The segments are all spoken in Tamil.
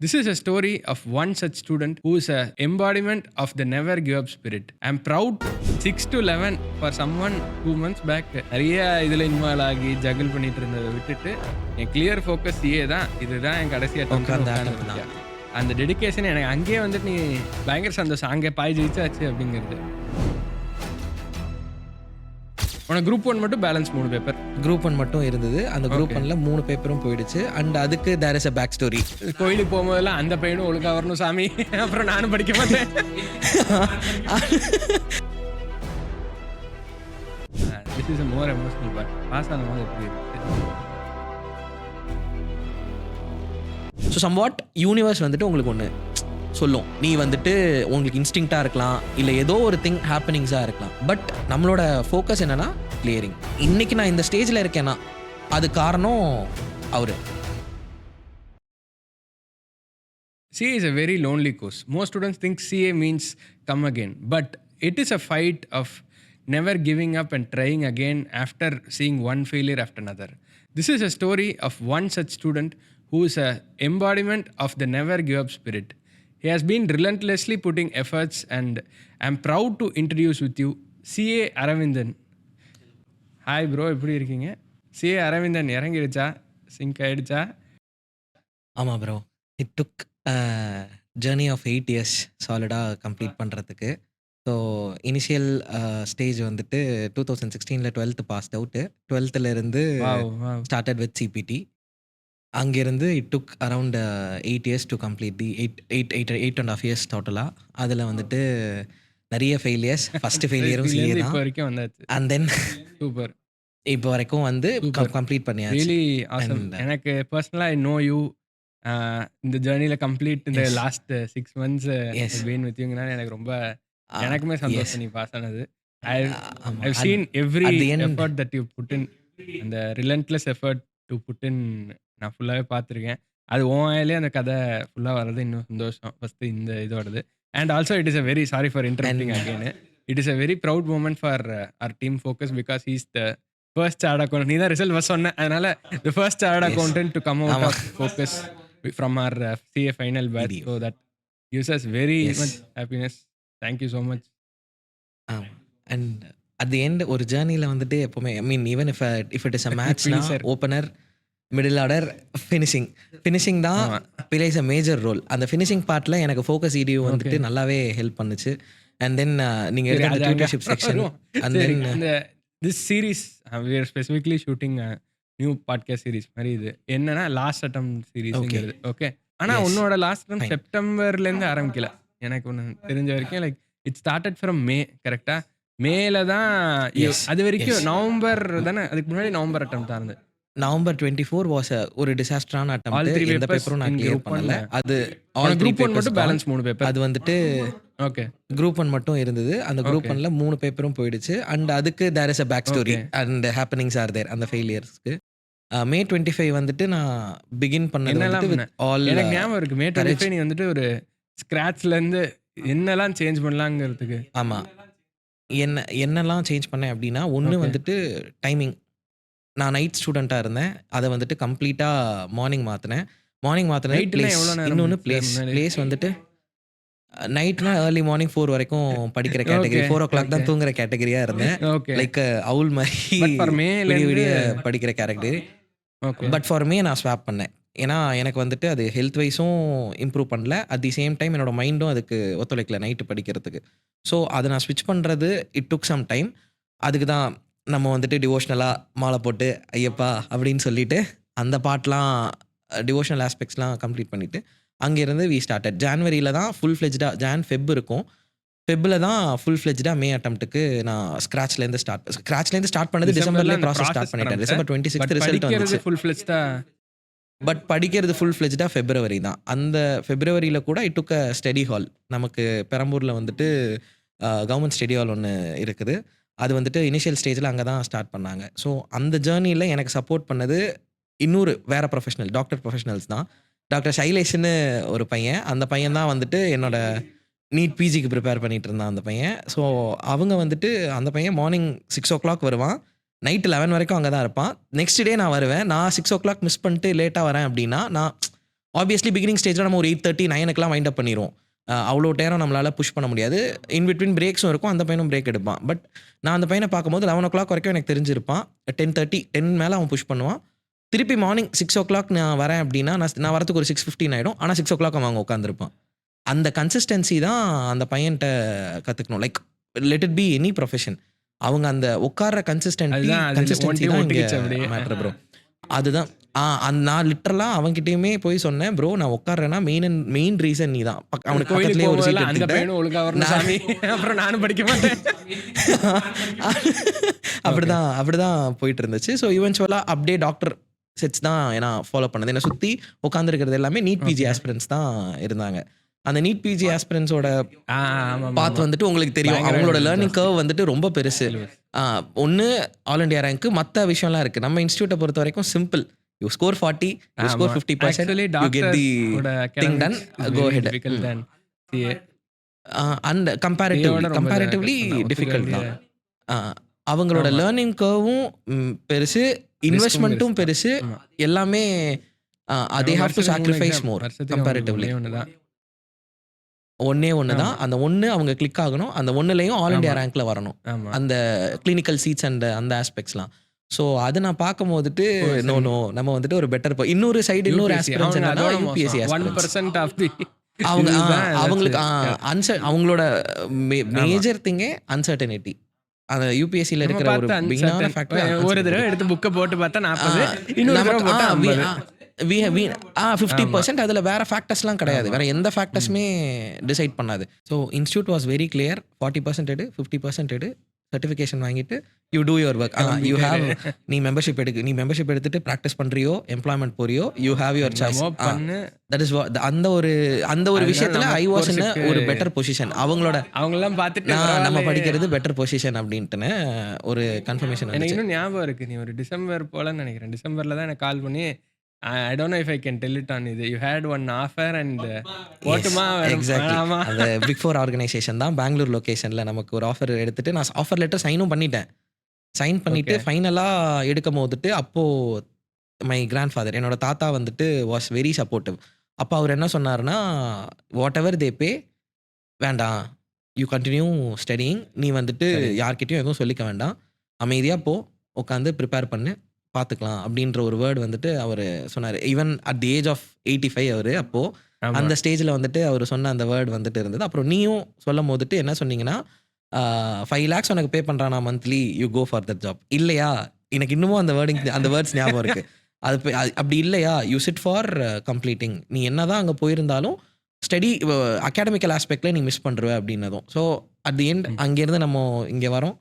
This is a story of one such student who is a embodiment of the never give up spirit. I'm proud 6 to 11 for someone 2 months back நிறைய இதில் இன்வால்வ் ஆகி ஜகிள் பண்ணிட்டு இருந்ததை விட்டுட்டு என் கிளியர் ஃபோக்கஸ் சிஏ தான், இதுதான் என் கடைசி அட்டம். அந்த டெடிகேஷன் எனக்கு அங்கேயே வந்துட்டு நீ பயங்கர சந்தோஷம், அங்கே பாய் ஜெயிச்சாச்சு அப்படிங்கிறது. உனக்கு குரூப் 1 மட்டும் பேலன்ஸ் 3 பேப்பர். குரூப் 1 மட்டும் இருந்தது. அந்த குரூப் 1ல 3 பேப்பரும் போயிடுச்சு. அண்ட் அதுக்கு there is a back story. கோயிலுக்கு போகும்போதெல்லாம் அந்த பையனும் ஒழுங்கா வரணும் சாமி, அப்புறம் நானும் படிக்க மாட்டேன். This is a more emotional part. Pass ஆனது எப்படி இருக்கு? ஸோ சம்வாட் யூனிவர்ஸ் வந்துட்டு உங்களுக்கு ஒன்று சொல்லும். நீ வந்துட்டு உங்களுக்கு இன்ஸ்டிங்க்டாக இருக்கலாம், இல்லை ஏதோ ஒரு திங் ஹேப்பனிங்ஸாக இருக்கலாம். பட் நம்மளோட ஃபோக்கஸ் என்னன்னா கிளியரிங். இன்னைக்கு நான் இந்த ஸ்டேஜில் இருக்கேன்னா அது காரணம் அவரு. CA is a very lonely course. Most students think CA means come again, but it is a fight of never giving up and trying again after seeing one failure after another. This is a story of one such student who is a embodiment of the never give up spirit. He has been relentlessly putting efforts, and I'm proud to introduce with you CA Aravindan. Hi bro, எப்படி இருக்கீங்க? CA Aravindan இறங்கிடுச்சா, சிங்க் ஆயிடுச்சா? ஆமாம் bro, it took journey of 8 years சாலிடாக கம்ப்ளீட் பண்ணுறதுக்கு. ஸோ இனிஷியல் ஸ்டேஜ் வந்துட்டு 2016 12th passed out. 12th started with CPT. அங்கேருந்து it took around 8 years to complete the 8.5 years டோட்டலாக. அதில் வந்துட்டு நிறைய ஃபெயிலியர்ஸ். ஃபர்ஸ்ட் ஃபெயிலியரும் சிஏ தான். வரைக்கும் வந்தாச்சு. அண்ட் தென் சூப்பர், இப்போ வரைக்கும் வந்து கம்ப்ளீட் பண்ணியாச்சு. Really awesome. எனக்கு பர்சனலாக ஐ நோ யூ. இந்த ஜேர்னியில் கம்ப்ளீட் இந்த லாஸ்ட் 6 months பீன் வித் யூங்கனால எனக்கு ரொம்ப எனக்குமே சந்தோஷம் நீ பாஸ் ஆனது. I've seen every effort that you put in, அந்த relentless effort to put in நான் ஃபுல்லாகவே பார்த்துருக்கேன். அது ஓயிலே அந்த கதை ஃபுல்லாக வர்றது இன்னும் சந்தோஷம். ஃபஸ்ட்டு இந்த இதோடது. And also it is a very sorry for interrupting again. It is a very proud moment for our team Focus because he is the first chartered account. நீ தான் ரிசல்ட் ஃபஸ்ட் சொன்ன, அதனால the first chartered accountant to come out of Focus from our CA final batch. So that gives us very much happiness. Thank you so much. And at the end ஒரு ஜேர்னியில் வந்துட்டு எப்போவுமே I mean even if it is a மேட்ச்னா ஓப்பனர், மிடில் ஆர்டர், ஃபினிஷிங் தான் பிளேஸ் அ மேஜர் ரோல். அந்த ஃபினிஷிங் பார்ட்டில் எனக்கு ஃபோக்கஸ் EDU வந்துட்டு நல்லாவே ஹெல்ப் பண்ணுச்சு. அண்ட் தென் நீங்கள் எடுத்த அந்த tutorship section and then this series we are specifically shooting a new podcast series மாதிரி. இது என்னன்னா லாஸ்ட் அட்டம் சீரீஸ்ங்கிறது. ஓகே, ஆனால் உன்னோட லாஸ்ட் அட்டம் செப்டம்பர்லேருந்து ஆரம்பிக்கல எனக்கு ஒன்று தெரிஞ்ச வரைக்கும். லைக் இட் ஸ்டார்டட் ஃப்ரம் மே, கரெக்டா? மேல தான் அது வரைக்கும் நவம்பர் தானே, அதுக்கு முன்னாடி நவம்பர் அட்டம் தான் இருந்தது. November 24 வாஸ் ஒரு டிசாஸ்டரான அட்டெம்ப்ட். எந்த பேப்பரும் நான் கிளியர் பண்ணல. அது குரூப் 1 மட்டும் பேலன்ஸ் 3 பேப்பர். அது வந்துட்டு ஓகே குரூப் 1 மட்டும் இருந்தது. அந்த குரூப் 1ல 3 பேப்பரும் போயிடுச்சு. அண்ட் அதுக்கு there is a back story and happenings are there. அந்த ஃபெயிலியர்ஸ்க்கு May 25 வந்துட்டு நான் பிகின் பண்ணது வந்துட்டு ஆல் எனக்கு ஞாபகம் இருக்கு. May 25 நீ வந்துட்டு ஒரு ஸ்கிராட்ச்ல இருந்து என்னெல்லாம் சேஞ்ச் பண்ணலாங்கிறதுக்கு. ஆமாம், என்னெல்லாம் சேஞ்ச் பண்ணேன் அப்படின்னா, ஒன்று வந்துட்டு டைமிங். நான் நைட் ஸ்டூடெண்ட்டாக இருந்தேன். அதை வந்துட்டு கம்ப்ளீட்டாக மார்னிங் மாற்றினேன். இன்னொன்று பிளேஸ் வந்துட்டு நைட்னா ஏர்லி மார்னிங் 4 வரைக்கும் படிக்கிற கேட்டகரி, 4 o'clock தான் தூங்குற கேட்டகரியாக இருந்தேன். லைக் அவுல் மாதிரி விடிய படிக்கிற கேட்டகரி. பட் ஃபார் மே நான் ஸ்வாப் பண்ணேன். ஏன்னா எனக்கு வந்துட்டு அது ஹெல்த் வைஸும் இம்ப்ரூவ் பண்ணல, அட் தி சேம் டைம் என்னோட மைண்டும் அதுக்கு ஒத்துழைக்கல நைட்டு படிக்கிறதுக்கு. ஸோ அதை நான் ஸ்விட்ச் பண்ணுறது இட் டுக் சம் டைம். அதுக்கு தான் நம்ம வந்துட்டு டிவோஷனலாக மாலை போட்டு ஐயப்பா அப்படின்னு சொல்லிட்டு அந்த பாட்டெலாம் டிவோஷனல் ஆஸ்பெக்ட்ஸ்லாம் கம்ப்ளீட் பண்ணிவிட்டு அங்கேருந்து வி ஸ்டார்டட். ஜான்வரியில் தான் ஃபுல் ஃப்ளெஜ்டாக ஃபெப் இருக்கும். ஃபெப்பில் தான் ஃபுல் ஃப்ளெஜ்டாக மே அட்டம்ப்ட்டுக்கு நான் ஸ்க்ராட்ச்லேருந்து ஸ்டார்ட் பண்ணது. டிசம்பர்லேயே ப்ராசஸ் ஸ்டார்ட் பண்ணிட்டேன். December 26 ரிசல்ட் வந்துச்சு. பட் படிக்கிறது ஃபுல் ஃப்ளெஜ்டாக ஃபெப்ரவரி தான். அந்த ஃபெப்ரவரியில் கூட it took a study hall. நமக்கு பெரம்பூரில் வந்துட்டு கவர்மெண்ட் ஸ்டடி ஹால் ஒன்று இருக்குது. அது வந்துட்டு இனிஷியல் ஸ்டேஜில் அங்கே தான் ஸ்டார்ட் பண்ணாங்க. ஸோ அந்த ஜேர்னியில் எனக்கு சப்போர்ட் பண்ணது இன்னொரு வேறு ப்ரொஃபஷனல், டாக்டர் ப்ரொஃபஷனல்ஸ் தான். டாக்டர் சைலேஷ்னு ஒரு பையன். அந்த பையன் தான் வந்துட்டு என்னோட நீட் பிஜிக்கு ப்ரிப்பேர் பண்ணிகிட்டு இருந்தான் அந்த பையன். ஸோ அவங்க வந்துட்டு அந்த பையன் மார்னிங் 6 o'clock வருவான், நைட்டு 11 வரைக்கும் அங்கே தான் இருப்பான். நெக்ஸ்ட் டே நான் வருவேன். நான் 6 o'clock மிஸ் பண்ணிட்டு லேட்டாக வரேன் அப்படின்னா நான் ஆப்வியஸ்லி பிகினிங் ஸ்டேஜில் நம்ம ஒரு 8:30 9 வைண்ட் அப் பண்ணிடுவோம். அவ்வளோ நேரம் நம்மளால் புஷ் பண்ண முடியாது. இன் பிட்வீன் பிரேக்ஸும் இருக்கும். அந்த பையனும் பிரேக் எடுப்பான். பட் நான் அந்த பையனை பார்க்கும்போது 11 வரைக்கும் எனக்கு தெரிஞ்சிருப்பான். 10:30 மேலே அவன் புஷ் பண்ணுவான். திருப்பி மார்னிங் 6 நான் வரேன் அப்படின்னா நான் வரத்துக்கு ஒரு 6:15 ஆகிடும். ஆனால் 6 அவன் அங்கே உட்காந்துருப்பான். அந்த கன்சிஸ்டன்சி தான் அந்த பையன்கிட்ட கற்றுக்கணும். Like let it be any profession. அவங்க அந்த உட்கார்ற கன்சிஸ்டன்சி தான் மேட்ரு ப்ரோ. அதுதான் நான் லிட்டரலாக அவன்கிட்டயுமே போய் சொன்னேன், ப்ரோ நான் உட்கார்றேன்னா மெயின் ரீசன் நீ தான். அவனுக்கு பக்கத்துலேயே ஒரு சீட் நானும் படிக்க மாட்டேன். அப்படிதான் போயிட்டு இருந்துச்சு. ஸோ ஈவென்ச்சுவலாக அப்படியே டாக்டர் செட்ஸ் தான் நான் ஃபாலோ பண்ணது. என்னை சுற்றி உட்காந்துருக்கிறது எல்லாமே நீட் பிஜி ஆஸ்பிரன்ஸ் தான் இருந்தாங்க. அந்த நீட் பிஜி ஆஸ்பிரன்ஸோட பாத் வந்துட்டு உங்களுக்கு தெரியும், அவங்களோட லேர்னிங் கர்வ் வந்துட்டு ரொம்ப பெருசு. ஒன்று ஆல் இண்டியா ரேங்க், மற்ற விஷயம்லாம் இருக்குது. நம்ம இன்ஸ்டியூட்டை பொறுத்த வரைக்கும் simple. You score 40, you score 50%, you get the thing done, go ahead. And comparatively difficult தான். அவங்களோட லேர்னிங் கர்வும் பெருசு, இன்வெஸ்ட்மெண்ட்டும் பெருசு, எல்லாமே they have to sacrifice more comparatively. ஒன்னே தான். அந்த ஒன்று அவங்க கிளிக் ஆகணும். அந்த ஒன்றுலையும் ஆல் இண்டியா ரேங்க்ல வரணும். அந்த கிளினிக்கல் சீட்ஸ் அண்ட் அந்த ஆஸ்பெக்ட்ஸ்லாம். ஸோ அதை நான் பார்க்கும் போதுட்டு நோ நம்ம வந்துட்டு ஒரு பெட்டர் இன்னொரு சைடு இன்னொரு ஆஸ்பிரன்ஸ் என்னன்னா யூபிஎஸ்சி அவங்க அவங்களுக்கு அவங்களோட மேஜர் திங்கே அன்சர்டனிட்டி. அந்த யூபிஎஸ்சியில் இருக்கிற ஒரு மெயினான ஃபேக்டர். ஒரு தடவை எடுத்து புக்கை போட்டு பார்த்தா 40, இன்னொரு தடவை போட்டா 50%. அதில் வேற ஃபேக்டர்ஸ்லாம் கிடையாது, வேற எந்த ஃபேக்டர்ஸுமே டிசைட் பண்ணாது. So institute was very clear. 40% எடு, 50% எடு, சர்டிஃபிகேஷன் வாங்கிட்டு you do your work. You have நீ மெம்பர்ஷிப் எடுத்துட்டு ப்ராக்டிஸ் பண்றியோ, எம்ப்ளாய்மெண்ட் போறியோ, you have your choice. That is அந்த ஒரு விஷயத்துல ஐ வாஸ் இன் ஒரு பெட்டர் பொசிஷன். அவங்கெல்லாம் பார்த்துட்டு நம்ம படிக்கிறது பெட்டர் பொசிஷன் அப்படின்ட்டு ஒரு கன்ஃபர்மேஷன். எனக்கு இன்னும் ஞாபகம் இருக்கு, நீ ஒரு டிசம்பர் போலன்னு நினைக்கிறேன், டிசம்பர்ல தான் எனக்கு கால் பண்ணி I don't know if I can tell it on இது. You had one offer and போட்டுமா? எக்ஸாக்ட்லி. அந்த பிக் 4 ஆர்கனைசேஷன் தான் பெங்களூர் லொகேஷன்ல நமக்கு ஒரு ஆஃபர் எடுத்துட்டு நான் ஆஃபர் லெட்டர் சைனும் பண்ணிட்டேன். சைன் பண்ணிட்டு ஃபைனலாக எடுக்கும் போதுட்டு அப்போது மை கிராண்ட் ஃபாதர், என்னோட தாத்தா வந்துட்டு வாஸ் வெரி சப்போர்ட்டிவ். அப்போ அவர் என்ன சொன்னார்னா, வாட் எவர் தே பே வேண்டாம், யூ கண்டினியூ ஸ்டடியிங், நீ வந்துட்டு யார்கிட்டையும் எதுவும் சொல்லிக்க வேண்டாம், அமைதியாக போ, உட்காந்து ப்ரிப்பேர் பண்ணு, பார்த்துக்கலாம் அப்படின்ற ஒரு வேர்டு வந்துட்டு அவர் சொன்னார். Even at the age of 85 அவர் அப்போது அந்த ஸ்டேஜில் வந்துட்டு அவர் சொன்ன அந்த வேர்டு வந்துட்டு இருந்தது. அப்புறம் நீயும் சொல்லும் போதுட்டு என்ன சொன்னீங்கன்னா, 5 lakhs உனக்கு பே பண்ணுறானா monthly, you go for that job. இல்லையா, எனக்கு இன்னமும் அந்த வேர்ட்ஸ் ஞாபகம் இருக்குது. அப்படி இல்லையா, யூ சிட் ஃபார் கம்ப்ளீட்டிங், நீ என்ன தான் அங்கே போயிருந்தாலும் ஸ்டடி அகாடமிக்கல் ஆஸ்பெக்டில் நீ மிஸ் பண்ணுருவ அப்படின்னதும். ஸோ அட் தி எண்ட் அங்கேருந்து நம்ம இங்கே வரோம்.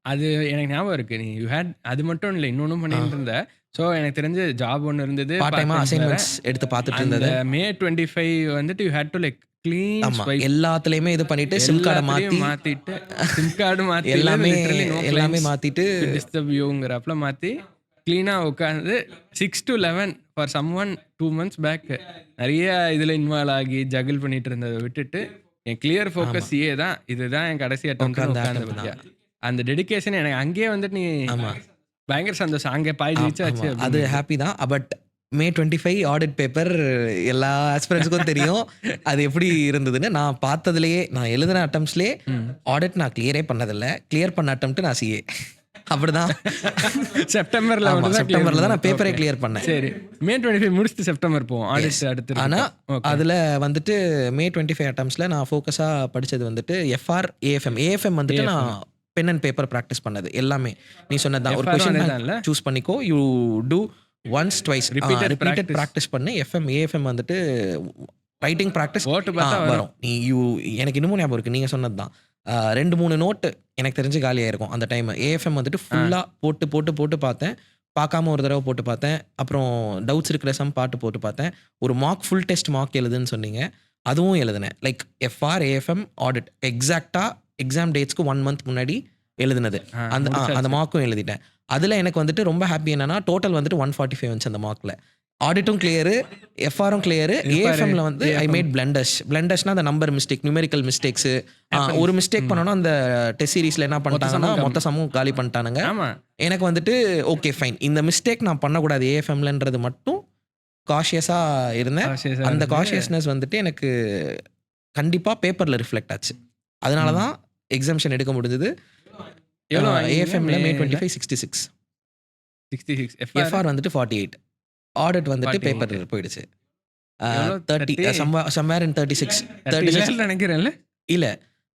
அது எனக்கு ஞாபகம் இருக்கு. நீ யூ ஹேட் அது மட்டும் இல்லை, இன்னொன்னும் பண்ணிட்டு இருந்த. ஸோ எனக்கு தெரிஞ்ச ஜாப் ஒன்று இருந்தது, அசைன்மெண்ட்ஸ் எடுத்து பார்த்துட்டு இருந்தது. May 25 வந்துட்டு you had to like clean எல்லாத்துலயுமே இது பண்ணிட்டு சிம் கார்டை மாத்திட்டு சிம் கார்டு மாத்தி எல்லாமே மாத்திட்டு டிஸ்டர்ப் யூங்கிறப்பல மாத்தி க்ளீனா உட்காந்து 6 to 11 for some one 2 months back நிறைய இதுல இன்வால்வ் ஆகி ஜகிள் பண்ணிட்டு இருந்ததை விட்டுட்டு என் கிளியர் ஃபோக்கஸ் ஏ தான், இதுதான் என் கடைசி அட்டம். அந்த டெடிகேஷன் எனக்கு அங்கேயே வந்துட்டு நீ பயங்கர சந்தோஷம். அங்கே பாய்ச்சாச்சு, அது ஹாப்பி தான். பட் May 25 ஆடிட் பேப்பர் எல்லா ஆஸ்பிரன்ஸுக்கும் தெரியும் அது எப்படி இருந்ததுன்னு. நான் பார்த்ததுலேயே, நான் எழுதின அட்டம்ஸ்லேயே ஆடிட் நான் கிளியரே பண்ணதில்லை. கிளியர் பண்ண அட்டம்ட்டு நான் சிஏ. அப்படிதான் செப்டம்பர்ல தான் நான் பேப்பரே கிளியர் பண்ணேன். சரி, May 25 முடிச்சுட்டு செப்டம்பர் போவோம் ஆடிட் அடுத்து. ஆனால் அதில் வந்துட்டு May 25 அட்டம்ஸில் நான் ஃபோக்கஸாக படித்தது வந்துட்டு FR AFM வந்துட்டு நான் பென் அண்ட் பேப்பர் ப்ராக்டிஸ் பண்ணது எல்லாமே. நீ சொன்னதான், ஒரு கொஸ்டின் சூஸ் பண்ணிக்கோ, you do once twice repeated practice பண்ணி AFM வந்துட்டு ரைட்டிங் ப்ராக்டிஸ் வரும். எனக்கு இன்னமும் ஞாபகம் இருக்குது, நீங்கள் சொன்னது தான். 2-3 நோட்டு எனக்கு தெரிஞ்சு காலியாக இருக்கும் அந்த டைம். AFM வந்துட்டு ஃபுல்லாக போட்டு பார்த்தேன், பார்க்காம ஒரு தடவை போட்டு பார்த்தேன். அப்புறம் டவுட்ஸ் இருக்கிற சம் போட்டு பார்த்தேன். ஒரு ஃபுல் டெஸ்ட் மார்க் எழுதுன்னு சொன்னீங்க, அதுவும் எழுதினேன். லைக் FR AFM ஆடிட் எக்ஸாக்டாக எக்ஸாம் டேட்ஸ்க்கு 1 month முன்னாடி எழுதுனது. அந்த மார்க்கும் எழுதிட்டேன். அதில் எனக்கு வந்துட்டு ரொம்ப ஹாப்பி என்னன்னா, டோட்டல் வந்துட்டு 145 வந்துச்சு அந்த மார்க்கில். ஆடிட்டும் கிளியரு, FRம் கிளியரு. AFMல வந்து ஐ மேட் பிளண்டர்ஸ்னா அந்த நம்பர் மிஸ்டேக், நியூமெரிக்கல் மிஸ்டேக்ஸு. ஒரு மிஸ்டேக் பண்ணோன்னா அந்த டெஸ்ட் சீரீஸில் என்ன பண்ணிட்டாங்கன்னா மொத்த சமூகம் காலி பண்ணிட்டானுங்க. எனக்கு வந்துட்டு ஓகே ஃபைன், இந்த மிஸ்டேக் நான் பண்ணக்கூடாது AFMலன்றது மட்டும் காஷியஸாக இருந்தேன். அந்த காஷியஸ்னஸ் வந்துட்டு எனக்கு கண்டிப்பாக பேப்பரில் ரிஃப்ளெக்ட் ஆச்சு. அதனால தான் எக்ஸாம்ஷன் எடுக்க முடிஞ்சது. ஏஎஃப்எம்ல May 25 66, எஃப்ஆர் வந்துட்டு 48, ஆடிட் வந்துட்டு பேப்பர் போயிடுச்சு. 30 somewhere in 36 நினைக்கிறேன்ல, இல்லை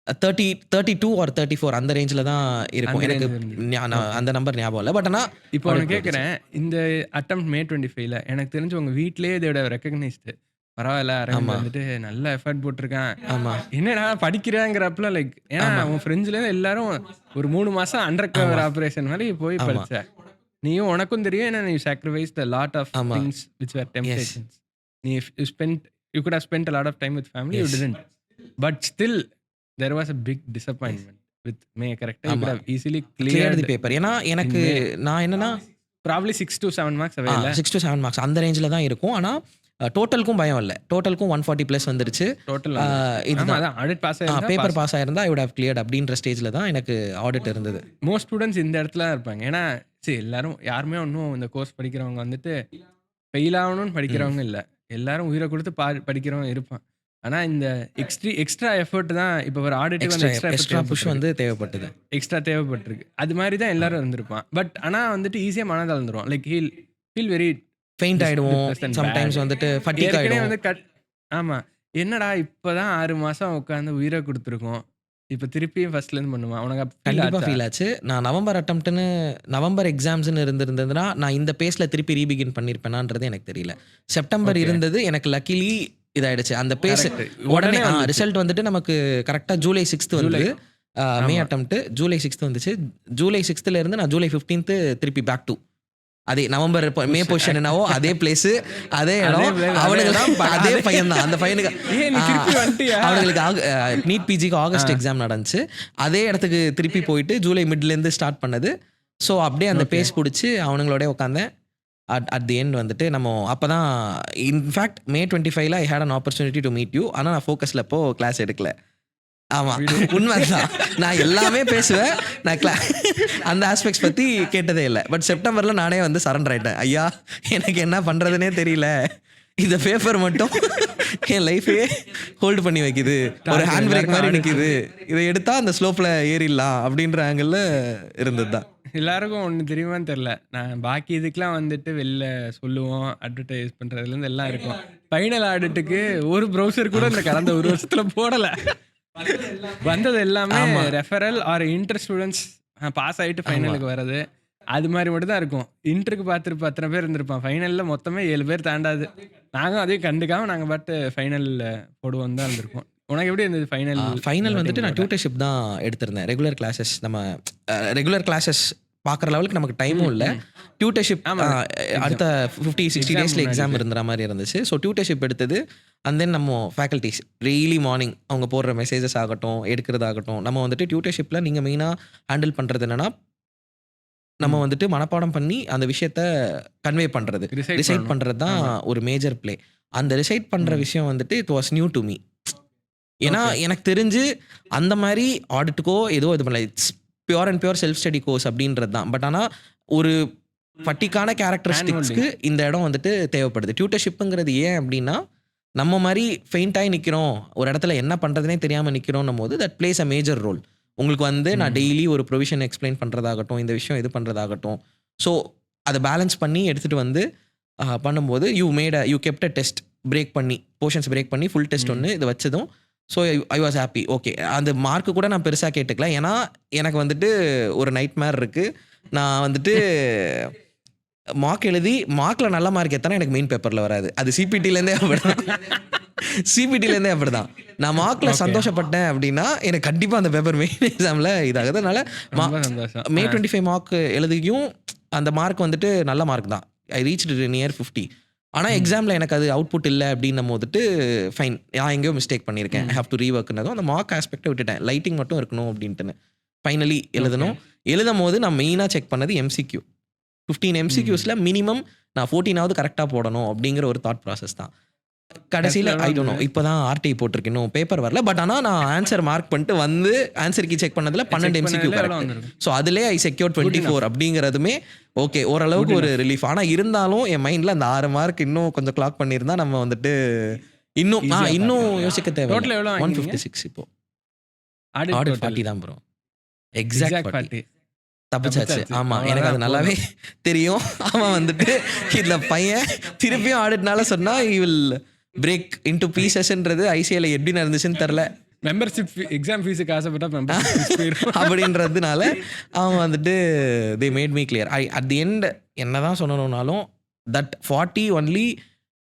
32 or 34 அந்த ரேஞ்சில் தான் இருக்கும். எனக்கு அந்த நம்பர் ஞாபகம் இல்லை. பட் ஆனால் இப்போ நான் கேட்குறேன், இந்த அட்டெம்ப்ட் May 25ல எனக்கு தெரிஞ்சு உங்கள் வீட்டிலேயே இதோட ரெக்கக்னைஸ்டு பரவாயில்ல, அரவிந்த் வந்துட்டு நல்ல எஃபர்ட் போட்டிருக்கான். ஆமாம், என்னடா படிக்கிறேங்கிறப்பல லைக், ஏன்னா உன் ஃப்ரெண்ட்ஸ்லேருந்து எல்லாரும் ஒரு 3 மாசம் அண்டர் கவர் ஆப்ரேஷன் மாதிரி போய் படிச்ச. நீயும் உனக்கும் தெரியும், ஏன்னா நீ sacrifice the lot of things which were temptations. நீ you could have spent a lot of time with family, you didn't. But still there was a big disappointment with May, correct? You could have easily cleared the paper. ஏன்னா எனக்கு நான் என்னன்னா probably 6 to 7 marks away இல்ல, 6 to 7 marks அந்த ரேஞ்சில் தான் இருக்கும். ஆனால் டோட்டலுக்கும் பயம் இல்லை, டோட்டலுக்கும் 140+ வந்துருச்சு. டோட்டல் இதுதான் ஆடிட் பாஸ் ஆயிருந்தா, பேப்பர் பாஸ் ஆயிருந்தா ஐ வுட் ஹேவ் கிளியர்ட் அப்படின்ற ஸ்டேஜில் தான் எனக்கு ஆடிட் இருந்தது. மோஸ்ட் ஸ்டூடெண்ட்ஸ் இந்த இடத்துல இருப்பாங்க. ஏன்னா சரி, எல்லாரும் யாருமே ஒன்றும் இந்த கோர்ஸ் படிக்கிறவங்க வந்துட்டு ஃபெயில் ஆகணும்னு படிக்கிறவங்க இல்லை, எல்லாரும் உயிரை கொடுத்து படிக்கிறவங்க இருப்பான். ஆனால் இந்த எக்ஸ்ட்ரா எஃபர்ட் தான் இப்போ ஒரு ஆடிட் வந்து எக்ஸ்ட்ரா புஷ் வந்து தேவைப்பட்டது, எக்ஸ்ட்ரா தேவைப்பட்டிருக்கு. அது மாதிரி தான் எல்லாரும் இருந்திருப்பான். பட் ஆனால் வந்துட்டு ஈஸியாக மனதால் இருந்துருவான். லைக் ஃபீல் வெரி ஃபெயிண்ட் ஆயிடுவோம், சம்டைம்ஸ் வந்துட்டு ஃபட்டிக் ஆயிடும். வந்து ஆமாம், என்னடா இப்போதான் 6 மாசம் உட்காந்து உயிரை கொடுத்துருக்கோம், இப்போ திருப்பியும் ஃபர்ஸ்ட்லேருந்து பண்ணுவான். உனக்கு கண்டிப்பாக ஃபீல் ஆச்சு. நான் நவம்பர் அட்டம்ப்ட்னு நவம்பர் எக்ஸாம்ஸ்னு இருந்திருந்ததுன்னா நான் இந்த பேஸில் திருப்பி ரீபிகின் பண்ணியிருப்பேனான்றது எனக்கு தெரியல. செப்டம்பர் இருந்தது, எனக்கு லக்கிலி இதாயிடுச்சு அந்த பேஸ். உடனே ரிசல்ட் வந்துட்டு நமக்கு கரெக்டாக July 6 வந்து மே அட்டம்ப்ட் July 6 வந்துச்சு. July 6 இருந்து நான் July 15 திருப்பி பேக் டு அதே நவம்பர் மே பொசிஷன் என்னவோ அதே பிளேஸ் அதே இடம், அவனுக்கு அதே பையன் தான். அந்த பையனுக்கு அவனுங்களுக்கு நீட் பிஜிக்கு ஆகஸ்ட் எக்ஸாம் நடந்துச்சு. அதே இடத்துக்கு திருப்பி போயிட்டு ஜூலை மிட்லேருந்து ஸ்டார்ட் பண்ணது. ஸோ அப்படியே அந்த பேஸ் பிடிச்சி அவனுங்களோட உட்காந்தேன். அட் தி எண்ட் வந்துட்டு நம்ம அப்போ தான் in fact May 25 I had an opportunity to meet you. ஆனால் நான் ஃபோக்கஸில் இப்போ கிளாஸ் எடுக்கல. ஆமாம், உண்மைதான். நான் எல்லாமே பேசுவேன், நான் அந்த ஆஸ்பெக்ட்ஸ் பற்றி கேட்டதே இல்லை. பட் செப்டம்பரில் நானே வந்து சரண்டர் ஆகிட்டேன். ஐயா, எனக்கு என்ன பண்ணுறதுனே தெரியல, இந்த பேப்பர் மட்டும் என் லைஃபே ஹோல்டு பண்ணி வைக்குது, ஒரு ஹேண்ட் பிரேக் மாதிரி நிற்கிது, இதை எடுத்தால் அந்த ஸ்லோப்பில் ஏறிடலாம் அப்படின்ற ஆங்கிளில் இருந்தது தான். எல்லாருக்கும் ஒன்று தெரியுமான்னு தெரில, நான் பாக்கி இதுக்கெலாம் வந்துட்டு வெளில சொல்லுவோம், அட்வர்டைஸ் பண்ணுறதுலேருந்து எல்லாம் இருக்கும். ஃபைனல் ஆடிட்டுக்கு ஒரு ப்ரௌசர் கூட இந்த கடந்த ஒரு வருஷத்தில் போடலை. வந்தது எல்லாமே referral or inter students pass ஆகிட்டு ஃபைனலுக்கு வர்றது, அது மாதிரி மட்டும் தான் இருக்கும். இன்டருக்கு பார்த்துட்டு 10 பேர் இருந்திருப்பான், ஃபைனலில் மொத்தமே 7 பேர் தாண்டாது. நாங்கள் அதையும் கண்டுக்காமல் நாங்கள் பாட்டு ஃபைனலில் போடுவோம் தான் இருந்திருக்கோம். உனக்கு எப்படி இருந்தது ஃபைனல் வந்துட்டு நான் டியூட்டர்ஷிப் தான் எடுத்திருந்தேன். ரெகுலர் கிளாஸஸ் நம்ம ரெகுலர் கிளாஸஸ் பார்க்குற லெவலுக்கு நமக்கு டைமும் இல்லை. டியூட்டர்ஷிப் அடுத்த 50-60 டேஸில் எக்ஸாம் இருந்துற மாதிரி இருந்துச்சு. ஸோ டியூட்டர்ஷிப் எடுத்தது. அண்ட் தென் நம்ம ஃபேக்கல்ட்டிஸ் டெய்லி மார்னிங் அவங்க போடுற மெசேஜஸ் ஆகட்டும், எடுக்கிறதாகட்டும், நம்ம வந்துட்டு டியூட்டர்ஷிப்பில் நீங்கள் மெயினாக ஹேண்டில் பண்ணுறது என்னென்னா, நம்ம வந்துட்டு மனப்பாடம் பண்ணி அந்த விஷயத்த கன்வே பண்ணுறது, ரிசைட் பண்ணுறது தான் ஒரு மேஜர் பிளே. அந்த ரிசைட் பண்ணுற விஷயம் வந்துட்டு it was new to me. ஏன்னா எனக்கு தெரிஞ்சு அந்த மாதிரி ஆடிட்டுக்கோ ஏதோ இது பண்ணல, it's pure and pure self study course அப்படின்றது தான். பட் ஆனால் ஒரு பர்டிகான கேரக்டரிஸ்டிக்ஸ்க்கு இந்த இடம் வந்துட்டு தேவைப்படுது. டியூட்டர்ஷிப்புங்கிறது ஏன் அப்படின்னா, நம்ம மாதிரி ஃபெயிண்டாகி நிற்கிறோம், ஒரு இடத்துல என்ன பண்ணுறதுனே தெரியாமல் நிற்கிறோன்னும் போது that plays a major role. உங்களுக்கு வந்து நான் டெய்லி ஒரு ப்ரொவிஷன் எக்ஸ்பிளைன் பண்ணுறதாகட்டும், இந்த விஷயம் இது பண்ணுறதாகட்டும், ஸோ அதை பேலன்ஸ் பண்ணி எடுத்துகிட்டு வந்து பண்ணும்போது you kept a test break பண்ணி, போர்ஷன்ஸ் பிரேக் பண்ணி ஃபுல் டெஸ்ட் ஒன்று இது வச்சதும். So I was happy. Okay, அந்த மார்க்கு கூட நான் பெருசாக கேட்டுக்கல. ஏன்னா எனக்கு வந்துட்டு ஒரு நைட் மேர் இருக்குது. நான் வந்துட்டு மார்க் எழுதி மார்க்கில் நல்ல மார்க் எத்தனை எனக்கு மெயின் பேப்பரில் வராது. அது சிபிடிலேருந்தே அப்படி தான். நான் மார்க்கில் சந்தோஷப்பட்டேன் அப்படின்னா எனக்கு கண்டிப்பாக அந்த பேப்பர் மெயின் எக்ஸாமில் இதாகுது. அதனால் May 25 மார்க் எழுதியும் அந்த மார்க் வந்துட்டு நல்ல மார்க் தான். I reach near 50. ஆனால் எக்ஸாமில் எனக்கு அது அவுட்புட் இல்லை அப்படின்னும் போதுட்டு ஃபைன், நான் எங்கேயோ மிஸ்டேக் பண்ணியிருக்கேன், ஐ ஹேவ் டு ரீவர்க்குனதும் அந்த மார்க் ஆஸ்பெக்டை விட்டுட்டேன். லைட்டிங் மட்டும் இருக்கணும் அப்படின்ட்டுன்னு ஃபைனலி எழுதும் போது நான் மெயினாக செக் பண்ணது MCQ. 15 MCQஸில் மினிமம் நான் 14ஆவது கரெக்டாக போடணும் அப்படிங்கிற ஒரு தாட் ப்ராசஸ் தான். கடைசியில டெஸ்ட்ல ஐ எவ்வளோ டோன்ட் நோ. வந்தது? இப்பதான் ஆர்டிஐ போட்டிருக்கு. இன்னும் பேப்பர் வரல. பட் ஆனா நான் ஆன்சர் மார்க் பண்ணிட்டு வந்து ஆன்சர் கீ செக் பண்ணதுல 12 செக் எம்சிக்யூ பண்ணதுல எவ்வளோ கரெக்ட். வந்திருக்கும்? ஸோ அதிலே ஐ செக்யூர் குட் 24 இனஃப். அப்படிங்கிறதுமே ஓகே, குட் ஓரளவுக்கு ஒரு இனஃப். ரிலீஃப். ஆனா இருந்தாலும் என் மைண்ட்ல அந்த 6 மார்க் இன்னும் கொஞ்சம் கிளாக் பண்ணியிருந்தா நம்ம வந்துட்டு இன்னும் ஈஸியா இன்னும் பார்த்துருக்கலாம். யோசிக்க தேவையில்ல. டோட்டல் எவ்வளோ வாங்கினீங்க? 156 இப்போ. ஆடிட் ஆடிட் டோட்டல் 40 தான் ப்ரோ. Exact exact 40. 40 தப்பிச்சாச்சு. தப்பிச்சாச்சு. ஆமா. எனக்கு அது அவ்வளோதான் நல்லாவே போதும். தெரியும். அவன் வந்துட்டு இந்த பையன் திருப்பியும் ஆடிட்னால சொன்னா he will break into piecesன்றது ஐசிஐல எப்படி நடந்துச்சுன்னு தெரியல. மெம்பர்ஷிப் எக்ஸாம் ஃபீஸுக்கு ஆசைப்பட்டா மெம்பர்ஷிப் ஃபீஸ் போயிடும். அப்படின்றதுனால அவன் வந்துட்டு they made me clear. at the end என்னதான் சொல்லணும்னாலும் that 40 only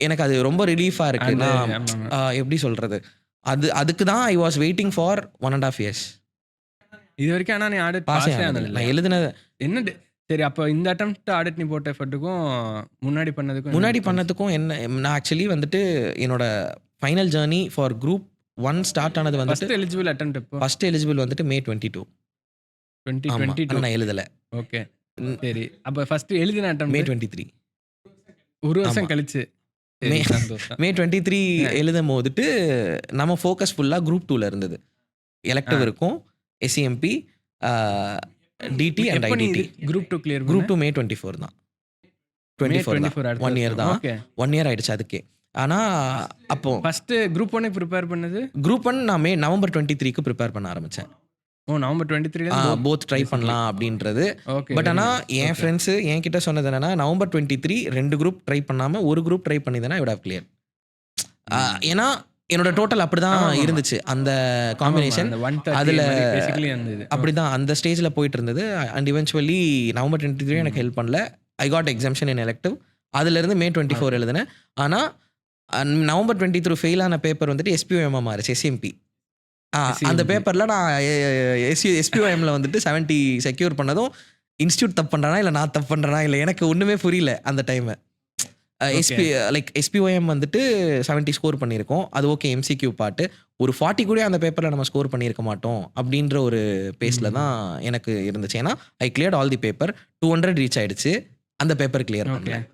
எனக்கு அது ரொம்ப ரிலீஃபா இருக்கு. அந்த நான் ஆமாமா. எப்படி சொல்றது? அதுக்கு தான் I was waiting for 1.5 years. இது வரைக்கும் ஆனா நீ ஆடிட் பாஸே பாஸே ஆனது ஆனது இல்ல. இல்லையா? நான் எழுதின என்ன சரி அப்போ இந்த அட்டெம்ப்ட் ஆடிட் நீ போட்ட எஃபர்ட்டுக்கும் முன்னாடி பண்ணதுக்கும் என்ன முன்னாடி டிஃபரன்ஸ்? பண்ணதுக்கும் என்ன, நான் ஆக்சுவலி வந்துட்டு என்னோட final journey for group 1 start ஆனது வந்துட்டு ஃபர்ஸ்ட் எலிஜிபிள் அட்டெம்ப்ட் எப்போ? ஃபர்ஸ்ட் எலிஜிபிள் வந்துட்டு May 22. ஆமா. 2022. ஆனா நான் எழுதல. ஓகே. ம், சரி. அப்ப ஃபர்ஸ்ட் எழுதின May அட்டெம்ப்ட் 23. ஒரு ஆமா. வருஷம் கழிச்சு. சரி May சந்தோஷம். May 23 அஹ், எழுதும் போதுட்டு நம்ம ஃபோக்கஸ் ஃபுல்லா குரூப் 2ல இருந்தது. எலெக்டிவ் ஆ. இருக்கும், எஸ்சிஎம்பி, டிடி அண்ட் எப்போ நீ ஐடிடி. குரூப் 2 கிளியர் பண்ண? குரூப் 2 May 24 தான். மே 24 தான். 24 அடுத்த 1 இயர் வருஷம். தான். ஓகே. 1 இயர் ஆயிடுச்சு அதுக்கே. ஆனா அப்போ ஃபர்ஸ்ட் குரூப் 1 ப்ரிப்பேர் பண்ணது? குரூப் 1 நான் நவம்பர் 23க்கு ப்ரிப்பேர் பண்ண ஆரம்பிச்சேன். ஓ நவம்பர் 23ல இருந்து போத் ட்ரை பண்ணலாம் அப்படின்றது. ஓகே. பட் வெரி ஆனா நைஸ். என் ஓகே. ஃப்ரெண்ட்ஸ் என்கிட்ட சொன்னது என்னன்னா, நவம்பர் 23 2 குரூப் ட்ரை பண்ணாம ஒரு குரூப் ட்ரை பண்ணிதானே விட கிளியர். ஏன்னா என்னோட டோட்டல் அப்படிதான் ஆமாமா. இருந்துச்சு அந்த ஆமாமா. காம்பினேஷன். அந்த 130 அதுல மாதிரி பேசிக்கலி அந்த இது. அப்படிதான் அந்த ஸ்டேஜ்ல போயிட்டு இருந்தது. அண்ட் இவென்ச்சுவலி நவம்பர் 23 எனக்கு ஹெல்ப் பண்ணல. ஐ காட் எக்ஸம்ஷன் இன் எலெக்டிவ். அதுல இருந்து May 24 எழுதினேன். ஆனா நவம்பர் 23 ஃபெயில் ஆன பேப்பர் வந்துட்டு எஸ்பிஓஎம் மாறிச்சு, எஸ்எம்பி. அந்த SCMP. பேப்பர்ல நான் எஸ்பிஓஎம்ல வந்துட்டு 70 செக்யூர் பண்ணதும் இன்ஸ்டியூட் தப்பு பண்றானா இல்ல நான் தப்பு பண்றேனா இல்ல எனக்கு ஒண்ணுமே புரியல அந்த டைம். எஸ்பி லைக் எஸ்பிஓஎம் வந்துட்டு 70 ஸ்கோர் பண்ணியிருக்கோம். அது ஓகே, எம்சிக்யூ பாட்டு. ஒரு 40 கூட அந்த பேப்பரில் நம்ம ஸ்கோர் பண்ணியிருக்க மாட்டோம் அப்படின்ற ஒரு பேஸில் தான் எனக்கு இருந்துச்சு. ஏன்னா I cleared all the paper. 200 reach ஆயிடுச்சு. அந்த பேப்பர் கிளியர் ஓகே. பண்ணேன்.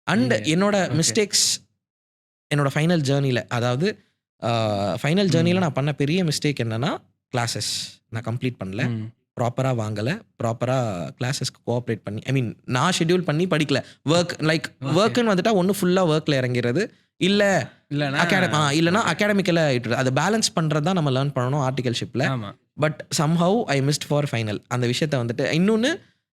அண்ட் என்னோட ஓகே. மிஸ்டேக்ஸ் என்னோட ஃபைனல் ஜேர்னியில், அதாவது ஃபைனல் ஜேர்னியில் நான் பண்ண பெரிய மிஸ்டேக் என்னன்னா, கிளாஸஸ் நான் கம்ப்ளீட் பண்ணல, ம். ப்ராப்பராக வாங்கலை, ப்ராப்பராக கிளாஸஸ்க்கு கோஆப்ரேட் பண்ணி, ஐ மீன் நான் ஷெட்யூல் பண்ணி படிக்கல. Like okay. ஒர்க்குன்னு வந்துட்டா ஒன்று ஃபுல்லாக ஒர்க்கில் இறங்கிறது, இல்லை இல்லனா இல்லைனா அகாடமிக்கில் அதை பேலன்ஸ் பண்ணுறது தான் நம்ம லேர்ன் பண்ணணும் ஆர்டிகல்ஷிப்பில். ஆமா. But somehow I missed for final அந்த விஷயத்த வந்துட்டு. இன்னொன்று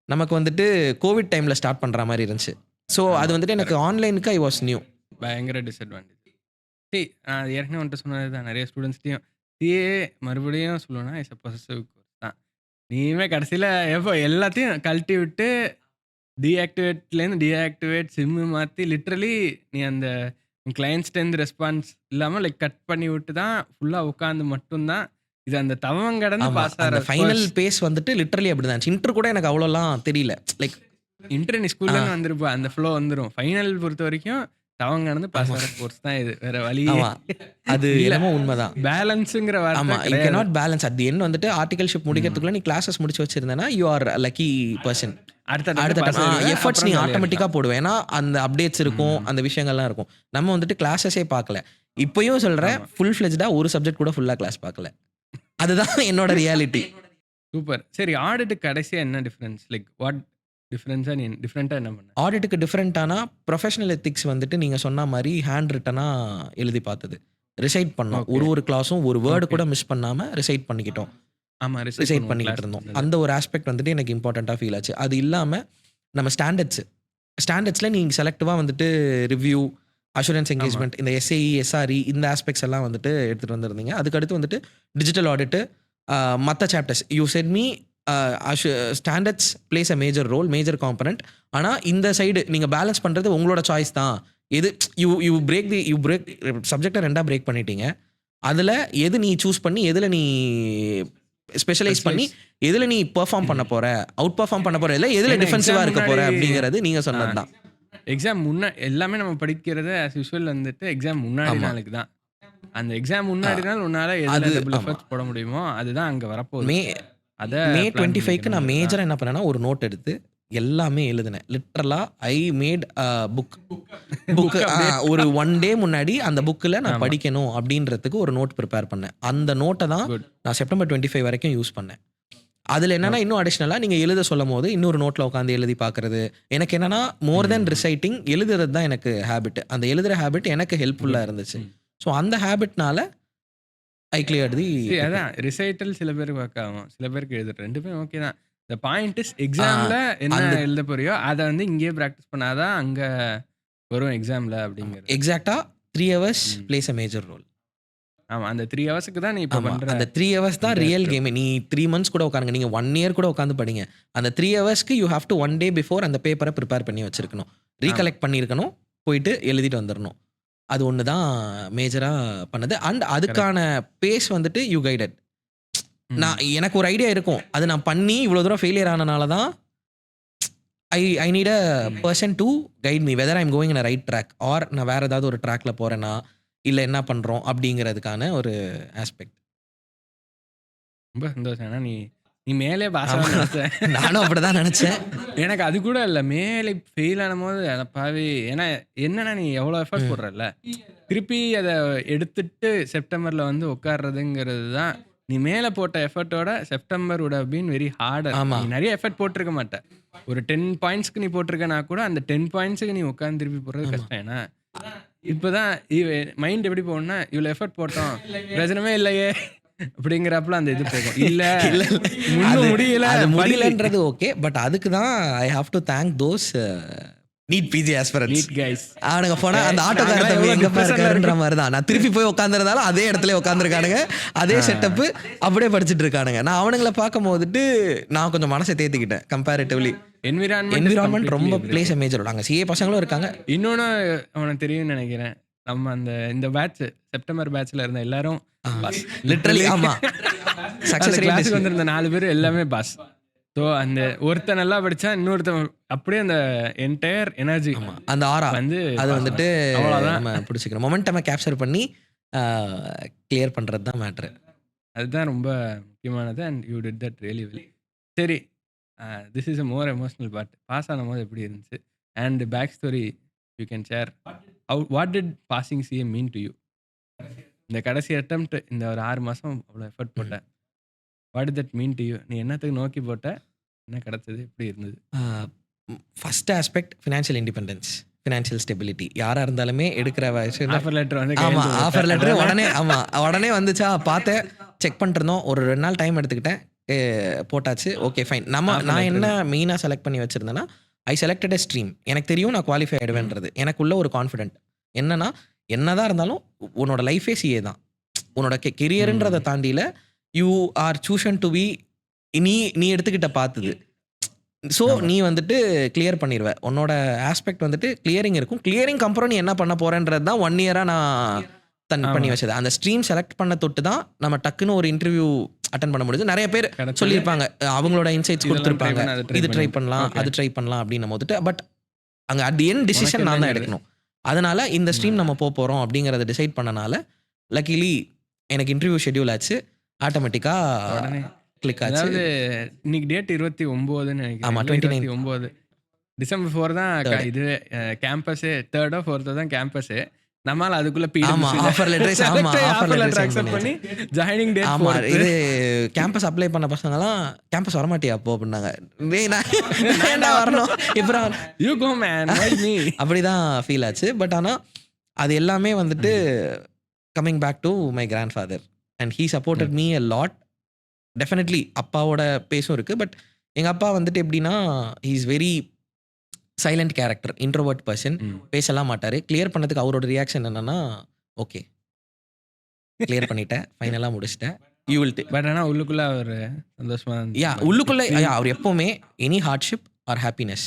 நமக்கு வந்துட்டு கோவிட் டைமில் ஸ்டார்ட் பண்ணுற மாதிரி இருந்துச்சு. ஸோ அது வந்துட்டு எனக்கு ஆன்லைனுக்கு ஐ வாஸ் நியூ. பயங்கர டிஸ்அட்வான்டேஜ். சரி நான் ஏற்கனவே வந்துட்டு சொன்னது தான், நிறைய ஸ்டூடெண்ட்ஸ்டையும் சிஏ மறுபடியும் சொல்லணும்னா இஸ் அ பொசசிவ் கோர்ஸ் தான். நீயுமே கடைசியில் எப்போ எல்லாத்தையும் கழட்டி விட்டு டீஆக்டிவேட்லேருந்து டீஆக்டிவேட் சிம்மு மாற்றி லிட்ரலி நீ அந்த கிளைண்ட்ஸ்டேருந்து ரெஸ்பான்ஸ் இல்லாமல் லைக் கட் பண்ணி விட்டு தான் ஃபுல்லாக உட்காந்து மட்டும்தான் இது அந்த தவம் கடந்து ஆமா, பாஸ் அந்த ஆகிற ஃபைனல் பேஸ் வந்துட்டு லிட்டரலி அப்படி தான். இன்டர் கூட எனக்கு அவ்வளோலாம் தெரியல. லைக் இன்டர் நீ ஸ்கூல்லேருந்து வந்திருப்பா, அந்த ஃப்ளோ வந்துடும். ஃபைனல் பொறுத்த வரைக்கும் தவம் கடந்து பாஸ் ஆகிற கோர்ஸ் தான் இது, வேற வழி. ஆமா, அது இல்ல. என்னமோ உண்மைதான். பேலன்ஸுங்கிற ஆமா, வார்த்தை யூ கிடையாது. Cannot balance. At the end வந்துட்டு ஆர்டிகல்ஷிப் முடிக்கிறதுக்குள்ள நீ கிளாஸஸ் முடிச்சு வச்சிருந்தேன்னா யூ ஆர் லக்கி பர்சன். அடுத்த எஃபர்ட்ஸ் நீ ஆட்டோமேட்டிக்காக போடுவேன். ஏன்னா அந்த அப்டேட்ஸ் இருக்கும், அந்த விஷயங்கள்லாம் இருக்கும். நம்ம வந்துட்டு கிளாஸஸே பார்க்கல. இப்பயும் சொல்றேன், ஃபுல் ஃபிளெஜ்டா ஒரு சப்ஜெக்ட் கூட ஃபுல்லா கிளாஸ் பார்க்கல. அதுதான் என்னோட ரியாலிட்டி. சூப்பர். சரி ஆடிட் கடைசியா என்ன டிஃபரன்ஸ், லைக் வாட் டிஃபரன்ஸா நீ டிஃபரெண்டா என்ன பண்ண? ஆடிட்டுக்கு டிஃப்ரெண்ட்டானா ப்ரொஃபஷனல் எத்திக்ஸ் வந்துட்டு நீங்கள் சொன்ன மாதிரி ஹேண்ட் ரிட்டனாக எழுதி பார்த்தது, ரிசைட் பண்ணோம். Okay. ஒரு கிளாஸும் ஒரு வேர்டு Okay. கூட மிஸ் பண்ணாமல் ரிசைட் பண்ணிக்கிட்டோம், ஆமா ரிசைட் பண்ணிக்கிட்டு இருந்தோம். அந்த ஒரு ஆஸ்பெக்ட் வந்துட்டு எனக்கு இம்பார்ட்டண்ட்டாக ஃபீல் ஆச்சு. அது இல்லாமல் நம்ம ஸ்டாண்டர்ட்ஸில் நீங்கள் செலக்டிவாக வந்துட்டு ரிவ்யூ, அஷூரன்ஸ் என்கேஜ்மெண்ட், இந்த எஸ்ஏஇ, எஸ்ஆர்இ இந்த ஆஸ்பெக்ட்ஸ் எல்லாம் வந்துட்டு எடுத்துகிட்டு வந்திருந்தீங்க. அதுக்கடுத்து வந்துட்டு டிஜிட்டல் ஆடிட்டு, மற்ற chapters you set me standards plays a major role, major component. ஆனால் இந்த சைடு நீங்கள் பேலன்ஸ் பண்ணுறது உங்களோட சாய்ஸ் தான். எது யூ பிரேக் சப்ஜெக்டை ரெண்டாக பிரேக் பண்ணிட்டீங்க. அதில் எது நீ சூஸ் பண்ணி, எதில் நீ ஸ்பெஷலைஸ் பண்ணி, எதில் நீ பெர்ஃபார்ம் பண்ண போற, அவுட் பெர்ஃபார்ம் பண்ண போற, இல்லை எதில் டிஃபென்சிவாக இருக்க போற அப்படிங்கிறது நீங்கள் சொன்னது தான். எக்ஸாம் எல்லாமே நம்ம படிக்கிறது as usual வந்துட்டு எக்ஸாம் முன்னாடி நாளுக்கு தான். அந்த எக்ஸாம் முன்னாடி நாள் உன்னால எதுல டபுள் எஃபர்ட்ஸ் போட முடியுமோ அதுதான் அங்க வரப்போகுது. மே 25க்கு நான் மேஜராக என்ன பண்ணேன்னா ஒரு நோட் எடுத்து எல்லாமே எழுதினேன். லிட்ரலா ஐ மேட் புக். ஒரு 1 டே முன்னாடி அந்த புக்கில் நான் படிக்கணும் அப்படின்றதுக்கு ஒரு நோட் ப்ரிப்பேர் பண்ணேன். அந்த நோட்டை தான் நான் செப்டம்பர் 25 வரைக்கும் யூஸ் பண்ணேன். அதில் என்னன்னா இன்னும் அடிஷ்னலாக நீங்கள் எழுத சொல்லும் போது இன்னொரு நோட்டில் உட்காந்து எழுதி பார்க்குறது. எனக்கு என்னன்னா மோர் தென் ரிசைட்டிங் எழுதுறது தான் எனக்கு ஹேபிட். அந்த எழுதுகிற ஹேபிட் எனக்கு ஹெல்ப்ஃபுல்லாக இருந்துச்சு. ஸோ அந்த ஹேபிட்னால ஐ கிளியர் தி அதான் ரிசைட்டல் சில பேருக்கு ஒர்க் ஆகும், சில பேருக்கு எழுதுறது ரெண்டுமே ஓகே தான். த பாயிண்ட் இஸ் எக்ஸாம்ல என்ன எழுத போறியோ அதை வந்து இங்கேயே ப்ராக்டிஸ் பண்ணாதான் அங்க வரும் எக்ஸாம்ல அப்படிங்கிறது. எக்ஸாக்டா 3 hours plays a major role. ஆமா, அந்த 3 ஹவர்ஸ்க்கு தான் நீ இப்போ பண்ற. அந்த 3 hours தான் ரியல் கேம். நீ 3 months கூட உட்காருங்க, நீங்க 1 year கூட உட்காந்து படிங்க. அந்த 3 hours you have to 1 day before அந்த பேப்பரை ப்ரிப்பேர் பண்ணி வச்சிருக்கணும், ரீகலெக்ட் பண்ணியிருக்கணும், போயிட்டு எழுதிட்டு வந்துடணும். அது ஒன்று தான் மேஜராக பண்ணது. அண்ட் அதுக்கான பேஸ் வந்துட்டு யூ கைடட். நான் எனக்கு ஒரு ஐடியா இருக்கும், அது நான் பண்ணி இவ்வளோ தூரம் ஃபெயிலியர் ஆனனால தான் I need a person to guide me whether I'm going in a right track or நான் வேறு ஏதாவது ஒரு ட்ராக்ல போகிறேன்னா இல்லை என்ன பண்ணுறோம் அப்படிங்கிறதுக்கான ஒரு ஆஸ்பெக்ட். ரொம்ப சந்தோஷம். ஏன்னா நீ நீ மேலே பாஸ் நானும் அப்படிதான் நினச்சேன். எனக்கு அது கூட இல்லை, மேலே ஃபெயில் ஆனும் போது அப்பாவே. ஏன்னா என்னன்னா நீ எவ்வளோ எஃபர்ட் போடுறல, திருப்பி அதை எடுத்துட்டு செப்டம்பரில் வந்து உட்கார்றதுங்கிறது தான். நீ மேலே போட்ட எஃபர்ட்டோட September would have been very harder. நீ நிறைய எஃபர்ட் போட்டிருக்க மாட்டேன். ஒரு 10 pointsக்கு நீ போட்டிருக்கனா கூட அந்த 10 pointsக்கு நீ உட்காந்து திருப்பி போடுறது கஷ்டம். ஏன்னா இப்போதான் மைண்ட் எப்படி போகணும்னா இவ்வளோ எஃபர்ட் போட்டோம் பிரச்சனமே இல்லையே அப்படிங்கிறப்பல அந்த இது போகும். இல்லை முடியல, அது முடியலன்றது ஓகே. பட் அதுக்கு தான் I have to thank those NEET PG aspirants guys. அவனுங்க போனா அந்த ஆட்டோக்கார தம்பி எங்கப்பா இருக்காருன்ற மாதிரி தான். நான் திருப்பி போய் உட்காந்துருந்தாலும் அதே இடத்துல உட்காந்துருக்கானுங்க, அதே செட்டப்பு அப்படியே படிச்சுட்டு இருக்கானுங்க. நான் அவனுங்களை பார்க்கும் போதுட்டு நான் கொஞ்சம் மனசை தேத்திக்கிட்டேன். கம்பேரிட்டிவ்லி என்விரான்மெண்ட் ரொம்ப பிளேஸ் அ மேஜர். அங்கே சிஏ பசங்களும் இருக்காங்க. இன்னொன்று அவனுக்கு தெரியும்னு நினைக்கிறேன், நம்ம இந்த பேட்ச் செப்டம்பர் பேட்ச்ல இருந்த எல்லாரும் லிட்டரலி ஆமா சக்சஸ் கிளாஸுக்கு வந்திருந்த 4 பேர் எல்லாமே பாஸ். ஸோ அந்த ஒருத்தன் நல்லா படிச்சா இன்னொருத்தன் அப்படியே அந்த என்டையர் எனர்ஜி அந்த ஆரா வந்து அது வந்துட்டு நம்ம பிடிச்சிக்கிறோம். மொமெண்டமை கேப்சர் பண்ணி கிளியர் பண்ணுறது தான் மேட்ரு. அதுதான் ரொம்ப முக்கியமானது. And you did that really well. சரி, this is a more emotional part. Pass ஆன போது எப்படி இருந்துச்சு and back story you can share. What did passing CA mean to you? இந்த கடைசி அட்டெம்ப்ட், இந்த ஒரு 6 மாதம் அவ்வளோ எஃபர்ட் போட்டேன். What did that mean to you? நீ என்னத்துக்கு நோக்கி போட்ட, என்ன கிடைச்சது, எப்படி இருந்தது? First aspect financial independence, financial stability. யாராக இருந்தாலுமே எடுக்கிற வயசு ஆஃபர் லெட்டர் வந்து ஆமாம் ஆஃபர் லெட்டர் உடனே வந்துச்சா பார்த்தேன், செக் பண்ணிருந்தோம். ஒரு 2 நாள் டைம் எடுத்துக்கிட்டேன், போட்டாச்சு. Okay fine. நான் என்ன மெயினாக செலக்ட் பண்ணி வச்சுருந்தேன்னா ஐ செலக்டட் அ ஸ்ட்ரீம். எனக்கு தெரியும் நான் குவாலிஃபை ஆகிடுவேன்றது. எனக்குள்ள ஒரு கான்ஃபிடென்ட் என்னன்னா என்னதான் இருந்தாலும் உன்னோட லைஃபே சிஏ தான். உன்னோட கெரியர்ன்றதை தாண்டியில் யூ ஆர் சூஷன் டு பி நீ எடுத்துக்கிட்ட பார்த்துது. ஸோ நீ வந்துட்டு கிளியர் பண்ணிடுவ. உன்னோட ஆஸ்பெக்ட் வந்துட்டு கிளியரிங் இருக்கும். கிளியரிங் அப்புறம் நீ என்ன பண்ண போறேன்றது தான் 1 year நான் பண்ணி வச்சது. அந்த ஸ்ட்ரீம் செலக்ட் பண்ண தொட்டு தான் நம்ம டக்குன்னு ஒரு இன்டர்வியூ அட்டன் பண்ண முடியுது. நிறைய பேர் சொல்லியிருப்பாங்க, அவங்களோட இன்சைட்ஸ் கொடுத்துருப்பாங்க, இது ட்ரை பண்ணலாம் அது ட்ரை பண்ணலாம் அப்படின்னு போதுட்டு. பட் அங்கே அட் தி எண்ட் டிசிஷன் நான் தான் எடுக்கணும். அதனால இந்த ஸ்ட்ரீம் நம்ம போகிறோம் அப்படிங்கிறத டிசைட் பண்ணனால லக்கிலி எனக்கு இன்டர்வியூ ஷெட்யூல் ஆச்சு. ஆட்டோமேட்டிக்காக கிளிக் ஆச்சு. அதாவது இன்னைக்கு டேட் 29ன்னு நினைக்கிறேன். ஆமாம் 29 டிசம்பர் 4 தான் இது கேம்பஸே. 3rd or 4th தான் கேம்பஸே. நம்மால அதுக்குள்ள ஆஃபர் லெட்டர் அக்செப்ட் பண்ணி ஜாயினிங் டேட். ஆமா இது கேம்பஸ் அப்ளை பண்ண பசங்கலாம் கேம்பஸ் வர மாட்டியா அப்போ அப்படின்னாங்க. நான் வரணும் இப்போ யூ கோ மேன் மீ அப்படிதான் ஃபீல் ஆச்சு. பட் ஆனால் அது எல்லாமே வந்துட்டு coming back to my grandfather and he supported me a lot. Definitely அப்பாவோட பேசும் இருக்குது. பட் எங்கள் அப்பா வந்துட்டு எப்படின்னா he is very silent character, introvert person, பேசலாம் மாட்டார். கிளியர் பண்ணதுக்கு அவரோட ரியாக்ஷன் என்னன்னா ஓகே கிளியர் பண்ணிட்டேன், ஃபைனலாக முடிச்சிட்டேன், யூ வில் டேக். பட் ஆனால் உள்ளுக்குள்ளே அவர் சந்தோஷமா உள்ளுக்குள்ளே அவர் எப்போவுமே எனி ஹார்ட்ஷிப் ஆர் ஹாப்பினஸ்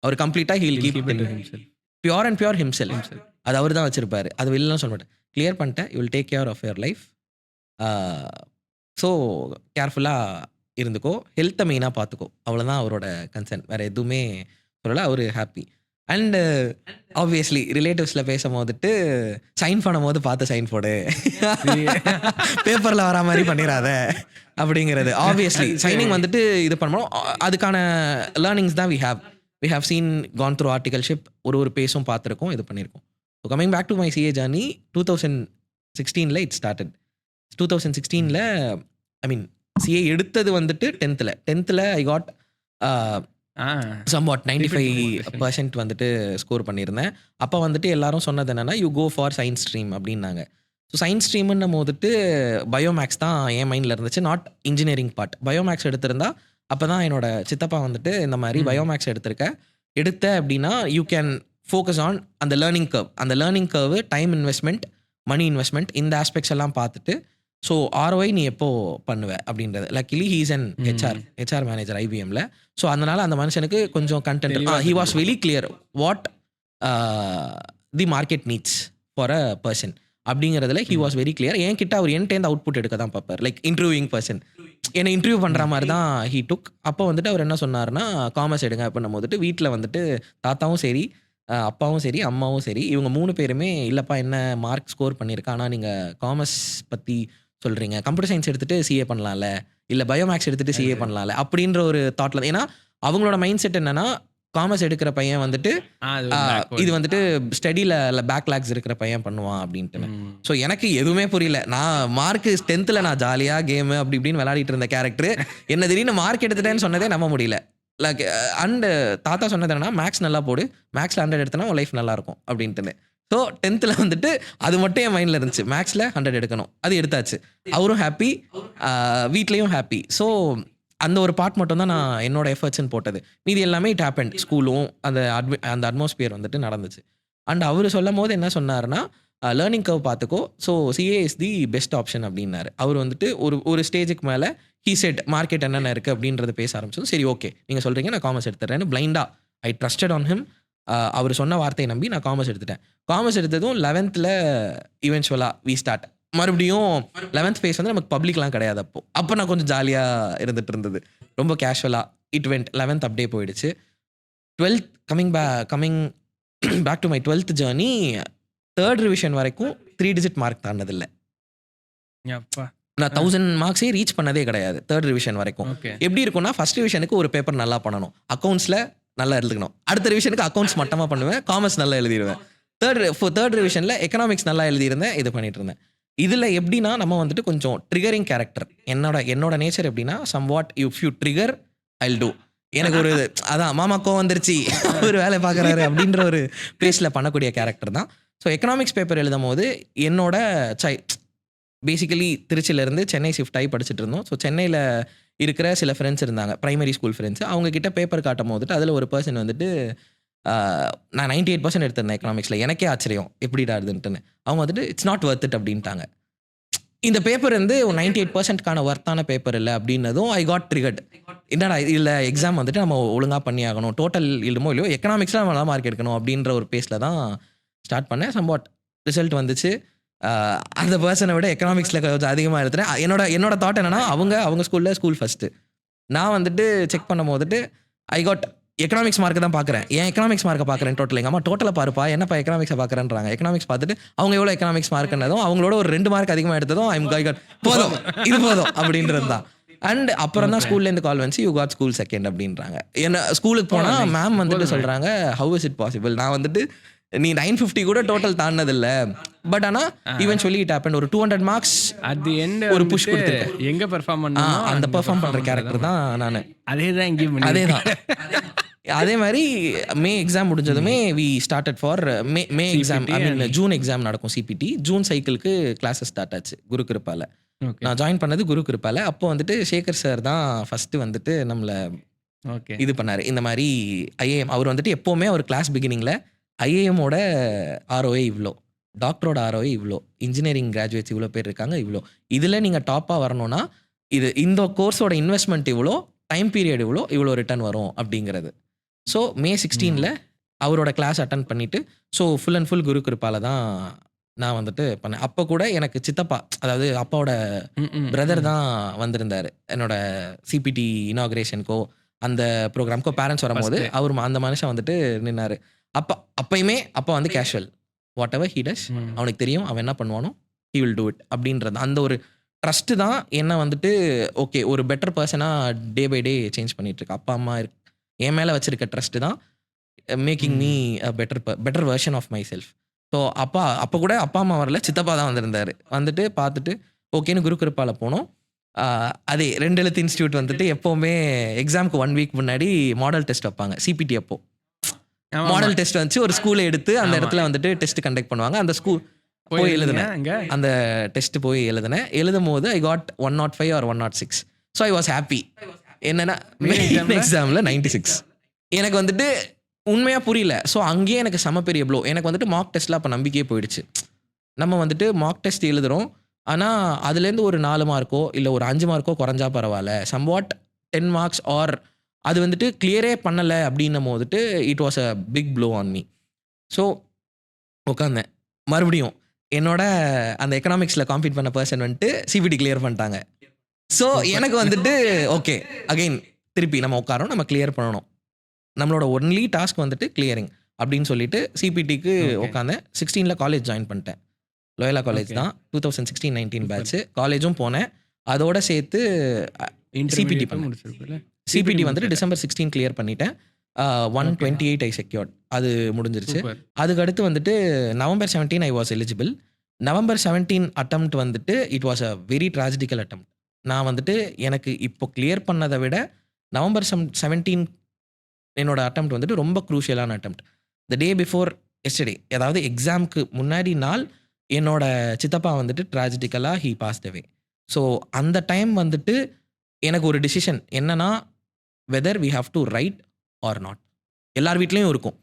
அவர் கம்ப்ளீட்டாக he'll keep pure and pure himself. அது அவர் தான் வச்சிருப்பாரு. அது வெளிலாம் சொல்ல மாட்டேன். கிளியர் பண்ணிட்டேன், you will take care of your life. So கேர்ஃபுல்லாக இருந்துக்கோ, ஹெல்த்தை மெயினாக பார்த்துக்கோ, அவ்வளோதான் அவரோட கன்சர்ன். வேறு எதுவுமே சொல்லலை. அவர் ஹாப்பி. அண்ட் ஆப்வியஸ்லி ரிலேட்டிவ்ஸில் பேசும்போதுட்டு சைன் பண்ணும்போது பார்த்து சைன் போடு, பேப்பரில் வரா மாதிரி பண்ணிடாத அப்படிங்கிறது. ஆப்வியஸ்லி சைனிங் வந்துட்டு இது பண்ணணும். அதுக்கான லேர்னிங்ஸ் தான் we have seen gone through articleship. ஒரு பேஸும் பார்த்துருக்கோம், இது பண்ணியிருக்கோம். So coming back to my CA journey 2016 it started. 2016 I mean CA எடுத்தது வந்துட்டு 10th ஐ காட் சம்வாட் 95% வந்துட்டு ஸ்கோர் பண்ணியிருந்தேன். அப்போ வந்துட்டு எல்லாரும் சொன்னது என்னன்னா, you go for science stream அப்படின்னாங்க. ஸோ சயின்ஸ் ஸ்ட்ரீம்னும் போதுட்டு பயோமேக்ஸ் தான் என் மைண்டில் இருந்துச்சு, நாட் இன்ஜினியரிங் பார்ட். பயோமேக்ஸ் எடுத்திருந்தா அப்போ தான் என்னோட சித்தப்பா வந்துட்டு இந்த மாதிரி பயோமேக்ஸ் எடுத்த அப்படின்னா யூ கேன் ஃபோக்கஸ் ஆன் அந்த learning curve, time investment, money investment, இந்த ஆஸ்பெக்ட்ஸ் எல்லாம் பார்த்துட்டு ஸோ ஆர்ஒஐ நீ எப்போ பண்ணுவ அப்படின்றது. Luckily he's an HR manager ஐபிஎம்ல. ஸோ அதனால அந்த மனுஷனுக்கு கொஞ்சம் content, he was very clear what the market needs for a person அப்படிங்கிறதுல ஹி வாஸ் வெரி கிளியர். என்கிட்ட அவர் என்கிட்ட அவுட்புட் எடுக்க தான் பார்ப்பார், லைக் இன்டர்வியூயிங் பர்சன். என்னை இன்டர்வியூ பண்ணுற மாதிரி தான் ஹீ டுக். அப்போ வந்துட்டு அவர் என்ன சொன்னார்னா, காமர்ஸ் எடுங்க அப்படின்னும் போதுட்டு வீட்டில் வந்துட்டு தாத்தாவும் சரி, அப்பாவும் சரி, அம்மாவும் சரி, இவங்க 3 பேருமே இல்லைப்பா என்ன மார்க் ஸ்கோர் பண்ணியிருக்கா, ஆனால் நீங்கள் காமர்ஸ் பற்றி சொல்கிறீங்க, கம்ப்யூட்டர் சயின்ஸ் எடுத்துகிட்டு சிஏ பண்ணலாம்ல, இல்லை பயோமேக்ஸ் எடுத்துகிட்டு சிஏ பண்ணலாம்ல அப்படின்ற ஒரு தாட்டில். ஏன்னா அவங்களோட மைண்ட் செட் என்னென்னா, காமர்ஸ் எடுக்கிற பையன் வந்துட்டு இது வந்துட்டு ஸ்டடியில் பேக்லாக்ஸ் இருக்கிற பையன் பண்ணுவான் அப்படின்ட்டு. ஸோ எனக்கு எதுவுமே புரியல. நான் மார்க் 10th நான் ஜாலியாக கேமு அப்படி இப்படின்னு விளையாடிட்டு இருந்த கேரக்டர் என்ன திடீர்னு மார்க் எடுத்துட்டேன்னு சொன்னதே நம்ப முடியல. லைக் அண்ட் தாத்தா சொன்னது என்னன்னா, மேக்ஸ் நல்லா போடு, மேக்ஸில் 100 எடுத்தனா உன் லைஃப் நல்லாயிருக்கும் அப்படின்ட்டு. ஸோ 10th வந்துட்டு அது மட்டும் என் மைண்டில் இருந்துச்சு, மேக்ஸில் 100 எடுக்கணும். அது எடுத்தாச்சு, அவரும் ஹாப்பி, வீட்லேயும் ஹாப்பி. ஸோ அந்த ஒரு பார்ட் மட்டும் தான் நான் என்னோட எஃபர்ட்ஸ்ன்னு போட்டது. மீதி எல்லாமே இட் ஹேப்பன்ட். ஸ்கூலும் அந்த அட்மாஸ்பியர் வந்துட்டு நடந்துச்சு. அண்ட் அவர் சொல்லும் போது என்ன சொன்னார்னா, லேர்னிங் கர்வ் பார்த்துக்கோ, so CA is the best option அப்படின்னாரு. அவர் வந்துட்டு ஒரு ஸ்டேஜுக்கு மேலே ஹீ செட் மார்க்கெட் என்னென்ன இருக்குது அப்படின்றத பேச ஆரம்பிச்சோம். சரி ஓகே நீங்கள் சொல்கிறீங்க, நான் காமர்ஸ் எடுத்துறேன்னு பிளைண்டாக ஐ ட்ரஸ்டட் ஆன் ஹிம். அவர் சொன்ன வார்த்தையை நம்பி நான் காமர்ஸ் எடுத்துட்டேன். காமர்ஸ் எடுத்ததும் 11th இவென்ச்சுவலாக வி ஸ்டார்ட். மறுபடியும் 11th ஃபேஸ் வந்து நமக்கு பப்ளிக்லாம் கிடையாது. அப்போ நான் கொஞ்சம் ஜாலியாக இருந்துட்டு இருந்தது, ரொம்ப கேஷுவலாக இட் வெண்ட். 11th அப்படியே போயிடுச்சு. 12th coming back to my 12th journey, 3rd revision வரைக்கும் 3 டிஜிட் மார்க் தாண்டதில்லை. நான் 1000 மார்க்ஸே ரீச் பண்ணதே கிடையாது 3rd ரிவிஷன் வரைக்கும். எப்படி இருக்கும்னா, ஃபர்ஸ்ட் ரிவிஷனுக்கு ஒரு பேப்பர் நல்லா பண்ணணும், அக்கௌண்ட்ஸில் நல்லா எழுதுக்கணும். அடுத்த ரிவிஷனுக்கு அக்கௌண்ட்ஸ் மட்டமாக பண்ணுவேன், காமர்ஸ் நல்லா எழுதிடுவேன். தேர்ட் ரிவிஷனில் எக்கனாமிக்ஸ் நல்லா எழுதியிருந்தேன், இது பண்ணிட்டு இருந்தேன். இதில் எப்படின்னா, நம்ம வந்துட்டு கொஞ்சம் ட்ரிகரிங் கேரக்டர். என்னோட நேச்சர் எப்படின்னா, somewhat if you trigger I'll do. எனக்கு ஒரு அதான் மாமாக்கோ வந்துருச்சு, ஒரு வேலை பார்க்குறாரு அப்படின்ற ஒரு பேஸில் பண்ணக்கூடிய கேரக்டர் தான். ஸோ எக்கனாமிக்ஸ் பேப்பர் எழுதும் போது என்னோட பேசிக்கலி திருச்சியிலேருந்து சென்னை ஷிஃப்ட் ஆகி படிச்சுட்டு இருந்தோம். ஸோ சென்னையில் இருக்கிற சில ஃப்ரெண்ட்ஸ் இருந்தாங்க, ப்ரைமரி ஸ்கூல் ஃப்ரெண்ட்ஸ். அவங்கக்கிட்ட பேப்பர் காட்டும் போதுட்டு அதில் ஒரு பர்சன் வந்துட்டு, நான் 98% எடுத்திருந்தேன் எக்கனாமிக்ஸில். எனக்கே ஆச்சரியம் எப்படிடா இருந்துட்டுன்னு. அவங்க வந்துட்டு இட்ஸ் நாட் ஒர்த் இட் அப்படின்ட்டாங்க. இந்த பேப்பர் வந்து 98%க்கான ஒர்த்தான பேப்பர் இல்லை அப்படின்னதும் ஐ காட் ட்ரிகர்ட். என்னடா இல்லை, எக்ஸாம் வந்துட்டு நம்ம ஒழுங்காக பண்ணி ஆகணும், டோட்டல் இல்லமோ இல்லையோ எக்கனாமிக்ஸில் நம்ம நல்லா மார்க் எடுக்கணும் அப்படின்ற ஒரு பேஸில் தான் ஸ்டார்ட் பண்ணேன். சம்வாட் ரிசல்ட் வந்துச்சு. அந்த பர்சனை விட எக்கனாமிக்ஸில் கொஞ்சம் அதிகமாக எழுதுறேன். என்னோட தாட் என்னன்னா, அவங்க ஸ்கூல் ஃபஸ்ட்டு. நான் வந்துட்டு செக் பண்ணும் போதுட்டு ஐ காட் எக்கனாமிக்ஸ் மார்க்கு தான் பார்க்குறேன். ஏன் எக்கனாமிக்ஸ் மார்க்கை பார்க்குறேன் டோட்டல். எங்கள் அம்மா டோட்டலை பாருப்பா, என்னப்பா எக்கனாமிக்ஸை பார்க்குறேன்றாங்க. எக்கனாமிக்ஸ் பார்த்துட்டு அவங்க எவ்வளோ எக்கனாமிக்ஸ் மார்க்குன்னதும் அவங்களோட ஒரு 2 மார்க் அதிகமாக எடுத்ததும் ஐம் காட் போதும், இது போதும் அப்படின்றது தான். அண்ட் அப்புறம் தான் ஸ்கூல்லேருந்து கால் வந்துச்சு, யூ காட் ஸ்கூல் செகண்ட் அப்படின்றாங்க. என்ன ஸ்கூலுக்கு போனால் மேம் வந்துட்டு சொல்கிறாங்க, ஹவ் இஸ் இட் பாசிபிள். நான் வந்துட்டு நீ 950 கூட டோட்டல் தாண்டதில்ல, பட் ஆனால் ஈவென்ச்சுவலி இட் ஹேப்பன். ஒரு 200 மார்க்ஸ் அட் தி எண்ட் ஒரு புஷ் கொடுத்துருக்கேன். எங்கே பெர்ஃபார்ம் பண்ணா அந்த பெர்ஃபார்ம் பண்ணுற கேரக்டர் தான் நான். அதே தான் அதே மாதிரி மே எக்ஸாம் முடிஞ்சதுமே we started for May exam. I mean June exam நடக்கும் சிபிடி. ஜூன் சைக்கிளுக்கு கிளாஸஸ் ஸ்டார்ட் ஆச்சு குரு கிருப்பால. நான் ஜாயின் பண்ணது குரு கிருப்பால. அப்போ வந்துட்டு சேகர் சார் தான் ஃபர்ஸ்ட் வந்துட்டு நம்மளை இது பண்ணார். இந்த மாதிரி ஐஏஎம் அவர் வந்துட்டு எப்போவுமே அவர் கிளாஸ் பிகினிங்கில் ஐஏஎம்மோட ஆர்ஓஏ இவ்வளோ, டாக்டரோட ஆர்ஓஏ இவ்வளோ, இன்ஜினியரிங் கிராஜுவேட்ஸ் இவ்வளோ பேர் இருக்காங்க இவ்வளோ, இதில் நீங்கள் டாப்பாக வரணும்னா இந்த கோர்ஸோட இன்வெஸ்ட்மெண்ட் இவ்வளோ, டைம் பீரியட் இவ்வளோ ரிட்டர்ன் வரும் அப்படிங்கிறது. ஸோ மே 16 அவரோட கிளாஸ் அட்டன் பண்ணிவிட்டு, ஸோ ஃபுல் அண்ட் ஃபுல் குரு கிருப்பால தான் நான் வந்துட்டு பண்ணேன். அப்போ கூட எனக்கு சித்தப்பா, அதாவது அப்பாவோட பிரதர் தான் வந்திருந்தார் என்னோட சிபிடி இனாக்ரேஷனுக்கோ அந்த ப்ரோக்ராம்க்கு பேரண்ட்ஸ் வரும்போது ஃபர்ஸ்ட் அவர் அந்த மனுஷன் வந்துட்டு நின்னாரு. அப்பயுமே அப்பா வந்து casual. What ever he does அவனுக்கு தெரியும் அவன் என்ன பண்ணுவானோ ஹி வில் டூ இட் அப்படின்றது. அந்த ஒரு ட்ரஸ்ட்டு தான் என்ன வந்துட்டு ஓகே ஒரு பெட்டர் பர்சனாக டே பை டே சேஞ்ச் பண்ணிகிட்ருக்கு. அப்பா அம்மா என் மேலே வச்சிருக்க ட்ரஸ்ட்டு தான் making me a better version of myself. So அப்போ கூட அப்பா அம்மா வரல, சித்தப்பா தான் வந்திருந்தார். வந்துட்டு பார்த்துட்டு ஓகேன்னு குரு கிருப்பால போனோம். அதே 2 எழுத்து இன்ஸ்டியூட் வந்துட்டு எப்போவுமே எக்ஸாமுக்கு 1 வீக் முன்னாடி மாடல் டெஸ்ட் வைப்பாங்க. சிபிடி அப்போ மாடல் டெஸ்ட் வந்துச்சு ஒரு ஸ்கூலை எடுத்து அந்த இடத்துல வந்துட்டு டெஸ்ட் கண்டக்ட் பண்ணுவாங்க. அந்த ஸ்கூல் போய் எழுதினேன். அந்த டெஸ்ட் போய் எழுதினேன். எழுதும் போது I got 105 or 106. So I was happy. என்னன்னா எக்ஸாமில் 96. எனக்கு வந்துட்டு உண்மையாக புரியல. ஸோ அங்கேயே எனக்கு செம பெரிய ப்ளோ. எனக்கு வந்துட்டு மார்க் டெஸ்ட்டில் அப்போ நம்பிக்கையே போயிடுச்சு. நம்ம வந்துட்டு மார்க் டெஸ்ட் எழுதுகிறோம், ஆனால் அதுலேருந்து ஒரு 4 மார்க்கோ இல்லை ஒரு 5 மார்க்கோ குறைஞ்சா பரவாயில்ல. சம்வாட் 10 மார்க்ஸ் ஆர் அது வந்துட்டு கிளியரே பண்ணலை அப்படின்னும் போதுட்டு it was a big blow on me. So உட்காந்தேன். மறுபடியும் என்னோட அந்த எக்கனாமிக்ஸில் காம்பீட் பண்ண பர்சன் வந்துட்டு சிபிடி கிளியர் பண்ணிட்டாங்க. ஸோ எனக்கு வந்துட்டு ஓகே அகெயின் திருப்பி நம்ம உட்காரோம், நம்ம கிளியர் பண்ணணும். நம்மளோட ஒன்லி டாஸ்க் வந்துட்டு கிளியரிங் அப்படின்னு சொல்லிட்டு சிபிடிக்கு உட்காந்தேன். 16 காலேஜ் ஜாயின் பண்ணிட்டேன். லோயலா காலேஜ் தான் 2016-19 பேட்ச். காலேஜும் போனேன். அதோட சேர்த்து சிபிடி பண்ணேன். சிபிடி வந்துட்டு December 16 கிளியர் பண்ணிட்டேன். 128 ஐ செக்யூர்ட். அது முடிஞ்சிருச்சு. அதுக்கு அடுத்து வந்துட்டு November 17 I was eligible. November 17 attempt வந்துட்டு it was a very tragical attempt. நான் வந்துட்டு எனக்கு இப்போ கிளியர் பண்ணதை விட November 17 என்னோட அட்டெம்ப்ட் வந்துட்டு ரொம்ப க்ரூஷியலான attempt. The day before yesterday, அதாவது எக்ஸாமுக்கு முன்னாடி நாள் என்னோட சித்தப்பா வந்துட்டு ட்ராஜடிக்கலாக ஹீ பாஸ்ட் அவே. ஸோ அந்த டைம் வந்துட்டு எனக்கு ஒரு டிசிஷன் என்னன்னா whether we have to write or not. எல்லார் வீட்லேயும் இருக்கும்.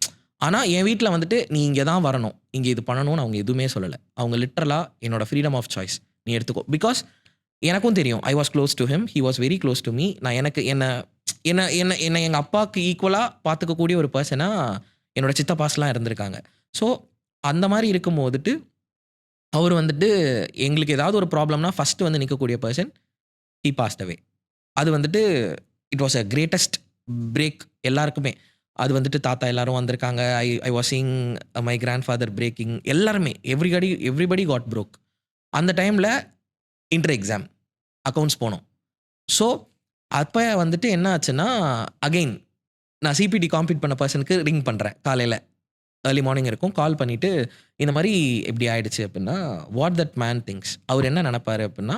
ஆனால் என் வீட்டில் வந்துட்டு நீ இங்கே தான் வரணும், இங்கே இது பண்ணணும்னு அவங்க எதுவுமே சொல்லலை. அவங்க லிட்டரலாக என்னோட ஃப்ரீடம் ஆஃப் சாய்ஸ் நீ எடுத்துக்கோ. பிகாஸ் எனக்கும் தெரியும் I was close to him, he was very close to me. நான் எனக்கு என்னை எங்கள் அப்பாவுக்கு ஈக்குவலாக பார்த்துக்கக்கூடிய ஒரு பர்சனாக என்னோட சித்தப்பாஸ்லாம் இருந்திருக்காங்க. ஸோ அந்த மாதிரி இருக்கும் போதுட்டு அவர் வந்துட்டு எங்களுக்கு ஏதாவது ஒரு ப்ராப்ளம்னா ஃபஸ்ட்டு வந்து நிற்கக்கூடிய பர்சன் ஹி பாஸ்ட் அவே. அது வந்துட்டு it was a greatest break எல்லாருக்குமே. அது வந்துட்டு தாத்தா எல்லாரும் வந்திருக்காங்க. I was seeing my grandfather breaking. எல்லாருமே எவ்ரிபடி காட் ப்ரோக். அந்த டைமில் இன்டர் எக்ஸாம் அக்கௌண்ட்ஸ் போனோம். ஸோ அப்போ வந்துட்டு என்ன ஆச்சுன்னா அகெயின் நான் சிபிடி காம்பீட் பண்ண பர்சனுக்கு ரிங் பண்ணுறேன். காலையில் ஏர்லி மார்னிங் இருக்கும். கால் பண்ணிவிட்டு இந்த மாதிரி எப்படி ஆயிடுச்சு அப்படின்னா வாட் தட் மேன் திங்ஸ், அவர் என்ன நினைப்பாரு அப்படின்னா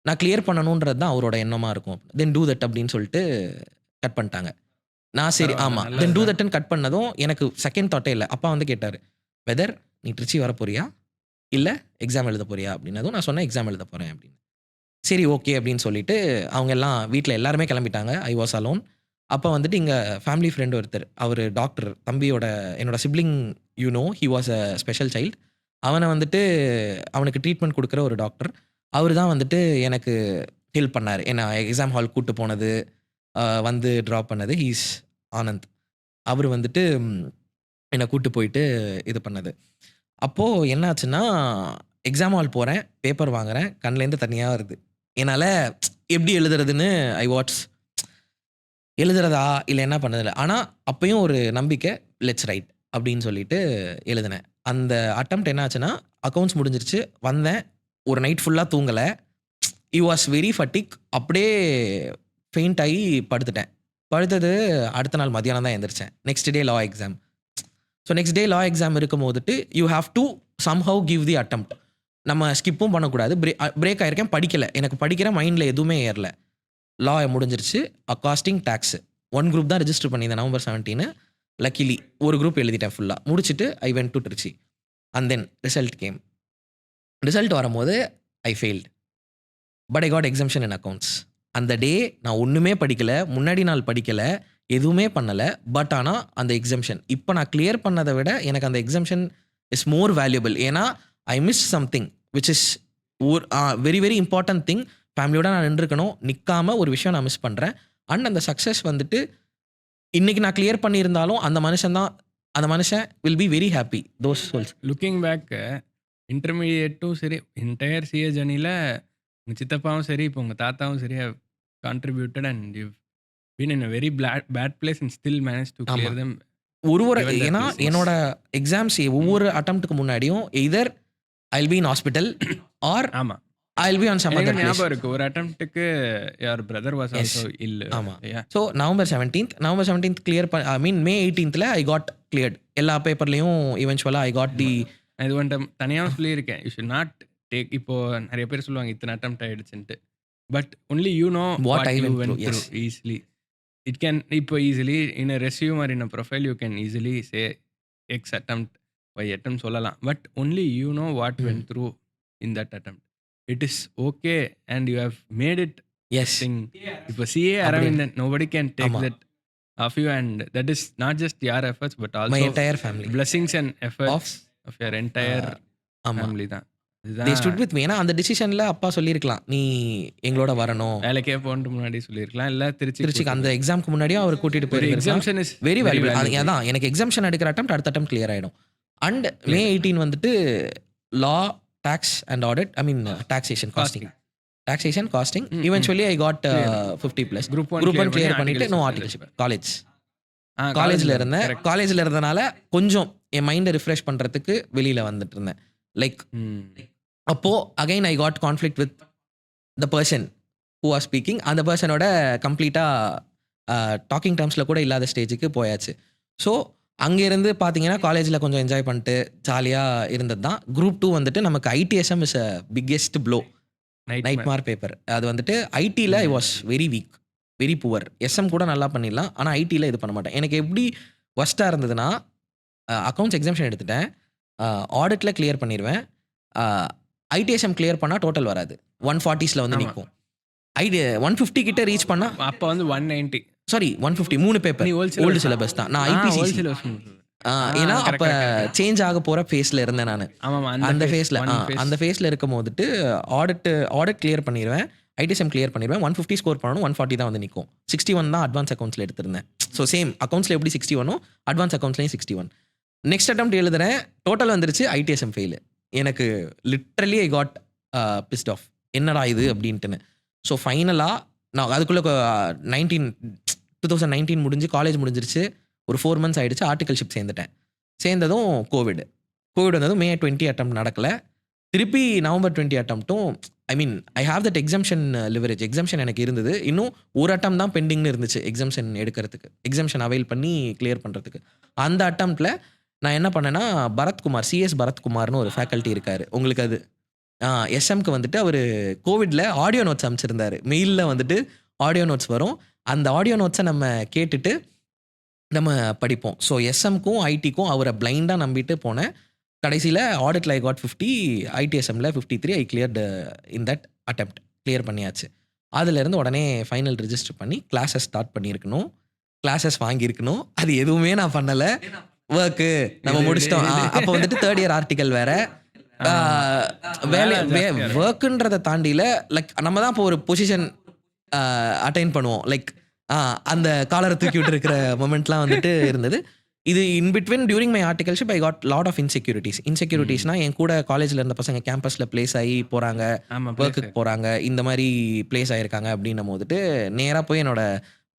நான் கிளியர் பண்ணணுன்றது தான் அவரோட எண்ணமாக இருக்கும். தென் டூ தட் அப்படின்னு சொல்லிட்டு கட் பண்ணிட்டாங்க. நான் சரி ஆமாம் தென் டூ தட்னு கட் பண்ணதும் எனக்கு செகண்ட் தாட்டே இல்லை. அப்பா வந்து கேட்டார் வெதர் நீ ட்ரிச்சி வர போறியா இல்லை எக்ஸாம் எழுத போறியா அப்படின்னதும் நான் சொன்னேன் எக்ஸாம் எழுத போகிறேன் அப்படின்னு. சரி ஓகே அப்படின்னு சொல்லிட்டு அவங்க எல்லாம் வீட்டில் எல்லாருமே கிளம்பிட்டாங்க. I was alone. அப்போ வந்துட்டு இங்கே ஃபேமிலி ஃப்ரெண்டு ஒருத்தர், அவர் டாக்டர், தம்பியோட என்னோட sibling he was a special child. அவனை வந்துட்டு அவனுக்கு ட்ரீட்மெண்ட் கொடுக்குற ஒரு டாக்டர், அவர் தான் வந்துட்டு எனக்கு ஹெல்ப் பண்ணார். என்னை எக்ஸாம் ஹால் கூப்பிட்டு போனது, வந்து ட்ராப் பண்ணது ஹீஸ் ஆனந்த். அவர் வந்துட்டு என்னை கூப்பிட்டு போயிட்டு இது பண்ணது. அப்போது என்னாச்சுன்னா எக்ஸாம் ஹால் போகிறேன், பேப்பர் வாங்குகிறேன், கண்ணிலேருந்து தனியாக வருது. என்னால் எப்படி எழுதுறதுன்னு ஐ வாட்ஸ் எழுதுறதா இல்லை என்ன பண்ணதில்லை. ஆனால் அப்பயும் ஒரு நம்பிக்கை லெட்ஸ் ரைட் அப்படின்னு சொல்லிட்டு எழுதினேன். அந்த அட்டெம்ப்ட் என்ன ஆச்சுன்னா அக்கௌண்ட்ஸ் முடிஞ்சிருச்சு. வந்தேன், ஒரு நைட் ஃபுல்லாக தூங்கலை. He was very ஃபட்டிக். அப்படியே ஃபெயிண்ட் ஆகி படுத்துட்டேன். படுத்தது அடுத்த நாள் மதியானம் தான் எழுந்திரிச்சேன். Next day law exam. So next day law exam இருக்கும் போதுட்டு you have to somehow give the attempt. நம்ம ஸ்கிப்பும் பண்ணக்கூடாது. பிரேக் ஆகிருக்கேன், படிக்கலை, எனக்கு படிக்கிற மைண்டில் எதுவுமே ஏறல. லா முடிஞ்சிருச்சு. அக்காஸ்டிங் டேக்ஸு 1 குரூப் தான் ரெஜிஸ்டர் பண்ணியிருந்தேன் November 17. லக்கிலி ஒரு குரூப் எழுதிட்டேன் ஃபுல்லாக. முடிச்சுட்டு I went to Trichy and then result came. Result வரும்போது I failed but I got exemption in accounts. அந்த டே நான் ஒன்றுமே படிக்கலை, முன்னாடி நாள் படிக்கலை, எதுவுமே பண்ணலை. பட் ஆனால் அந்த எக்ஸம்ஷன் இப்போ நான் கிளியர் பண்ணதை விட எனக்கு அந்த எக்ஸம்ஷன் இஸ் மோர் வேல்யூபிள். ஏன்னா I miss something which is ஒரு வெரி வெரி இம்பார்ட்டன்ட் திங். ஃபேமிலியோட நான் நின்றுக்கணும், நிற்காம ஒரு விஷயம் நான் மிஸ் பண்ணுறேன். அண்ட் அந்த சக்ஸஸ் வந்துட்டு இன்றைக்கி நான் கிளியர் பண்ணியிருந்தாலும் அந்த மனுஷன் will be very happy. Those souls looking back இன்டர்மீடியேட்டும் சரி, என்டையர் சிஏ ஜர்னியில் உங்கள் சித்தப்பாவும் சரி, இப்போ உங்கள் தாத்தாவும் சரி contributed and you been in a very bad place and still managed to clear ஆமா. them ஒரு given their ஏன்னா blessings. என்னோட எக்ஸாம்ஸ் ஒவ்வொரு அட்டெம்ப்ட்க்கு முன்னாடியும் either I will be in hospital or ஆமா. I will be on some எனக்கு அதர் பிளேஸ். ஞாபகம் இருக்கு. ஒரு அட்டெம்ப்ட்க்கு your brother was Yes. also ill. ஆமா. Yeah. So November 17th clear I mean May 18th I got cleared. எல்லா பேப்பர்லையும் இவென்ச்சுவலாக ஐ காட் தி நான் இது ஒன்றை தனியாகவும் சொல்லியிருக்கேன். You should not take. இப்போ நிறைய பேர் சொல்லுவாங்க இத்தனை அட்டெம்ப்ட் ஆயிடுச்சுன்ட்டு. But only you know What what I you went went through, yes. Through easily. It can இப்போ easily in a resume or in a profile you can easily say X attempt Y attempt சொல்லலாம். But only you know what went through in that attempt. It is okay and you have made it as thing. இப்போ CA Aravindan nobody can take ஆமா. That of you and that is not just your efforts but my also entire family blessings and efforts of of your entire ஆமா. family தான். தே இதுதான் ஸ்டுட் வித் மீ. ஏன்னா அந்த டிசிஷனில் அப்பா சொல்லியிருக்கலாம் நீ எங்களோட வரணும். வேலைக்கே போன்ட்டு முன்னாடி சொல்லியிருக்கலாம். இல்ல திருச்சிக்கு அந்த எக்ஸாம்க்கு முன்னாடியும் அவர் கூட்டிட்டு ஒரு போயிருக்கலாம். Exemption is very valuable. அதான் எனக்கு எக்ஸாம்ஷன் எடுக்கிற அட்டம் அடுத்த அட்டம் கிளியர் ஆகிடும். அண்ட் மே 18 வந்துட்டு law tax and audit I mean taxation costing eventually I got 50+. Group group 1 clear பண்ணிட்டு நோ ஆர்டிகல்ஷிப். காலேஜில் இருந்தேன். காலேஜில் இருந்தனால கொஞ்சம் என் மைண்டை ரிஃப்ரெஷ் பண்ணுறதுக்கு வெளியில் வந்துட்டு இருந்தேன். லைக் அப்போ again I got conflict with the person who are speaking. அந்த பர்சனோட கம்ப்ளீட்டாக டாக்கிங் டேர்ம்ஸில் கூட இல்லாத ஸ்டேஜுக்கு போயாச்சு. ஸோ அங்கேருந்து பார்த்தீங்கன்னா காலேஜில் கொஞ்சம் என்ஜாய் பண்ணிட்டு ஜாலியாக இருந்தது தான். குரூப் 2 வந்துட்டு நமக்கு ITSM is a biggest blow. Nightmare paper அது வந்துட்டு ஐடியில் I was very weak, very poor. SM கூட நல்லா பண்ணிடலாம், ஆனால் ஐடியில் இது பண்ண மாட்டேன். எனக்கு எப்படி ஒஸ்ட்டாக இருந்ததுன்னா அக்கௌண்ட்ஸ் எக்ஸாம்ஷன் எடுத்துட்டேன், ஆடிட்டில் கிளியர் பண்ணிடுவேன். ஐடிஎஸ்எம் கிளியர் பண்ணால் டோட்டல் வராது, 140s வந்து நிற்கும். 150 கிட்ட ரீச் பண்ணால் அப்போ வந்து 190 சாரி 150 3 பேப்பர் நீ ஓல்டு சிலபஸ் தான். நான் ஐபிசிசி ஏன்னா அப்போ சேஞ்ச் ஆக போகிற ஃபேஸில் இருந்தேன் நான். அந்த ஃபேஸில் இருக்கும் போதுட்டு ஆடிட் கிளியர் பண்ணிடுவேன், ஐடிஎஸ்எம் கிளியர் பண்ணிடுவேன். 150 ஸ்கோர் பண்ணணும், 140 தான் வந்து நிற்கும். 61 தான் அட்வான்ஸ் அக்கௌண்ட்ஸில் எடுத்திருந்தேன். ஸோ சேம் அக்கௌண்ட்ஸில் எப்படி 61 அட்வான்ஸ் அக்கௌண்ட்ஸ்லையும் 61. நெக்ஸ்ட் அட்டெம்ப்ட் எழுதுறேன், டோட்டல் வந்துருச்சு, ஐடிஎஸ்எம் ஃபெயிலு. எனக்கு literally I got pissed off, என்னடா இது அப்படின்ட்டுன்னு. ஸோ ஃபைனலாக நான் அதுக்குள்ளே 2019 முடிஞ்சு காலேஜ் முடிஞ்சிருச்சு. ஒரு 4 months ஆகிடுச்சு, ஆர்டிகல்ஷிப் சேர்ந்ததும் கோவிட் வந்ததும் மே 20 அட்டம் நடக்கலை. திருப்பி நவம்பர் 20 அட்டம்ப்ட்டும் I mean I have that exemption leverage. Exemption எனக்கு இருந்தது, இன்னும் ஒரு அட்டம் தான் பெண்டிங்னு இருந்துச்சு எக்ஸம்ஷன் எடுக்கிறதுக்கு, எக்ஸம்ஷன் அவைல் பண்ணி கிளியர் பண்ணுறதுக்கு. அந்த அட்டம்ப்டில் நான் என்ன பண்ணேன்னா பரத்குமார், சிஎஸ் பரத்குமார்னு ஒரு ஃபேக்கல்ட்டி இருக்கார் உங்களுக்கு. அது எஸ்எம்க்கு வந்துட்டு அவர் கோவிடில் ஆடியோ நோட்ஸ் அனுப்பிச்சிருந்தார். மெயிலில் வந்துட்டு ஆடியோ நோட்ஸ் வரும், அந்த ஆடியோ நோட்ஸை நம்ம கேட்டுட்டு நம்ம படிப்போம். ஸோ எஸ்எம்க்கும் ஐடிக்கும் அவரை பிளைண்டாக நம்பிட்டு போனேன். கடைசியில் ஆடிட்டில் ஐ காட் 50, ஐடிஎஸ்எம்மில் 53. I cleared in that attempt, clear பண்ணியாச்சு. அதுலேருந்து உடனே ஃபைனல் ரிஜிஸ்டர் பண்ணி கிளாஸஸ் ஸ்டார்ட் பண்ணியிருக்கணும், கிளாஸஸ் வாங்கியிருக்கணும். அது எதுவுமே நான் பண்ணலை. ஒர்க்கு நம்ம முடிச்சிட்டோம். அப்போ வந்துட்டு 3rd year ஆர்டிக்கல் வேறு. ஒர்க்குன்றதை தாண்டியில் லைக் நம்ம தான் இப்போ ஒரு பொசிஷன் அட்டைன் பண்ணுவோம். லைக் அந்த காலரை தூக்கி விட்டு இருக்கிற மொமெண்ட்லாம் வந்துட்டு இருந்தது. இது in between during my articleship I got lot of இன்செக்யூரிட்டிஸ்னா என் கூட காலேஜில் இருந்த பசங்க கேம்பஸில் பிளேஸ் ஆகி போகிறாங்க, ஒர்க்குக்கு போகிறாங்க, இந்த மாதிரி பிளேஸ் ஆகிருக்காங்க அப்படின்னும் போதுட்டு நேராக போய் என்னோட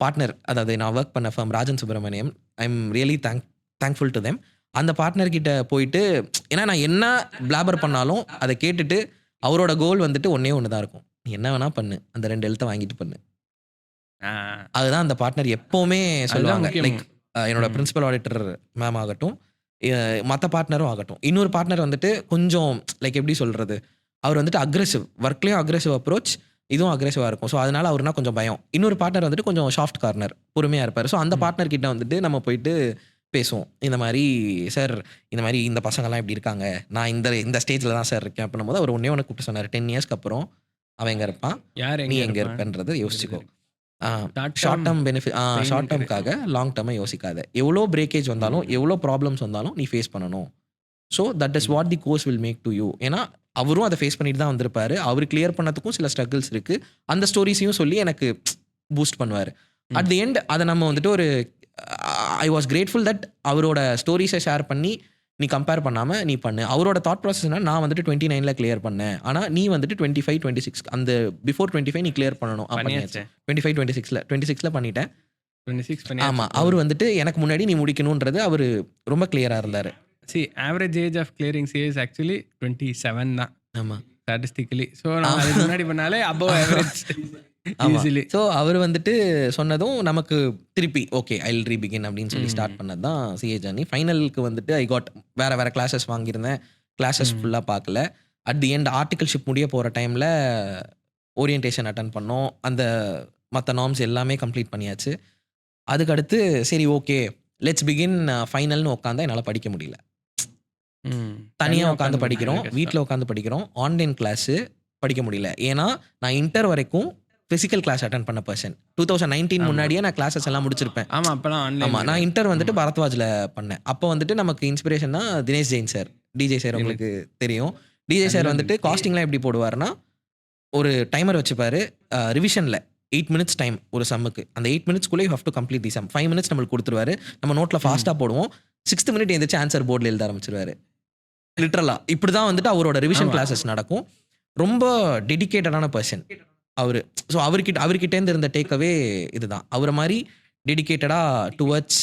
பார்ட்னர், அதாவது நான் ஒர்க் பண்ண firm Rajan Subramaniam, I am really thankful to them. அந்த பார்ட்னர்கிட்ட போயிட்டு, ஏன்னா நான் என்ன பிளாபர் பண்ணாலும் அதை கேட்டுட்டு அவரோட கோல் வந்துட்டு ஒன்று தான் இருக்கும், நீ என்ன வேணால் பண்ணு, அந்த 2 எழுத்தை வாங்கிட்டு பண்ணு. அதுதான் அந்த பார்ட்னர் எப்போவுமே சொல்லுவாங்க. லைக் என்னோட பிரின்சிபல் ஆடிட்டர் மேம் ஆகட்டும், மற்ற பார்ட்னரும் ஆகட்டும். இன்னொரு பார்ட்னர் வந்துட்டு கொஞ்சம் லைக் எப்படி சொல்கிறது, அவர் வந்துட்டு அக்ரெசிவ், ஒர்க்லேயும் அக்ரெசிவ் அப்ரோச், இதுவும் அக்ரெசிவாக இருக்கும். ஸோ அதனால் அவருனா கொஞ்சம் பயம். இன்னொரு பார்ட்னர் வந்துட்டு கொஞ்சம் சாஃப்ட் கார்னர், பொறுமையாக இருப்பார். ஸோ அந்த பார்ட்னர் கிட்ட வந்துட்டு நம்ம போயிட்டு பேசுவோம். இந்த மாதிரி சார், இந்த மாதிரி இந்த பசங்கள்லாம் இப்படி இருக்காங்க, நான் இந்த ஸ்டேஜில் தான் சார் இருக்கேன் அப்படின்னும் போது அவர் ஒன்றே கூப்பிட்டு சொன்னார், 10 yearsக்கு அப்புறம் அவன் எங்கே இருப்பான், நீ எங்கே இருப்பேன்றதை யோசிச்சுக்கோ. ஷார்ட் டேர்ம் பெனிஃபிட், ஷார்ட் டேர்முக்காக லாங் டேர்மை யோசிக்காத. எவ்வளோ பிரேக்கேஜ் வந்தாலும் எவ்வளோ ப்ராப்ளம்ஸ் வந்தாலும் நீ ஃபேஸ் பண்ணணும். So that is what the course will make to you. ஏன்னா அவரும் அதை ஃபேஸ் பண்ணிட்டு தான் வந்திருப்பாரு. அவர் கிளியர் பண்ணதுக்கும் சில ஸ்ட்ரகிள்ஸ் இருக்குது. அந்த ஸ்டோரிஸையும் சொல்லி எனக்கு பூஸ்ட் பண்ணுவார். அட் தி எண்ட் அதை நம்ம வந்துட்டு ஒரு ஐ வாஸ் கிரேட்ஃபுல் தட் அவரோட ஸ்டோரிஸை ஷேர் பண்ணி நீ கம்பேர் பண்ணாமல் நீ பண்ணு. அவரோட தாட் ப்ராசஸ்னா நான் வந்துட்டு 29 கிளியர் பண்ணேன், ஆனால் நீ வந்துட்டு 25, 26 அந்த பிஃபோர் 25 நீ கிளியர் பண்ணணும். 25, 26 பண்ணிட்டேன். 26 பண்ணியாச்சு. ஆமா. அவரு வந்துட்டு எனக்கு முன்னாடி நீ முடிக்கணுன்றது அவரு ரொம்ப கிளியரா இருந்தாரு. See, average age of clearing CA is actually 27 தான். ஆமா. Statistically. So, நம்ம அதுக்கு முன்னாடி பண்ணாலே above average. ஆமா. Easily. ஸோ அவரு வந்துட்டு சொன்னதும் நமக்கு திருப்பி ஓகே ஐ வில் ரீபிகின் அப்படின்னு சொல்லி ஸ்டார்ட் பண்ணது தான் சிஏ ஜர்னி. ஃபைனலுக்கு வந்துட்டு ஐ காட் வேற கிளாஸஸ் வாங்கியிருந்தேன். கிளாஸஸ் ஃபுல்லாக பார்க்கல. அட் தி எண்ட் ஆர்டிகல்ஷிப் முடிய போகிற டைமில் ஓரியன்டேஷன் அட்டன் பண்ணோம். அந்த மற்ற நார்ம்ஸ் எல்லாமே கம்ப்ளீட் பண்ணியாச்சு. அதுக்கடுத்து சரி ஓகே லெட்ஸ் பிகின் ஃபைனல்னு உட்காந்தா என்னால் படிக்க முடியல. தனியாக உட்காந்து படிக்கிறோம், வீட்டில் உட்காந்து படிக்கிறோம், ஆன்லைன் கிளாஸு படிக்க முடியல. ஏன்னா நான் இன்டர் வரைக்கும் ஃபிசிக்கல் கிளாஸ் அட்டன் பண்ண பர்சன். 2019 முன்னாடியே நான் கிளாஸஸ் எல்லாம் முடிச்சிருப்பேன். ஆமாம், நான் இன்டர் வந்துட்டு பரத்வாஜில் பண்ணேன். அப்போ வந்துட்டு நமக்கு இன்ஸ்பிரேஷன்னா Dinesh Jain sir, DJ sir உங்களுக்கு தெரியும். டிஜே சார் வந்துட்டு காஸ்டிங்லாம் எப்படி போடுவார்னா ஒரு டைமர் வச்சுப்பாரு. ரிவிஷனில் 8 minutes டைம் ஒரு சம்முக்கு. அந்த 8 minutesக்குள்ளே you have to complete the sum. 5 minutes நம்மளுக்கு கொடுத்துருவாரு. நம்ம நோட்டில் ஃபாஸ்ட்டாக போடுவோம். 6th minute எந்திரிச்சு ஆன்சர் போர்டில் எழுத ஆரம்பிச்சிருவாரு. லிட்ரலாக இப்படி தான் வந்துட்டு அவரோட ரிவிஷன் கிளாஸஸ் நடக்கும். ரொம்ப டெடிக்கேட்டடான பர்சன் அவர். ஸோ அவர்கிட்டேருந்து இருந்த டேக்அவே இதுதான். அவரை மாதிரி டெடிக்கேட்டடாக டுவர்ட்ஸ்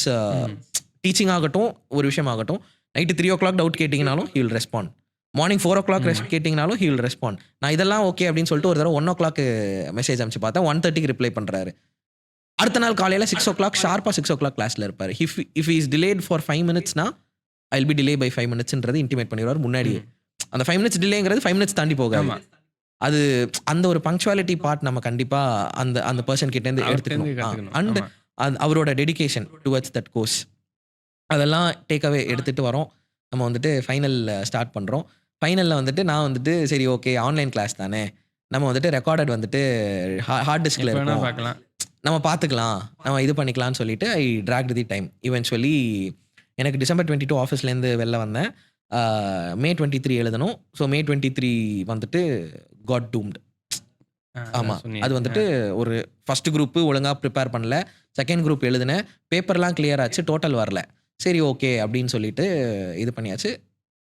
டீச்சிங் ஆகட்டும், ஒரு விஷயம் ஆகட்டும். நைட்டு 3 o'clock டவுட் கேட்டிங்கனாலும் he will respond. Morning 4 o'clock கேட்டிங்கனாலும் ஹி வில் ரெஸ்பாண்ட். நான் இதெல்லாம் ஓகே அப்படின்னு சொல்லிட்டு ஒரு தடவை 1 o'clock மெசேஜ் அனுப்பிச்சு பார்த்தேன். 1:30 ரிப்ளை பண்ணுறாரு. அடுத்த நாள் காலையில் 6 o'clock ஷார்ப்பாக 6 o'clock கிளாஸில் இருப்பார். இஃப் இஸ் டிலேட் ஃபார் 5 minutesனா I will be delay by 5 minutesன்றது இன்டிமேட் பண்ணிடுவார் முன்னாடியே. அந்த 5 minutes டிலேங்கிறது 5 minutes தாண்டி போகாது. அது அந்த ஒரு பங்க்சுவாலிட்டி பார்ட் நம்ம கண்டிப்பாக அந்த பர்சன் கிட்டேருந்து எடுத்துக்கணும். அண்ட் அவரோட டெடிகேஷன் டுவர்ட்ஸ் தட் கோர்ஸ் அதெல்லாம் டேக்அவே எடுத்துகிட்டு வரோம். நம்ம வந்துட்டு ஃபைனல் ஸ்டார்ட் பண்ணுறோம். ஃபைனலில் வந்துட்டு நான் வந்துட்டு சரி ஓகே ஆன்லைன் கிளாஸ் தானே, நம்ம வந்துட்டு ரெக்கார்டட் வந்துட்டு ஹார்ட் டிஸ்கில் இருக்கும், நம்ம பார்த்துக்கலாம், நம்ம இது பண்ணிக்கலாம்னு சொல்லிட்டு ஐ ட்ராக்ட் தி டைம். இவென்ச்சுவலி எனக்கு December 22 ஆஃபீஸ்லேருந்து வெளில வந்தேன். May 23 எழுதணும். ஸோ May 23 வந்துட்டு காட் டூம்டு. ஆமாம், அது வந்துட்டு ஒரு ஃபஸ்ட் குரூப்பு ஒழுங்காக ப்ரிப்பேர் பண்ணல, செகண்ட் குரூப் எழுதினேன், பேப்பர்லாம் கிளியர் ஆச்சு, டோட்டல் வரல. சரி ஓகே அப்படின்னு சொல்லிட்டு இது பண்ணியாச்சு.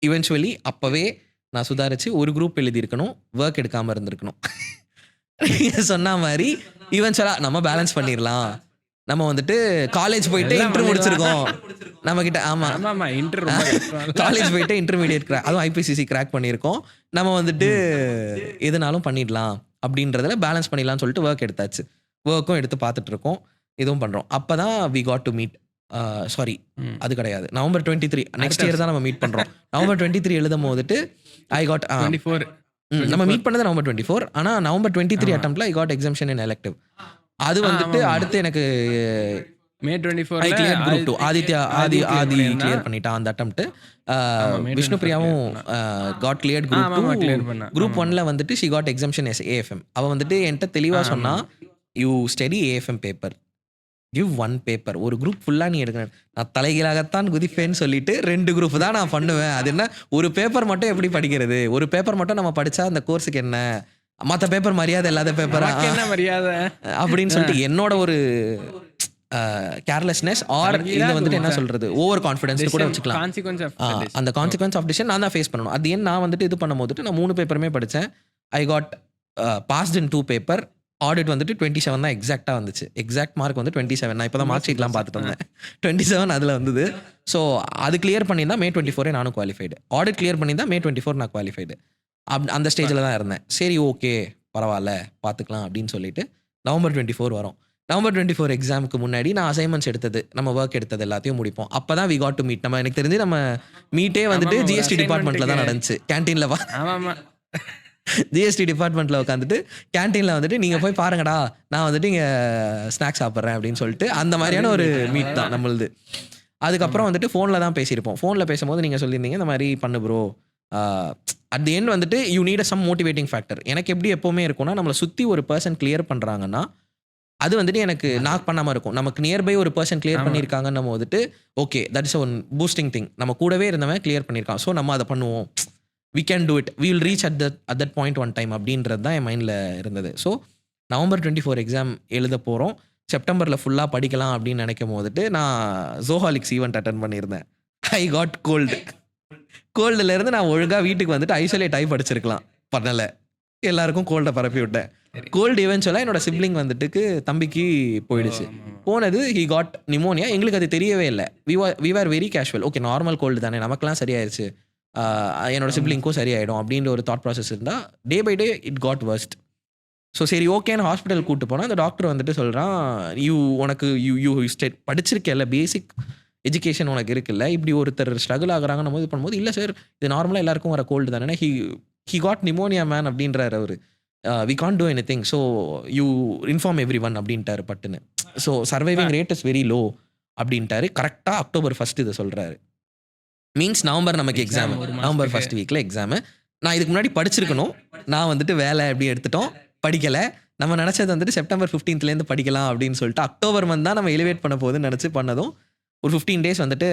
இவென்ச்சுவலி அப்போவே நான் சுதாரிச்சு ஒரு குரூப் எழுதியிருக்கணும், ஒர்க் எடுக்காமல் இருந்திருக்கணும். சொன்ன மாதிரி இவென்ச்சுவலாக நம்ம பேலன்ஸ் பண்ணிடலாம். நம்ம வந்துட்டு காலேஜ் போயிட்டு இன்டர் முடிச்சிருக்கோம் நம்ம கிட்ட. ஆமாம், காலேஜ் போயிட்டு இன்டர்மீடியட் அதுவும் ஐபிசிசி கிராக் பண்ணியிருக்கோம். நம்ம வந்துட்டு எதுனாலும் பண்ணிடலாம் அப்படின்றதுல பேலன்ஸ் பண்ணிடலாம்னு சொல்லிட்டு ஒர்க் எடுத்தாச்சு. ஒர்க்கும் எடுத்து பார்த்துட்டு இருக்கோம், இதுவும் பண்ணுறோம். அப்போ தான் we got to meet. Sorry, அது கிடையாது, November 23 நெக்ஸ்ட் இயர் தான் நம்ம மீட் பண்ணுறோம். November 23 எழுதும் போதுட்டு ஐ காட் 24 நம்ம மீட் பண்ணது November 24. ஆனால் November 23 அட்டம்ப்ட்ல I got exemption in elective. அது வந்துட்டு அடுத்து எனக்கு May 24 I clear group 2 Adhi clear பண்ணிட்டான் அந்த அட்டெம்ப்ட். விஷ்ணு பிரியாவும் காட் கிளியர் குரூப் 2. குரூப் 1ல வந்துட்டு she got exemption as AFM. அவ வந்துட்டு என்கிட்ட தெளிவாக சொன்னா, you study AFM paper, give 1 paper, ஒரு குரூப் ஃபுல்லாக நீ எடுக்கணும். நான் தலைகீழாகத்தான் குதிப்பேன்னு சொல்லிட்டு 2 குரூப் தான் நான் பண்ணுவேன். அது என்ன, ஒரு பேப்பர் மட்டும் எப்படி படிக்கிறது, ஒரு பேப்பர் மட்டும் நம்ம படித்தா அந்த கோர்ஸுக்கு என்ன, மற்ற பேப்பர் மரியாதை இல்லாத பேப்பர் என்ன மரியாதை அப்படின்னு சொல்லிட்டு என்னோட ஒரு கேர்லெஸ்னஸ் ஆர் இது வந்துட்டு என்ன சொல்றது ஓவர் கான்ஃபிடன்ஸ் கூட வச்சுக்கலாம். அந்த கான்சிக்வன்ஸ் ஆஃப் டிசிஷன் நான் தான் ஃபேஸ் பண்ணணும். அது ஏன் நான் வந்துட்டு இது பண்ணும் போதுட்டு நான் 3 பேப்பருமே படித்தேன். I got passed in 2 paper. Audit வந்துட்டு 27 தான் எக்ஸாக்டாக வந்துச்சு. எக்ஸாக்ட் மார்க் வந்து 27. நான் இப்போ தான் மார்க் ஷீட்லாம் பார்த்துட்டு வந்தேன். 27 அதில் வந்தது. ஸோ அது கிளியர் பண்ணியிருந்தா May 24 நானும் குவாலிஃபைடு. ஆடிட் கிளியர் பண்ணியிருந்தா May 24 நான் குவாலிஃபைடு. அந்த ஸ்டேஜில் தான் இருந்தேன். சரி ஓகே பரவாயில்ல பார்த்துக்கலாம் அப்படின்னு சொல்லிட்டு November 24 வரும். November 24 எக்ஸாமுக்கு முன்னாடி நான் அசைன்மெண்ட்ஸ் எடுத்தது, நம்ம ஒர்க் எடுத்தது எல்லாத்தையும் முடிப்போம். அப்போ தான் வி காட் டு மீட். நம்ம எனக்கு தெரிஞ்சு நம்ம மீட்டே வந்துட்டு ஜிஎஸ்டி டிபார்ட்மெண்ட்டில் தான் நடந்துச்சு. கேன்டீனில் ஜிஎஸ்டி டிபார்ட்மெண்ட்டில் உட்காந்துட்டு கேன்டீனில் வந்துட்டு நீங்கள் போய் பாருங்கடா, நான் வந்துட்டு இங்கே ஸ்நாக்ஸ் சாப்பிட்றேன் அப்படின்னு சொல்லிட்டு அந்த மாதிரியான ஒரு மீட் தான் நம்மளுது. அதுக்கப்புறம் வந்துட்டு ஃபோனில் தான் பேசியிருப்போம். ஃபோனில் பேசும்போது நீங்கள் சொல்லியிருந்தீங்க இந்த மாதிரி பண்ணு ப்ரோ. அட் தி எண்ட் வந்துட்டு you need some motivating factor. எனக்கு எப்படி எப்போவுமே இருக்கும்னா, நம்மளை சுற்றி ஒரு பர்சன் கிளியர் பண்ணுறாங்கன்னா அது வந்துட்டு எனக்கு நாக் பண்ணாமல் இருக்கும். நமக்கு நியர்பை ஒரு பர்சன் கிளியர் பண்ணியிருக்காங்கன்னு நம்ம வந்துட்டு okay that is one boosting thing. நம்ம கூடவே இருந்தவன் கிளியர் பண்ணியிருக்கான், ஸோ நம்ம அதை பண்ணுவோம், we can do it, we will reach at that point one time அப்படின்றது தான் என் மைண்டில் இருந்தது. ஸோ November 24 எக்ஸாம் எழுத போகிறோம். செப்டம்பரில் ஃபுல்லாக படிக்கலாம் அப்படின்னு நினைக்கும் போதுட்டு நான் ஜோஹாலிக்ஸ் ஈவெண்ட் அட்டன் பண்ணியிருந்தேன். ஐ காட் கோல்டுலேருந்து நான் ஒழுங்காக வீட்டுக்கு வந்துட்டு ஐசோலேட் ஆகி படிச்சிருக்கலாம், பண்ணலை. எல்லாருக்கும் கோல்டை பரப்பி விட்டேன். கோல்டு எவென்ச்சுவலாக என்னோட சிப்ளிங் வந்துட்டுக்கு தம்பிக்கு போயிடுச்சு. போனது ஹி காட் நிமோனியா. எங்களுக்கு அது தெரியவே இல்லை. We are very casual. Okay, normal cold தானே, நமக்குலாம் சரியாயிருச்சு, என்னோட சிப்ளிங்க்கும் சரியாயிடும் அப்படின்ற ஒரு தாட் ப்ராசஸ் இருந்தால் day by day it got worse. So சரி ஓகேன்னு ஹாஸ்பிட்டல் கூப்பிட்டு போனால் அந்த டாக்டர் வந்துட்டு சொல்கிறான், உனக்கு யூ படிச்சிருக்கல, பேசிக் எஜுகேஷன் உனக்கு இருக்குல்ல, இப்படி ஒருத்தர் ஸ்ட்ரகிள் ஆகுறாங்கன்னு போது பண்ணும்போது, இல்லை சார் இது நார்மலாக எல்லாருக்கும் வர கோல்டு தானே, ஹி காட் நிமோனியா மேன் அப்படின்றார் அவர். We can't do anything, so you inform everyone அப்படின்ட்டாரு பட்டுன்னு. So surviving rate is very low அப்படின்ட்டாரு. கரெக்டாக October 1 இதை சொல்கிறாரு. மீன்ஸ் நவம்பர் நமக்கு எக்ஸாம், நவம்பர் 1 வீக்கில் எக்ஸாமு. நான் இதுக்கு முன்னாடி படிச்சிருக்கணும், நான் வந்துட்டு வேலை எப்படி எடுத்துட்டோம், படிக்கலை. நம்ம நினச்சது வந்துட்டு September 15 படிக்கலாம் அப்படின்னு சொல்லிட்டு October month தான் நம்ம எலிவேட் பண்ண போகுதுன்னு நினச்சி பண்ணதும் ஒரு 15 days வந்துட்டு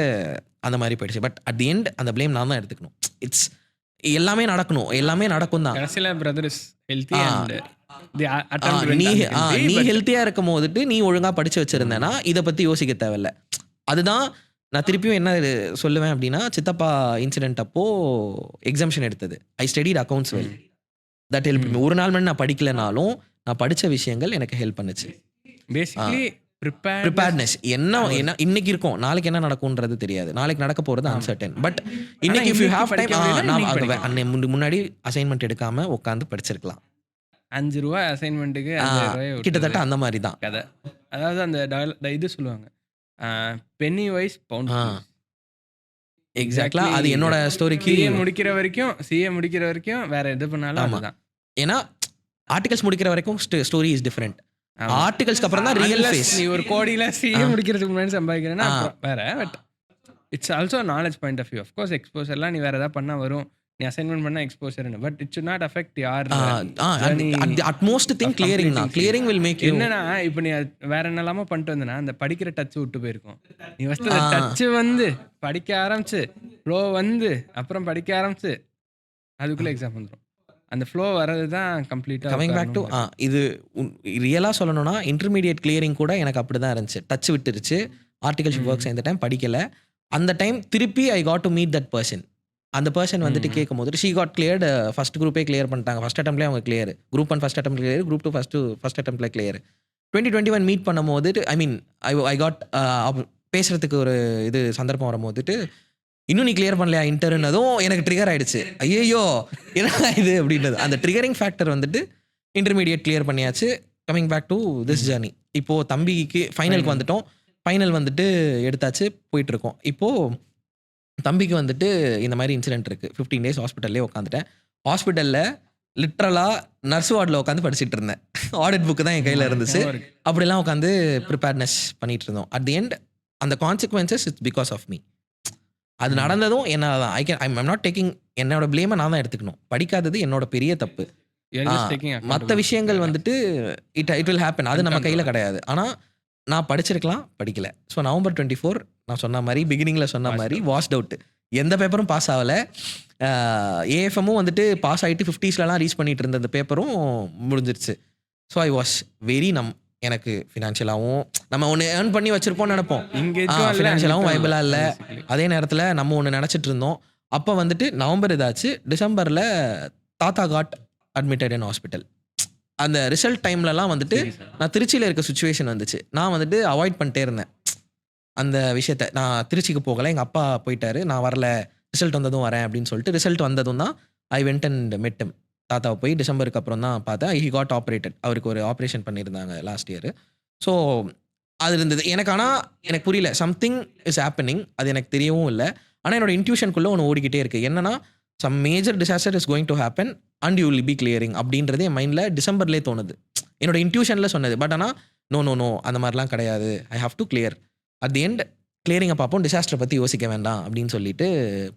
அந்த மாதிரி போயிடுச்சு. பட் அட் தி எண்ட் அந்த ப்ளேம் நான் தான் எடுத்துக்கணும். இட்ஸ் எல்லாமே நடக்கணும், எல்லாமே நடக்கும் தான். நீ ஹெல்த்தியாக இருக்கும் போதுட்டு நீ ஒழுங்காக படித்து வச்சுருந்தேன்னா இதை பற்றி யோசிக்க தேவையில்ல. அதுதான் நான் திருப்பியும் என்ன சொல்லுவேன் அப்படின்னா, சித்தப்பா இன்சிடென்ட் அப்போது எக்ஸாம்ஷன் எடுத்தது. ஐ studied accounts well, that help me. ஒரு நாள் மணி நான் படிக்கலைனாலும் நான் படித்த விஷயங்கள் எனக்கு ஹெல்ப் பண்ணுச்சு. பேசிக்கலி ப்ரிப்பேர்ட்னஸ் என்ன இன்னைக்கு இருக்கும், நாளைக்கு என்ன நடக்கும்ன்றது தெரியாது, நாளைக்கு நடக்க போகிறது அன்சர்டன். பட் இன்னைக்கு இஃப் யூ ஹேவ் டைம், நான் முன்னாடி அசைன்மெண்ட் எடுக்காம உட்காந்து படிச்சிருக்கலாம். ₹5 அசைன்மெண்ட்டுக்கு கிட்டத்தட்ட அந்த மாதிரி தான் கதை. அதாவது அந்த இது சொல்லுவாங்க, பென்னி வைஸ் பவுண்ட். எக்ஸாக்ட்லா அது என்னோட ஸ்டோரிக்கு சிஏ முடிக்கிற வரைக்கும் வேற எது பண்ணாலும் அதுதான். ஏன்னா ஆர்டிகல்ஸ் முடிக்கிற வரைக்கும் ஸ்டோரி இஸ் டிஃபரெண்ட். ஆர்டிகல்ஸ்க்கு அப்புறம் தான் ரியல் ஃபேஸ். நீ ஒரு கோடியில சிஏ முடிக்கிறதுக்கு முன்னாடி சம்பாதிக்கிறேன்னா வேற. But it's also knowledge point of view. Of course எக்ஸ்போசர்லாம் நீ வேற ஏதாவது பண்ணா வரும், நீ அசைன்மெண்ட் பண்ணா exposure, but it should not affect your utmost thing clearing. Clearing will make you. என்னன்னா இப்போ நீ வேற என்னலாமோ பண்ணிட்டு வந்தனா அந்த படிக்கிற டச் விட்டு போயிருக்கும். நீ ஃபர்ஸ்ட் அந்த டச் வந்து படிக்க ஆரம்பிச்சு ஃப்ளோ வந்து அப்புறம் படிக்க ஆரம்பிச்சு அதுக்குள்ள எக்ஸாம் வந்துடும். அந்த ஃப்ளோ வரது தான் கம்ப்ளீட்டாக. கமிங் பேக் டு இது ரியலாக சொல்லணும்னா இன்டர்மீடியட் கிளியரிங் கூட எனக்கு அப்படி தான் இருந்துச்சு. டச் விட்டுருச்சு, ஆர்டிகல்ஷிப் ஒர்க்ஸ் இந்த டைம் படிக்கலை. அந்த டைம் திருப்பி I got to meet that person. அந்த பர்சன் வந்துட்டு கேட்கும் போது ஷீ காட் கிளியர்டு. ஃபர்ஸ்ட் குரூப்பே கிளியர் பண்ணிட்டாங்க, ஃபர்ஸ்ட் அட்டம்ப்ட்லேயே அவங்க clear. Group 1 first attempt clear, group 2 first அட்டம்ப்ட்ல கிளியர். 2021 மீட் பண்ணும் போது ஐ மீன் ஐ காட் பேசுறதுக்கு ஒரு இது சந்தர்ப்பம் வரும்போதுட்டு, இன்னும் நீ கிளியர் பண்ணலையா இன்டர்னதும் எனக்கு ட்ரிகர் ஆயிடுச்சு. ஐயோ என்ன இது அப்படின்றது. அந்த ட்ரிகரிங் ஃபேக்டர் வந்துட்டு இன்டர்மீடியட் கிளியர் பண்ணியாச்சு. Coming back to this journey. இப்போது தம்பிக்கு ஃபைனலுக்கு வந்துட்டோம். ஃபைனல் வந்துட்டு எடுத்தாச்சு, போயிட்டுருக்கோம். இப்போது தம்பிக்கு வந்துட்டு இந்த மாதிரி இன்சிடென்ட் இருக்குது. 15 days ஹாஸ்பிட்டல்லே உட்காந்துட்டேன். ஹாஸ்பிட்டலில் லிட்ரலாக நர்ஸ் வார்டில் உட்காந்து படிச்சுட்டு இருந்தேன். ஆடிட் புக்கு தான் என் கையில் இருந்துச்சு. அப்படிலாம் உட்காந்து ப்ரிப்பேர்ட்னஸ் பண்ணிகிட்டு இருந்தோம். அட் தி எண்ட் அந்த consequences it's because of me. அது நடந்ததும் என்ன தான் ஐம் நாட் டேக்கிங், என்னோட ப்ளேமை நான் தான் எடுத்துக்கணும். படிக்காதது என்னோட பெரிய தப்பு. மற்ற விஷயங்கள் வந்துட்டு இட் வில் ஹேப்பன், அது நம்ம கையில் கிடையாது. ஆனால் நான் படிச்சிருக்கலாம், படிக்கல. ஸோ November 24 நான் சொன்ன மாதிரி பிகினிங்கில் சொன்ன மாதிரி வாஷ்ட் அவுட். எந்த பேப்பரும் பாஸ் ஆகலை. ஏஎஃப்எம்மும் வந்துட்டு பாஸ் ஆகிட்டு 50sலாம் ரீச் பண்ணிட்டு இருந்த அந்த பேப்பரும் முடிஞ்சிருச்சு. ஸோ ஐ வாஸ் வெரி எனக்கு ஃபினான்ஷியலாகவும் நம்ம ஒன்று ஏர்ன் பண்ணி வச்சிருப்போம்னு நினைப்போம், ஃபினான்ஷியலாகவும் வைபிளாக இல்லை. அதே நேரத்தில் நம்ம ஒன்று நினச்சிட்டு இருந்தோம். அப்போ வந்துட்டு நவம்பர் இதாச்சு. டிசம்பரில் தாத்தா காட் அட்மிட்டட் இன் ஹாஸ்பிட்டல். அந்த ரிசல்ட் டைம்லலாம் வந்துட்டு நான் திருச்சியில் இருக்க சுச்சுவேஷன் வந்துச்சு. நான் வந்துட்டு அவாய்ட் பண்ணிட்டே இருந்தேன் அந்த விஷயத்த. நான் திருச்சிக்கு போகலை, எங்கள் அப்பா போயிட்டாரு, நான் வரல, ரிசல்ட் வந்ததும் வரேன் அப்படின்னு சொல்லிட்டு ரிசல்ட் வந்ததும் தான் ஐ வெண்ட் அண்ட் மெட் ஹிம். தாத்தாவை போய் டிசம்பருக்கு அப்புறம் தான் பார்த்தேன். He got operated. அவருக்கு ஒரு ஆப்ரேஷன் பண்ணியிருந்தாங்க லாஸ்ட் இயர். ஸோ அது இருந்தது எனக்கு. ஆனால் எனக்கு புரியல, சம்திங் இஸ் ஹேப்பனிங். அது எனக்கு தெரியவும் இல்லை. ஆனால் என்னோட இன்ட்யூஷனுக்குள்ளே ஒன்று ஓடிக்கிட்டே இருக்குது. என்னன்னா some major disaster is going to happen and you will be clearing அப்படின்றது என் மைண்டில் டிசம்பர்லேயே தோணுது. என்னோட இன்ட்யூஷனில் சொன்னது. பட் ஆனால் நோ அந்த மாதிரிலாம் கிடையாது, I have to clear. At the end கிளியரிங்கை பார்ப்போம், டிசாஸ்டரை பற்றி யோசிக்க வேண்டாம் அப்படின்னு சொல்லிட்டு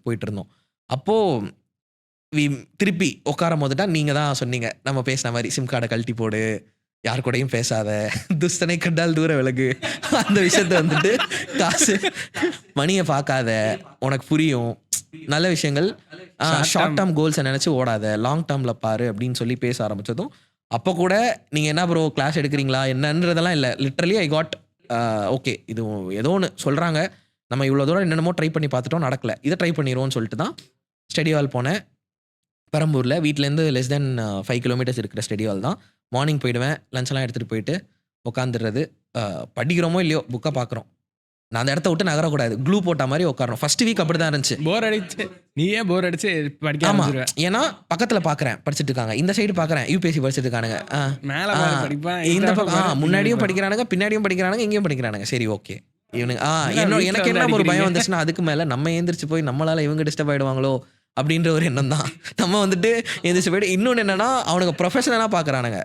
போயிட்டு இருந்தோம். அப்போது திருப்பி உட்கார போதுட்டா நீங்கள் தான் சொன்னீங்க, நம்ம பேசின மாதிரி சிம் கார்டை கழட்டி போடு, யார் கூடயும் பேசாத, துஸ்தனை கண்டால் தூர விலகு, அந்த விஷயத்த வந்துட்டு காசு மணியை பார்க்காத, உனக்கு புரியும், நல்ல விஷயங்கள், ஷார்ட் டேர்ம் கோல்ஸை நினச்சி ஓடாத, லாங் டேர்மில் பாரு அப்படின்னு சொல்லி பேச ஆரம்பித்ததும் அப்போ கூட நீங்கள் என்ன ப்ரோ கிளாஸ் எடுக்கிறீங்களா என்னன்றதெல்லாம் இல்லை. லிட்ரலி ஐ காட் ஓகே, இது ஏதோ ஒன்று சொல்கிறாங்க, நம்ம இவ்வளோ தூரம் என்னென்னமோ ட்ரை பண்ணி பார்த்துட்டோம், நடக்கலை, இதை ட்ரை பண்ணிடுவோம்னு சொல்லிட்டு தான் ஸ்டடி ஹால் போனேன். பெரம்பூரில் வீட்டிலேருந்து less than 5 kilometers இருக்கிற ஸ்டடி ஹால் தான். மார்னிங் போயிடுவேன், லஞ்செல்லாம் எடுத்துகிட்டு போயிட்டு உட்காந்துடுறது. படிக்கிறோமோ இல்லையோ புக்கை பார்க்குறோம், நான் அந்த இடத்த விட்டு நகரக்கூடாது, க்ளூ போட்ட மாதிரி உட்காரணும். ஃபர்ஸ்ட் வீக் அப்படி தான் இருந்துச்சு. போர் அடிச்சு நீயே போர் அடிச்சு படிக்க ஆமாம், ஆரம்பிச்சிருவ. ஏன்னா பக்கத்தில் பார்க்குறேன் படிச்சுட்டு இருக்காங்க, இந்த சைடு பார்க்குறேன் யூபிஎஸ்சி படிச்சுட்டு இருக்கானுங்க, மேல பாரு படிப்பான், இந்த இந்த பக்கம் பக்கம் முன்னாடியும் படிக்கிறானுங்க, பின்னாடியும் படிக்கிறானுங்க, இங்கேயும் படிக்கிறானுங்க. சரி ஓகே, இவனுங்க எனக்கு வீட்ல என்ன வந்து ஒரு பயம் அடிக்கிறீங்க. வந்துச்சுன்னா, அதுக்கு மேலே நம்ம ஏந்திரிச்சு போய் நம்மளால இவங்க டிஸ்டர்ப் ஆகிடுவாங்களோ அப்படின்ற ஒரு எண்ணம் தான். நம்ம வந்துட்டு எந்திரிச்சு போயிட்டு, இன்னொன்று என்னன்னா அவனுங்க ப்ரொஃபஷனலாக பார்க்குறானுங்க.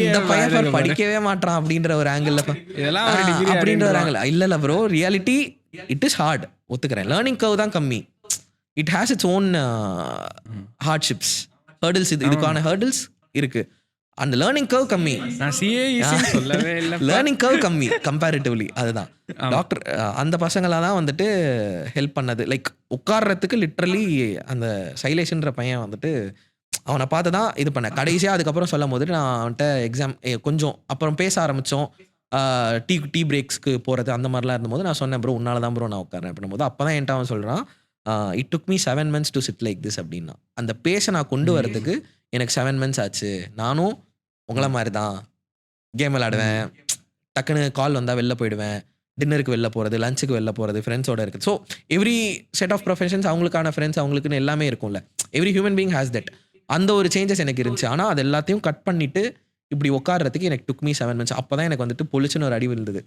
இந்த பையன் பாரு படிக்கவே மாட்டான் அப்படின்ற ஒரு ஆங்கிள், இதெல்லாம் ஒரு degree அப்படின்ற ஒரு அப்படின்றான். ஆங்கிள். இல்ல bro, reality it is hard, ஒத்துக்கிறேன். லேர்னிங் கர்வ் தான் கம்மி, it has it's own hardships, hurdles. இதுக்கான ஹர்டில்ஸ் இருக்கு, அந்த லேர்னிங் கர்வ் கம்மி. நான் சிஏஇசின்னு சொல்லவே இல்லை. லேர்னிங் கர்வ் கம்மி கம்பேரிட்டிவ்லி. அதுதான் டாக்டர் அந்த பசங்களாக தான் வந்துட்டு ஹெல்ப் பண்ணது. லைக் உட்கார்றதுக்கு லிட்ரலி அந்த சைலேஷன்ற பையன் வந்துட்டு அவனை பார்த்து தான் இது பண்ணேன். கடைசியாக அதுக்கப்புறம் சொல்லும் போது நான் அவன்கிட்ட எக்ஸாம் கொஞ்சம் அப்புறம் பேச ஆரம்பித்தோம், டீ பிரேக்ஸ்க்கு போகிறது அந்த மாதிரிலாம் இருந்தபோது நான் சொன்னேன், ப்ரோ உன்னால தான் ப்ரோ நான் உட்காரேன் அப்படின்னும் போது அப்போ தான் என்கிட்ட அவன் சொல்கிறான், it took me 7 months to sit like this அப்படின்னா. அந்த பேச நான் கொண்டு வரதுக்கு எனக்கு 7 months ஆச்சு. நானும் உங்களை மாதிரி தான் கேம் விளையாடுவேன், டக்குன்னு கால் வந்தால் வெளில போயிடுவேன், டின்னருக்கு வெளில போகிறது, லஞ்சுக்கு வெளில போகிறது, ஃப்ரெண்ட்ஸோட இருக்குது. So every set of professions அவங்களுக்கான ஃப்ரெண்ட்ஸ் அவங்களுக்குன்னு எல்லாமே இருக்கும்ல. Every human being has that. அந்த ஒரு சேஞ்சஸ் எனக்கு இருந்துச்சு. ஆனால் அது எல்லாத்தையும் கட் பண்ணிவிட்டு இப்படி உட்கார்றதுக்கு எனக்கு டுக் மீ 7 months. அப்போ தான் எனக்கு வந்துட்டு பொலிச்சுன்னு ஒரு அடி விழுந்தது.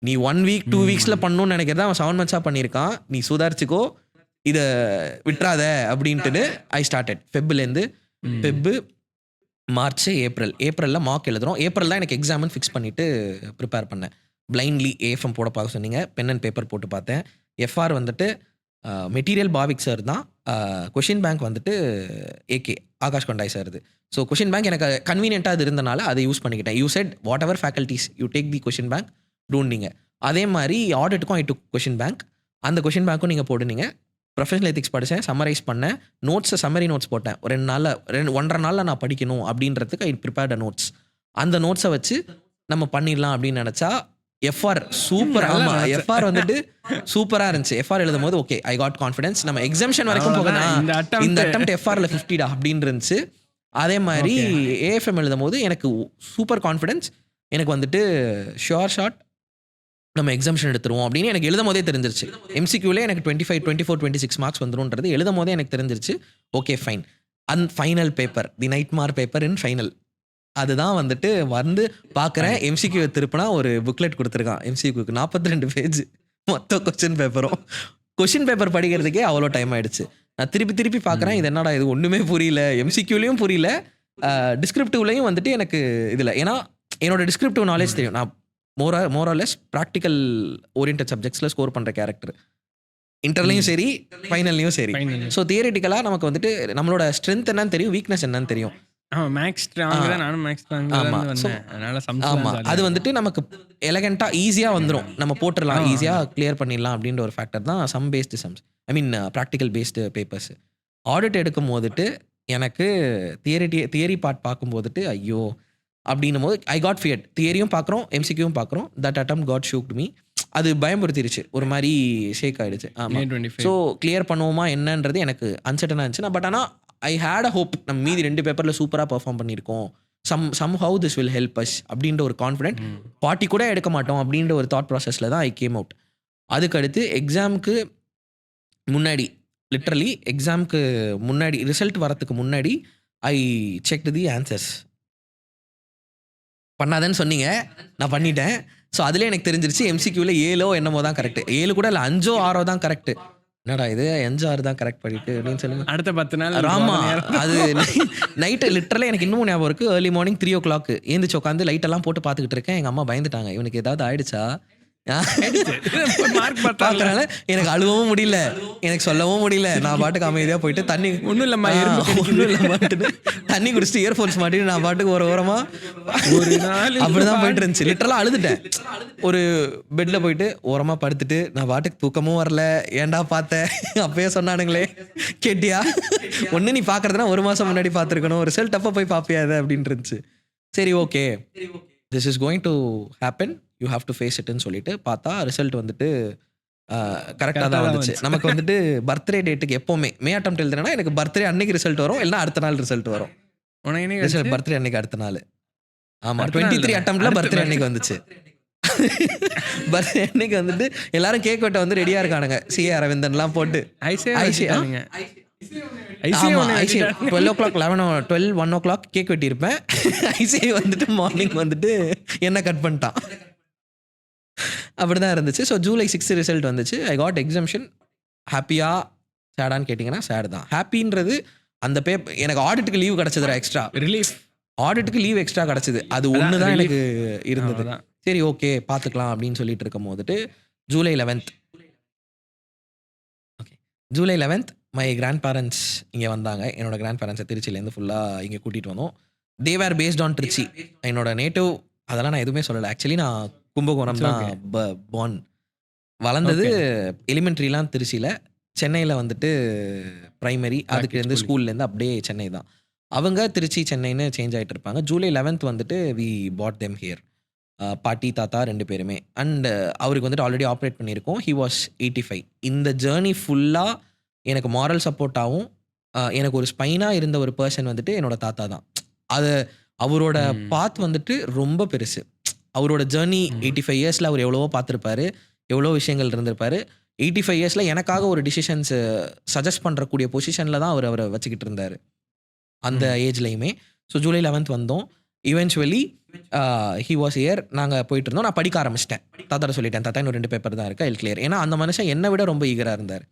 நீ 1 week 2 weeksல பண்ணணும்னு நினைக்கிறத அவன் 7 months பண்ணியிருக்கான், நீ சுதாரிச்சுக்கோ, இதை விட்டுறாத அப்படின்ட்டு ஐ ஸ்டார்டட். ஃபெப்லேருந்து ஃபெப்பு, மார்ச், ஏப்ரலில் மார்க் எழுதுகிறோம். ஏப்ரல் தான் எனக்கு எக்ஸாம்னு ஃபிக்ஸ் பண்ணிவிட்டு ப்ரிப்பேர் பண்ணேன். பிளைண்ட்லி ஏஎஃப்எம் போட பார்க்க சொன்னீங்க, பென் அண்ட் பேப்பர் போட்டு பார்த்தேன். எஃப்ஆர் வந்துட்டு மெட்டீரியல் பாவிக் சார் தான், கொஷின் பேங்க் வந்துட்டு ஏகே ஆகாஷ் கொண்டாய் சார். இது ஸோ கொஷின் பேங்க் எனக்கு கன்வீனியண்ட்டாக அது இருந்தனால அதை யூஸ் பண்ணிக்கிட்டேன். You said what ever faculties you take the question bank don't. அதே மாதிரி ஆடிட்டுக்கும் ஐ டுக் கொஷின் பேங்க், அந்த கொஷின் பேங்க்கும் நீங்கள் போடுனீங்க. ப்ரொஃபஷனல் எத்திக்ஸ் படித்தேன், சம்மரைஸ் பண்ணேன், நோட்ஸை சம்மரி நோட்ஸ் போட்டேன். ஒரு 1.5 நாளில் நான் படிக்கணும் அப்படின்றதுக்கு ஐ ப்ரிப்பேர்ட் நோட்ஸ். அந்த நோட்ஸை வச்சு நம்ம பண்ணிடலாம் அப்படின்னு நினச்சா எஃப்ஆர் சூப்பர். ஆமாம், எஃப்ஆர் வந்துட்டு சூப்பராக இருந்துச்சு. எஃப்ஆர் எழுதும் போது ஓகே ஐ காட் கான்ஃபிடன்ஸ், நம்ம எக்ஸாம்ஷன் வரைக்கும் போகலாம், இந்த அட்டெம்ப்ட் எஃப்ஆரில் 50 அப்படின்னு இருந்துச்சு. அதே மாதிரி ஏஎஃப்எம் எழுதும் போது எனக்கு சூப்பர் கான்ஃபிடன்ஸ், எனக்கு வந்துட்டு ஷுவர் ஷாட் நம்ம எக்ஸாம்ஷன் எடுத்துருவோம் அப்படின்னு எனக்கு எழுதும் போதே தெரிஞ்சிருச்சு. எம்சிக்யூலே எனக்கு 25, 24, 26 மார்க்ஸ் வந்துருன்றது எழுதும் போதே எனக்கு தெரிஞ்சிருச்சு. Okay fine. ஃபைனல் பேப்பர், தி நைட் மார் பேப்பர் இன் ஃபைனல், அதுதான் வந்துட்டு வந்து பார்க்குறேன். எம்சிக்யூ திருப்பினா ஒரு புக்லெட் கொடுத்துருக்கான். எம்சிக்யூக்கு 42 பேஜ் மொத்த கொஷின் பேப்பர் படிக்கிறதுக்கே அவ்வளோ டைம் ஆயிடுச்சு. நான் திருப்பி பார்க்குறேன், இது என்னடா இது ஒன்றுமே புரியல, எம்சிக்யூலையும் புரியல, டிஸ்கிரிப்டிவ்லையும் வந்துட்டு எனக்கு இதில். ஏன்னா என்னோட டிஸ்கிரிப்டிவ் நாலேஜ் தெரியும், நான் மோரலெஸ் ப்ராக்டிக்கல் ஓரியன்ட் சப்ஜெக்ட்ஸில் ஸ்கோர் பண்ணுற கேரக்டர், இன்டர்லையும் சரி ஃபைனல்லையும் சரி. ஸோ தியரிட்டிக்கலாக நமக்கு வந்துட்டு நம்மளோட ஸ்ட்ரென்த் என்னன்னு தெரியும், வீக்னஸ் என்னன்னு தெரியும். அது வந்துட்டு நமக்கு எலகண்டா ஈஸியா வந்துடும், நம்ம போட்டுடலாம், ஈஸியா கிளியர் பண்ணிடலாம் அப்படின்ற ஒரு ஃபேக்டர் தான் சம் பேஸ்டு சம்ஸ், ஐ மீன் ப்ராக்டிக்கல் பேஸ்டு பேப்பர்ஸ். ஆடிட் எடுக்கும் போதுட்டு எனக்கு தியரி பார்ட் பார்க்கும் போதுட்டு ஐயோ அப்படின்னும் போது ஐ காட் ஃபியர்ட். தியரியும் பார்க்குறோம், எம்சிக்யூவும் பார்க்குறோம். That attempt got shocked me. அது பயம்படுத்திருச்சு, ஒரு மாதிரி ஷேக் ஆகிடுச்சு. ஆமாம், ஸோ கிளியர் பண்ணுவோமா என்னன்றது எனக்கு அன்சர்டனாக இருந்துச்சு. பட் ஆனால் ஐ ஹேட் அ ஹோப், நம்ம மீதி 2 பேப்பரில் சூப்பராக பெர்ஃபார்ம் பண்ணியிருக்கோம், somehow this will help us அப்படின்ற ஒரு கான்ஃபிடென்ட், 40 கூட எடுக்க மாட்டோம் அப்படின்ற ஒரு தாட் ப்ராசஸில் தான் ஐ கேம் அவுட். அதுக்கடுத்து எக்ஸாமுக்கு முன்னாடி, லிட்ரலி எக்ஸாமுக்கு முன்னாடி, ரிசல்ட் வரத்துக்கு முன்னாடி ஐ செக்டு தி ஆன்சர்ஸ். பண்ணாதேன்னு சொன்னீங்க, நான் பண்ணிட்டேன். ஸோ அதிலே எனக்கு தெரிஞ்சிருச்சு எம்சிக்யூவில் 7 என்னமோ தான் கரெக்ட், 7 கூட இல்லை 5 6 தான் கரெக்ட். என்னடா இது 5 6 தான் கரெக்ட் பண்ணிட்டு அப்படின்னு சொல்லுங்க. அடுத்த 10 நாள் ஆமா, அது நைட்டு லிட்டரலாக எனக்கு இன்னும் ஞாபகம் இருக்குது. ஏர்லி மார்னிங் 3 o'clock ஏந்திரிச்சு உட்காந்து லைட்டெல்லாம் போட்டு பார்த்துக்கிட்டு இருக்கேன். எங்கள் அம்மா பயந்துட்டாங்க, இவனுக்கு ஏதாவது ஆயிடுச்சா பார்க்கறனால. எனக்கு அழுவவும் முடியல, எனக்கு சொல்லவும் முடியல. நான் பாட்டுக்கு அமைதியாக போயிட்டு தண்ணி ஒன்றும் இல்லைம்மா தண்ணி குடிச்சிட்டு இயர்ஃபோன்ஸ் மாட்டிட்டு நான் பாட்டுக்கு ஒரு ஓரமாக அப்படிதான் போயிட்டு இருந்துச்சு. லிட்டரலாக அழுதுட்டேன். ஒரு பெட்டில் போயிட்டு ஓரமாக படுத்துட்டு நான் பாட்டுக்கு தூக்கமும் வரல. ஏன்டா பார்த்தேன், அப்பயே சொன்னானுங்களே கேட்டியா, ஒன்று நீ பார்க்கறதுனா 1 மாதம் முன்னாடி பார்த்துருக்கணும், ரிசல்ட் அப்போ போய் பார்ப்பியா அது அப்படின்ட்டு இருந்துச்சு. சரி okay, this is going to happen, you have to face இட்னு சொல்லிட்டு பார்த்தா ரிசல்ட் வந்துட்டு கரெக்டாக தான் வந்துச்சு. நமக்கு வந்துட்டு பர்த்டே டேட்டுக்கு எப்போவுமே மே அட்டெம்ப்ட் எழுதுனா எனக்கு பர்த்டே அன்னைக்கு ரிசல்ட் வரும், இல்லைனா அடுத்த நாள் ரிசல்ட் வரும். உனக்கு என்னைக்கு பர்த்டே அன்னைக்கு அடுத்த நாள். ஆமா, அடுத்த நாள் 23 தானே? அட்டம்ப்ட்ல அடுத்த பர்த்டே அன்னைக்கு வந்துச்சு. பர்த்டே அன்னைக்கு வந்துட்டு எல்லாரும் கேக் வெட்ட வந்து ரெடியா இருக்கானுங்க. சிஏ அரவிந்தன்லாம் போட்டு. ஐசியா ஐசியா வச்சுட்டானுங்க. ஆமா, ஒண்ணு ஐசிஐ வச்சுட்டானுங்க. 12 1 o'clock கேக் வெட்டியிருப்பேன். ஐசிஐ வந்துட்டு மார்னிங் வந்துட்டு என்ன கட் பண்ணிட்டான். அப்படிதான் இருந்துச்சு. ஸோ ஜூலை 6 ரிசல்ட் வந்துச்சு. I got exemption. ஹாப்பியா சேடான்னு கேட்டிங்கன்னா சேடு தான். ஹாப்பின்றது அந்த எனக்கு ஆடிட்டுக்கு லீவ் கிடச்சதுடா எக்ஸ்ட்ரா. ரிலீஃப். ஆடிட்டுக்கு லீவ் எக்ஸ்ட்ரா கிடச்சிது. அது ஒன்று தான் relief. எனக்கு இருந்தது. அவ்வளவுதான். சரி ஓகே பார்த்துக்கலாம் அப்படின்னு சொல்லிட்டு இருக்கும் போதுட்டு July 11th okay July 11th my grandparents இங்கே வந்தாங்க. என்னோட கிராண்ட் பேரண்ட்ஸை திருச்சியிலேருந்து ஃபுல்லாக இங்கே கூட்டிகிட்டு வந்தோம். தேவர் பேஸ்ட் ஆன் திருச்சி. என்னோட நேட்டிவ் அதெல்லாம் நான் எதுவுமே சொல்லலை. ஆக்சுவலி நான் கும்பகோணம் தான் பார்ன். வளர்ந்தது எலிமெண்ட்ரிலாம் திருச்சியில். சென்னையில் வந்துட்டு ப்ரைமரி, அதுக்கு ஸ்கூல்லேருந்து அப்படியே சென்னை தான். அவங்க திருச்சி சென்னைன்னு சேஞ்ச் ஆகிட்டு இருப்பாங்க. ஜூலை 11th வந்துட்டு வி பாட் தெம் ஹியர். பாட்டி தாத்தா 2 பேருமே. அண்ட் அவருக்கு வந்துட்டு ஆல்ரெடி ஆப்ரேட் பண்ணியிருக்கோம். He was 85. இந்த ஜேர்னி ஃபுல்லாக எனக்கு மாரல் சப்போர்ட்டாகவும் எனக்கு ஒரு ஸ்பைனாக இருந்த ஒரு பர்சன் வந்துட்டு என்னோட தாத்தா தான். அது அவரோட பாத் வந்துட்டு ரொம்ப பெருசு. அவரோட ஜேர்னி 85 இயர்ஸில் அவர் எவ்வளவோ பார்த்துருப்பாரு, எவ்வளோ விஷயங்கள் இருந்திருப்பாரு. 85 இயர்ஸில் எனக்காக ஒரு டிசிஷன்ஸ் சஜஸ்ட் பண்ணுறக்கூடிய பொசிஷனில் தான் அவரை வச்சுக்கிட்டு இருந்தார் அந்த ஏஜ்லேயுமே. ஸோ ஜூலை 11th வந்தோம். Eventually he was year. நாங்கள் போயிட்டு இருந்தோம். நான் படிக்க ஆரம்பிச்சிட்டேன். தாத்தாட்ட சொல்லிட்டேன், தாத்தா இன்னும் 2 பேப்பர் தான் இருக்கு, ஐ வில் கிளியர். ஏன்னா அந்த மனுஷன் என்னை விட ரொம்ப ஈகராக இருந்தார்.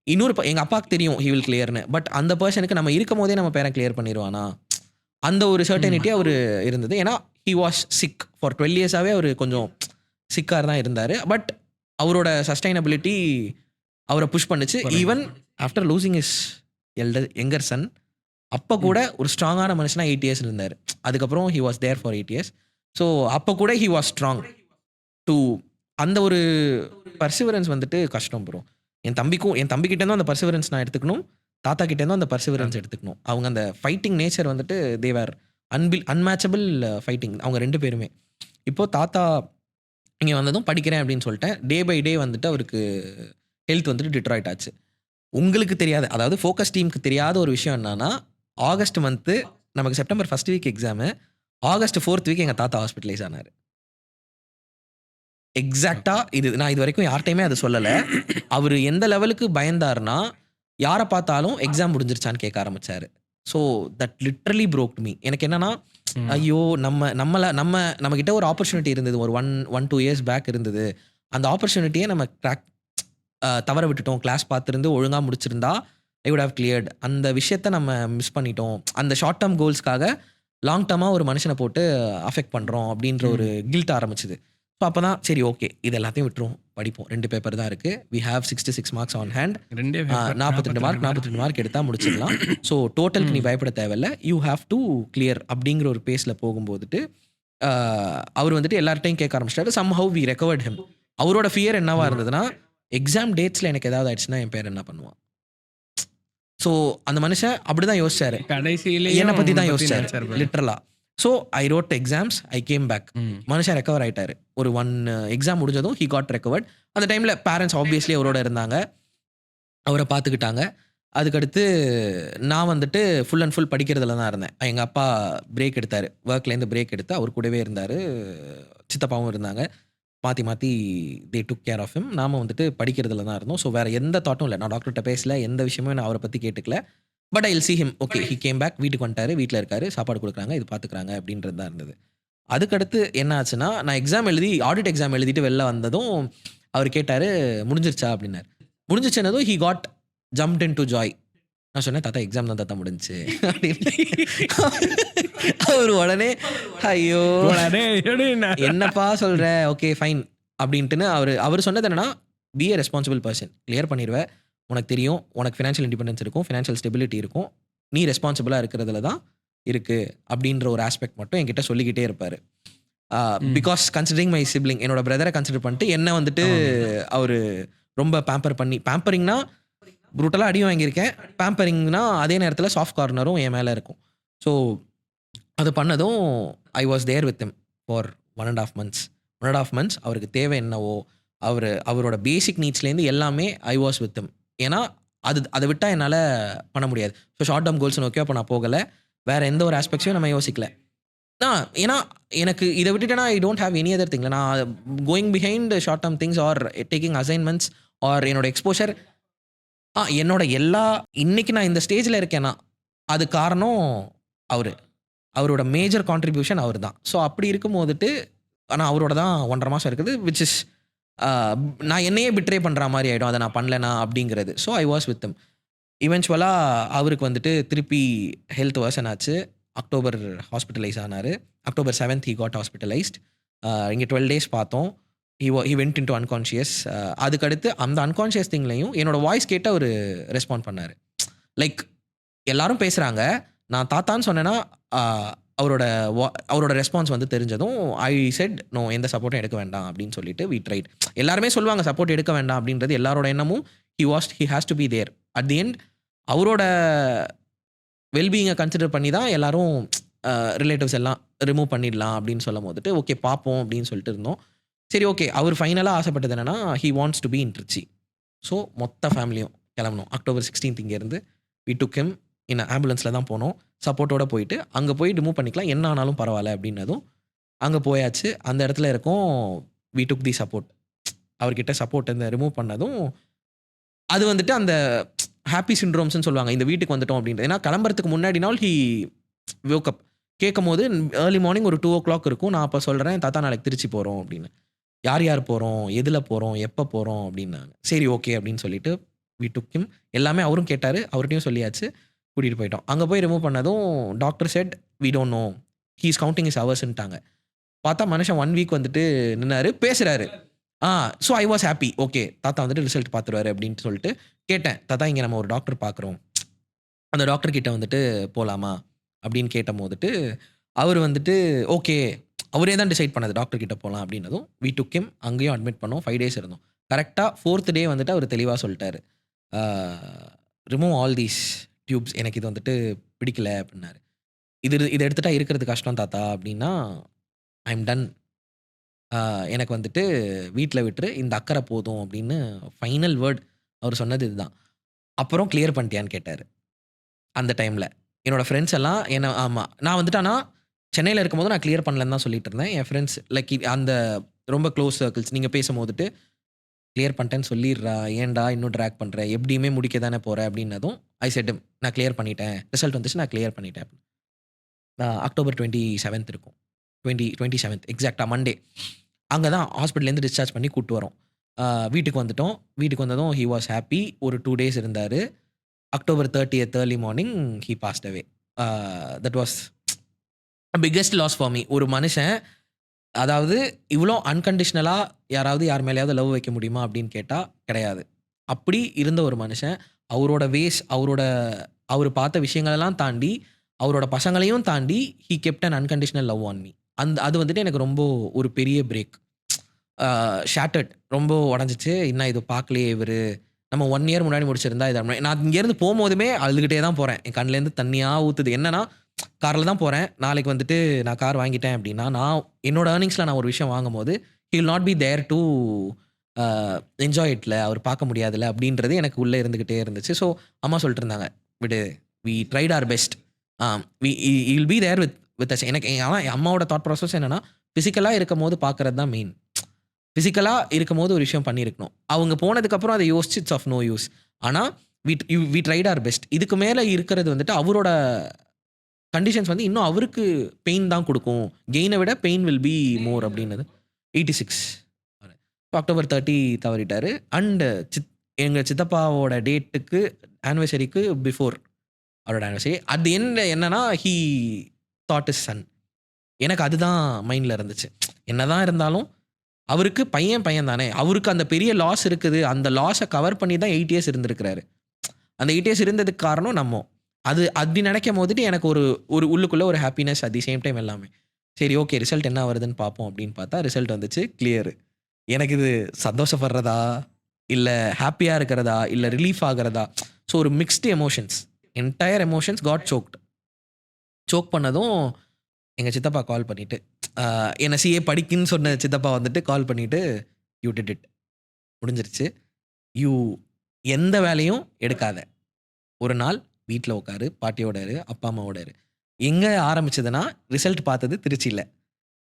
இன்னொரு எங்கள் அப்பாவுக்கு தெரியும் ஹி வில் கிளியர்னு. பட் அந்த பர்சனுக்கு நம்ம இருக்கும் போதே நம்ம பேரை கிளியர் பண்ணிடுவானா, அந்த ஒரு சர்டனிட்டி அவர் இருந்தது. ஏன்னா ஹி வாஸ் சிக் ஃபார் 12 இயர்ஸாகவே அவர் கொஞ்சம் சிக்காக தான் இருந்தார். பட் அவரோட சஸ்டைனபிலிட்டி அவரை புஷ் பண்ணுச்சு. Even after losing is younger son, அப்போ கூட ஒரு ஸ்ட்ராங்கான மனுஷனாக 8 இயர்ஸ் இருந்தார். அதுக்கப்புறம் he was there for 8 years. So அப்போ கூட ஹி வாஸ் ஸ்ட்ராங் டு அந்த ஒரு பர்சிவரன்ஸ் வந்துட்டு கஷ்டம் ப்ரோ. என் தம்பிக்கிட்டேருந்தும் அந்த பர்சிவரன்ஸ் நான் எடுத்துக்கணும், தாத்தா கிட்டேருந்தும் அந்த பர்சிவரன்ஸ் எடுத்துக்கணும். அவங்க அந்த ஃபைட்டிங் நேச்சர் வந்துட்டு தேவர் அன்மேட்சபிள் ஃபைட்டிங் அவங்க 2 பேருமே. இப்போது தாத்தா இங்கே வந்ததும் படிக்கிறேன் அப்படின்னு சொல்லிட்டேன். டே பை டே வந்துட்டு அவருக்கு ஹெல்த் வந்துட்டு டிட்ராய்ட் ஆச்சு. உங்களுக்கு தெரியாது, அதாவது ஃபோக்கஸ் டீமுக்கு தெரியாத ஒரு விஷயம் என்னன்னா, ஆகஸ்ட் மந்த்து நமக்கு September 1st week exam, August 4th week எங்கள் தாத்தா ஹாஸ்பிட்டலைஸ் ஆனார். எக்ஸாக்டாக நான் இது வரைக்கும் யார்கிட்டையுமே அதை சொல்லலை. அவர் எந்த லெவலுக்கு பயந்தார்னா, யாரை பார்த்தாலும் எக்ஸாம் முடிஞ்சிருச்சான்னு கேட்க ஆரம்பித்தார். So that literally broke me. எனக்கு என்னன்னா, ஐயோ நம்மக்கிட்ட ஒரு ஆப்பர்ச்சுனிட்டி இருந்தது, ஒரு 1-2 இயர்ஸ் பேக் இருந்தது. அந்த ஆப்பர்ச்சுனிட்டியை நம்ம தவற விட்டுட்டோம். கிளாஸ் பார்த்துருந்து ஒழுங்காக முடிச்சிருந்தா ஐ வுட் ஹவ் கிளியர்ட். அந்த விஷயத்த நம்ம மிஸ் பண்ணிட்டோம். அந்த ஷார்ட் டேர்ம் கோல்ஸ்க்காக லாங் டேர்மாக ஒரு மனுஷனை போட்டு அஃபெக்ட் பண்ணுறோம் அப்படின்ற ஒரு கில்ட் ஆரம்பிச்சுது. ஸோ அப்போ தான் சரி ஓகே இது எல்லாத்தையும் விட்டுரும், படிப்போம். 2 பேப்பர் தான் இருக்குது. We have 66 marks on hand. 42 mark எடுத்தால் முடிச்சிடலாம். ஸோ டோட்டலுக்கு நீ பயப்பட தேவையில்லை, யூ ஹாவ் டு கிளியர் அப்படிங்கிற ஒரு பேஸில் போகும்போதுட்டு அவர் வந்துட்டு எல்லார்ட்டையும் கேட்க ஆரம்பிச்சிட்டாரு. Somehow we recovered him. அவரோட ஃபியர் என்னவா இருந்ததுன்னா, எக்ஸாம் டேட்ஸில் எனக்கு ஏதாவது ஆயிடுச்சுன்னா என் பேர் என்ன பண்ணுவான். ஸோ அந்த மனுஷன் அப்படி தான் யோசிச்சாரு, என்னை பற்றி தான் யோசிச்சாரு லிட்ரலாக. So I wrote exams, I came back. மனுஷன் ரெக்கவர் ஆகிட்டாரு. ஒரு 1 எக்ஸாம் முடிஞ்சதும் ஹி காட் ரெக்கவர்ட். அந்த டைமில் பேரண்ட்ஸ் ஆப்வியஸ்லி அவரோட இருந்தாங்க, அவரை பார்த்துக்கிட்டாங்க. அதுக்கடுத்து நான் வந்துட்டு ஃபுல் அண்ட் ஃபுல் படிக்கிறதுல தான் இருந்தேன். எங்கள் அப்பா பிரேக் எடுத்தார், ஒர்க்லேருந்து பிரேக் எடுத்து அவர் கூடவே இருந்தார். சித்தப்பாவும் இருந்தாங்க. மாற்றி தே டுக் கேர் ஆஃப் ஹிம். நாம் வந்துட்டு படிக்கிறதுல தான் இருந்தோம். ஸோ வேறு எந்த தாட்டும் இல்லை. நான் டாக்டர்கிட்ட பேசல, எந்த விஷயமும் நான் அவரை பற்றி கேட்டுக்கல. But I will see him. Okay he came back. வீட்டுக்கு வந்துட்டார், வீட்டில் இருக்காரு, சாப்பாடு கொடுக்குறாங்க, இது பார்த்துக்குறாங்க அப்படின்றது தான் இருந்தது. அதுக்கடுத்து என்ன ஆச்சுன்னா, நான் ஆடிட் எக்ஸாம் எழுதிட்டு வெளில வந்ததும் அவர் கேட்டார் முடிஞ்சிருச்சா அப்படின்னாரு. முடிஞ்சிச்சுன்னதும் he got jumped into joy. நான் சொன்னேன் தாத்தா எக்ஸாம் தான் தாத்தா முடிஞ்சிச்சு அப்படின்னு. அவர் உடனே ஐயோ என்னப்பா சொல்கிற, ஓகே ஃபைன் அப்படின்ட்டுன்னு அவர் சொன்னது என்னன்னா, B A responsible person, clear பண்ணிடுவேன், உனக்கு தெரியும், உனக்கு ஃபினான்ஷியல் இண்டிபெண்டன்ஸ் இருக்கும், ஃபினான்ஷியல் ஸ்டெபிலிட்டி இருக்கும், நீ ரெஸ்பான்சிபிளாக இருக்கிறதுல தான் இருக்குது அப்படின்ற ஒரு ஆஸ்பெக்ட் மட்டும் என்கிட்ட சொல்லிக்கிட்டே இருப்பார். பிகாஸ் கன்சிடரிங் மை சிப்ளிங், என்னோட பிரதரை கன்சிடர் பண்ணிட்டு என்ன வந்துட்டு அவர் ரொம்ப பேம்பரிங்னா ப்ரூட்டலாக அடியும் வாங்கியிருக்கேன். பேம்பரிங்னா அதே நேரத்தில் சாஃப்ட் கார்னரும் என் மேலே இருக்கும். ஸோ அது பண்ணதும் I was there with him for 1.5 months. அவருக்கு தேவை என்னவோ அவரோட பேசிக் நீட்ஸ்லேருந்து எல்லாமே ஐ வாஸ் வித் ஹிம். ஏன்னா அதை விட்டால் என்னால் பண்ண முடியாது. ஸோ ஷார்ட் டேர்ம் கோல்ஸ் நோக்கியோ அப்போ நான் போகலை. வேறு எந்த ஒரு ஆஸ்பெக்ட்ஸையும் நம்ம யோசிக்கல. ஏன்னா எனக்கு இதை விட்டுட்டேன்னா I don't have any other thing. நான் going behind short term things or taking assignments or என்னோட எக்ஸ்போஷர் என்னோட எல்லா இன்னைக்கு நான் இந்த ஸ்டேஜில் இருக்கேன்னா அது காரணம் அவரோட மேஜர் கான்ட்ரிபியூஷன் அவர் தான். ஸோ அப்படி இருக்கும் போதுட்டு ஆனால் அவரோட தான் 1.5 மாதம் இருக்குது விச் இஸ் நான் என்னையே பிட்ரே பண்ணுற மாதிரி ஆகிடும் அதை நான் பண்ணலனா அப்படிங்கிறது. So I was with him. இவென்ச்சுவலாக அவருக்கு வந்துட்டு திருப்பி ஹெல்த் வேர்சன் ஆச்சு. அக்டோபர் ஹாஸ்பிட்டலைஸ் ஆனார். October 7th he got hospitalized. இங்கே 12 days பார்த்தோம். he went into unconscious. அதுக்கடுத்து அந்த அன்கான்ஷியஸ் திங்லையும் என்னோட வாய்ஸ் கேட்டு அவர் ரெஸ்பாண்ட் பண்ணார். லைக் எல்லாரும் பேசுகிறாங்க, நான் தாத்தான்னு சொன்னேன்னா அவரோட ரெஸ்பான்ஸ் வந்து தெரிஞ்சதும் ஐ செட் நோ, எந்த சப்போர்ட்டும் எடுக்க வேண்டாம் அப்படின்னு சொல்லிட்டு வி ட்ரைட். எல்லாருமே சொல்லுவாங்க சப்போர்ட் எடுக்க வேண்டாம் அப்படின்றது எல்லாரோட எண்ணமும். he has to be there at the end. அவரோட வெல்பீயிங்கை கன்சிடர் பண்ணி தான் எல்லாரும் ரிலேட்டிவ்ஸ் எல்லாம் ரிமூவ் பண்ணிடலாம் அப்படின்னு சொல்லும் போதுட்டு ஓகே பார்ப்போம் அப்படின்னு சொல்லிட்டு இருந்தோம். சரி ஓகே, அவர் ஃபைனலாக ஆசைப்பட்டது என்னென்னா he wants to be in Trichy. So மொத்த ஃபேமிலியும் கிளம்பணும். October 16th இங்கேருந்து we took him in ஆம்புலன்ஸில் தான் போனோம். சப்போர்ட்டோடு போயிட்டு அங்கே போய் ரிமூவ் பண்ணிக்கலாம், என்ன ஆனாலும் பரவாயில்ல அப்படின்னதும் அங்கே போயாச்சு. அந்த இடத்துல இருக்கோம். we took the support. அவர்கிட்ட சப்போர்ட் இந்த ரிமூவ் பண்ணதும் அது வந்துட்டு அந்த ஹாப்பி சிண்ட்ரோம்ஸ்ன்னு சொல்லுவாங்க, இந்த வீட்டுக்கு வந்துட்டோம் அப்படின்றது. ஏன்னா கிளம்புறதுக்கு முன்னாடி நாள் he woke up. கேட்கும் போது ஏர்லி மார்னிங் ஒரு 2 o'clock இருக்கும். நான் அப்போ சொல்கிறேன் தாத்தா நாளைக்கு திருச்சி போகிறோம் அப்படின்னு. யார் யார் போகிறோம், எதில் போகிறோம், எப்போ போகிறோம் அப்படின்னாங்க. சரி ஓகே அப்படின்னு சொல்லிட்டு we took him. எல்லாமே அவரும் கேட்டார், அவர்கிட்டையும் சொல்லியாச்சு, கூட்டிகிட்டு போயிட்டோம். அங்கே போய் ரிமூவ் பண்ணதும் doctor set we don't know, he is counting his hours-ன்ட்டாங்க. பார்த்தா மனுஷன் 1 week வந்துட்டு நின்னாரு, பேசுகிறாரு. So I was happy. Okay, தாத்தா வந்துட்டு ரிசல்ட் பார்த்துருவாரு அப்படின்ட்டு சொல்லிட்டு கேட்டேன், தாத்தா இங்கே நம்ம ஒரு டாக்டர் பார்க்குறோம், அந்த டாக்டர் கிட்ட வந்துட்டு போகலாமா அப்படின்னு கேட்ட போதுட்டு அவர் வந்துட்டு ஓகே, அவரே தான் டிசைட் பண்ணது டாக்டர் கிட்ட போகலாம் அப்படின்னதும் we took him. அங்கேயும் அட்மிட் பண்ணோம். 5 days இருந்தோம். கரெக்டாக 4th day வந்துட்டு அவர் தெளிவாக சொல்லிட்டாரு, ரிமூவ் ஆல் தீஸ் டியூப்ஸ், எனக்கு இது வந்துட்டு பிடிக்கல அப்படின்னாரு. இதை எடுத்துட்டா இருக்கிறது கஷ்டம் தாத்தா அப்படின்னா ஐ எம் டன், எனக்கு வந்துட்டு வீட்டில் விட்டுரு, இந்த அக்கறை போதும் அப்படின்னு ஃபைனல் வேர்ட் அவர் சொன்னது இதுதான். அப்புறம் கிளியர் பண்ணிட்டியான்னு கேட்டார். அந்த டைமில் என்னோடய ஃப்ரெண்ட்ஸ் எல்லாம் என்ன, ஆமாம் நான் வந்துட்டு ஆனால் சென்னையில் இருக்கும்போது நான் கிளியர் பண்ணலன்னு தான் சொல்லிட்டு இருந்தேன். என் ஃப்ரெண்ட்ஸ் லைக் அந்த ரொம்ப க்ளோஸ் சர்க்கிள்ஸ் நீங்கள் பேசும்போதுட்டு கிளியர் பண்ணிட்டேன்னு சொல்லிடுறா, ஏன்டா இன்னும் ட்ராக் பண்ணுற, எப்படியுமே முடிக்க தானே போகிற அப்படின்னதும் ஐ செட் நான் கிளியர் பண்ணிட்டேன், ரிசல்ட் வந்துச்சு, நான் கிளியர் பண்ணிட்டேன். October 27th இருக்கும், 27th எக்ஸாக்டாக மண்டே. அங்கே தான் ஹாஸ்பிட்டல்லேருந்து டிஸ்சார்ஜ் பண்ணி கூப்பிட்டு வரோம். வீட்டுக்கு வந்துட்டோம். வீட்டுக்கு வந்ததும் he was happy. ஒரு 2 days இருந்தார். October 30th early morning he passed away. That was biggest loss for me. ஒரு மனுஷன், அதாவது இவ்வளோ அன்கண்டிஷ்னலாக யாராவது யார் மேலேயாவது லவ் வைக்க முடியுமா அப்படின்னு கேட்டால் கிடையாது. அப்படி இருந்த ஒரு மனுஷன், அவரோட வேஸ், அவர் பார்த்த விஷயங்களெல்லாம் தாண்டி, அவரோட பசங்களையும் தாண்டி he kept an unconditional love on me. அது வந்துட்டு எனக்கு ரொம்ப ஒரு பெரிய பிரேக். ஷேட்டர்ட், ரொம்ப உடஞ்சிச்சு. இன்னும் இது பார்க்கலையே இவர், நம்ம 1 year முன்னாடி முடிச்சிருந்தா இதை. நான் இங்கேருந்து போகும்போதுமே அழுதுகிட்டே தான் போகிறேன். என் கண்ணிலேருந்து தண்ணியாக ஊற்றுது. என்னன்னா காரில் தான் போகிறேன். நாளைக்கு வந்துட்டு நான் கார் வாங்கிட்டேன் அப்படின்னா, நான் என்னோட ஏர்னிங்ஸில் நான் ஒரு விஷயம் வாங்கும் போது he will not be there to enjoy இட்ல, அவர் பார்க்க முடியாதுல்ல அப்படின்றது எனக்கு உள்ளே இருந்துக்கிட்டே இருந்துச்சு. ஸோ அம்மா சொல்லிட்டு இருந்தாங்க, விடு, we tried our best, he will be there with us. எனக்கு ஆனால் என் அம்மாவோட தாட் ப்ராசஸ் என்னென்னா, ஃபிசிக்கலாக இருக்கும் போது பார்க்குறது தான் மெயின். ஃபிசிக்கலாக இருக்கும் போது ஒரு விஷயம் பண்ணியிருக்கணும். அவங்க போனதுக்கப்புறம் அதை யோசிச்சு இட்ஸ் ஆஃப் நோ யூஸ். ஆனால் we tried our best. இதுக்கு மேலே இருக்கிறது வந்துட்டு அவரோட கண்டிஷன்ஸ் வந்து இன்னும் அவருக்கு பெயின் தான் கொடுக்கும், கெயினை விட பெயின் வில் பி மோர் அப்படின்னது. 86 October 30 தவறிட்டார். அண்டு எங்கள் சித்தப்பாவோட டேட்டுக்கு ஆனிவர்சரிக்கு பிஃபோர் அவரோட ஆனிவர்சரி அட் தி எண்ட் என்னன்னா he thought his son. எனக்கு அதுதான் மைண்டில் இருந்துச்சு. என்ன தான் இருந்தாலும் அவருக்கு பையன் தானே, அவருக்கு அந்த பெரிய லாஸ் இருக்குது, அந்த லாஸை கவர் பண்ணி தான் 8 years இருந்திருக்கிறாரு. அந்த 8 years இருந்ததுக்கு காரணம் நம்ம. அது அப்படி நினைக்கும் போதுட்டு எனக்கு ஒரு உள்ளுக்குள்ளே ஒரு happiness, at the same time எல்லாமே. சரி ஓகே, ரிசல்ட் என்ன வருதுன்னு பார்ப்போம் அப்படின்னு பார்த்தா ரிசல்ட் வந்துச்சு கிளியர். எனக்கு இது சந்தோஷப்படுறதா, இல்லை ஹாப்பியாக இருக்கிறதா, இல்லை ரிலீஃப் ஆகிறதா, ஸோ ஒரு mixed emotions, entire emotions got choke பண்ணதும் எங்கள் சித்தப்பா கால் பண்ணிவிட்டு, என்னை சிஏ படிக்குன்னு சொன்ன சித்தப்பா வந்துட்டு கால் பண்ணிவிட்டு, யூ டிட் இட், முடிஞ்சிருச்சு, யூ எந்த வேலையும் எடுக்காத, ஒரு நாள் வீட்டில் உட்காரு, பாட்டியோட இரு, அப்பா அம்மாவோட இரு, எங்க ஆரம்பிச்சதுன்னா, ரிசல்ட் பார்த்தது திருச்சியில.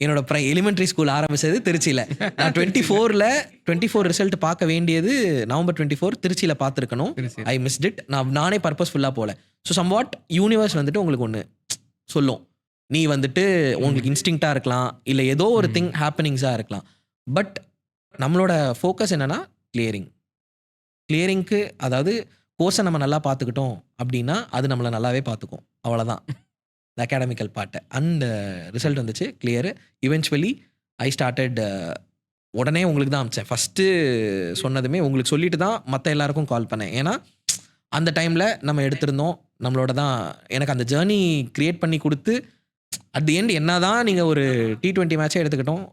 என்னோட எலிமெண்டரி ஸ்கூல் ஆரம்பிச்சது திருச்சியில. நான் 24 ரிசல்ட் பார்க்க வேண்டியது நவம்பர் 24 திருச்சியில பார்த்துருக்கணும். திருச்சி. I missed it. நானே பர்பஸ்ஃபுல்லா போல. ஸோ சம்வாட் யூனிவர்ஸ் வந்துட்டு உங்களுக்கு ஒண்ணு சொல்லும். நீ வந்துட்டு உங்களுக்கு இன்ஸ்டிங்க்டா இருக்கலாம், இல்ல ஏதோ ஒரு திங் ஹேப்பனிங்ஸா இருக்கலாம். பட் நம்மளோட ஃபோக்கஸ் என்னன்னா கிளியரிங்க்கு, அதாவது கோர்ஸை நம்ம நல்லா பார்த்துக்கிட்டோம் அப்படின்னா அது நம்மளை நல்லாவே பார்த்துக்கும். அவ்வளோதான் இந்த அகாடமிக்கல் பார்ட்டை. அண்ட் ரிசல்ட் வந்துச்சு கிளியரு. Eventually I started. உடனே உங்களுக்கு தான் அமிச்சேன். ஃபஸ்ட்டு சொன்னதுமே உங்களுக்கு சொல்லிட்டு தான் மற்ற எல்லாருக்கும் கால் பண்ணேன். ஏன்னா அந்த டைமில் நம்ம எடுத்திருந்தோம் நம்மளோட தான். எனக்கு அந்த ஜேர்னி க்ரியேட் பண்ணி கொடுத்து அட் தி எண்ட் என்ன தான் நீங்கள் ஒரு T20 மேட்சே எடுத்துக்கிட்டோம்,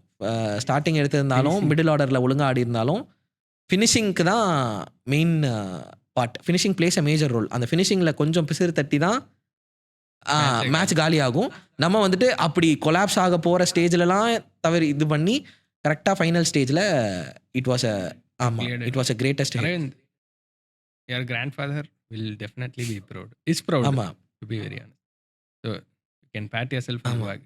ஸ்டார்டிங் எடுத்திருந்தாலும் மிடில் ஆர்டரில் ஒழுங்காக ஆடி இருந்தாலும் ஃபினிஷிங்க்கு தான் main part. Finishing plays a major role. அந்த ஃபினிஷிங்கில் கொஞ்சம் பிசிறு தட்டி தான் மேட்ச் காலி ஆகும். நம்ம வந்துட்டு அப்படி கொலாப்ஸ் ஆக போகிற ஸ்டேஜ்லலாம் தவிர இது பண்ணி கரெக்டாக ஃபைனல் ஸ்டேஜில் it was a greatest. Your grandfather will definitely be proud. Is proud. ஆமா, to be very honest. So you can pat yourself on the back.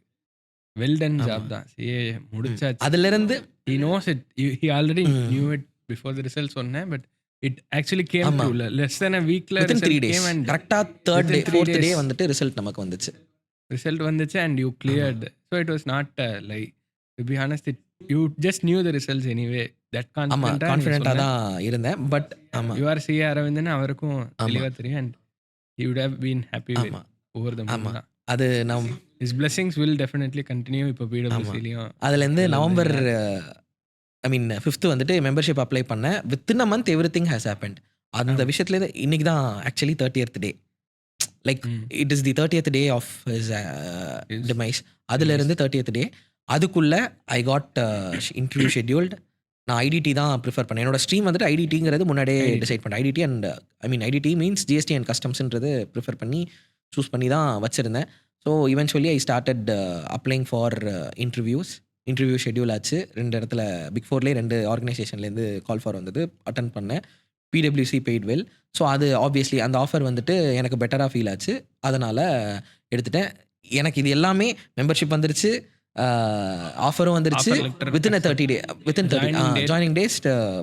Well done job தான். CA முடிச்சாச்சு. அதிலிருந்து He knows it. He already knew it before the results சொன்னேன். But it actually came to less than a weekல within 3 result days came and கரெக்டாக தேர்ட் டே ஃபோர்த் டே வந்துட்டு ரிசல்ட் நமக்கு வந்துச்சு. result வந்துச்சு and you cleared. So it was not like, to be honest, you just knew the results anyway. That கான்ஃபிடென்ட்டாக தான் இருந்தேன். பட் ஆமாம், you are CA அரவிந்தன் அவருக்கும் தெளிவாக தெரியும். and he would have been happy with over the moon. அது நம் his blessings will definitely continue. இப்போ PWCலையும் அதுலேருந்து நவம்பர் 5th வந்துட்டு மெம்பர்ஷிப் அப்ளை பண்ணேன். Within a month everything has happened. அந்த விஷயத்துலேருந்து இன்னைக்கு தான் actually 30th day. Like it is the 30th day of his demise. அதுலேருந்து 30th டே அதுக்குள்ளே ஐ காட் இன்டர்வியூ ஷெட்யூல்டு. நான் ஐடிடி தான் ப்ரிஃபர் பண்ணேன். என்னோட ஸ்ட்ரீம் வந்துட்டு ஐடிடிங்கிறது முன்னாடியே டிசைட் பண்ணேன். IDT and IDT means GST and கஸ்டம்ஸ்ன்றது ப்ரிஃபர் பண்ணி சூஸ் பண்ணி தான் வச்சுருந்தேன். So eventually I started applying for interview schedule ஆச்சு. 2 இடத்துல பிக் 4லேயே 2 ஆர்கனைசேஷன்லேருந்து கால் ஃபார் வந்தது. அட்டன் பண்ணேன். PWC paid well. ஸோ அது ஆப்வியஸ்லி அந்த ஆஃபர் வந்துட்டு எனக்கு பெட்டராக ஃபீல் ஆச்சு. அதனால் எடுத்துட்டேன். எனக்கு இது எல்லாமே மெம்பர்ஷிப் வந்துருச்சு, ஆஃபரும் வந்துருச்சு. Within 30 day joining days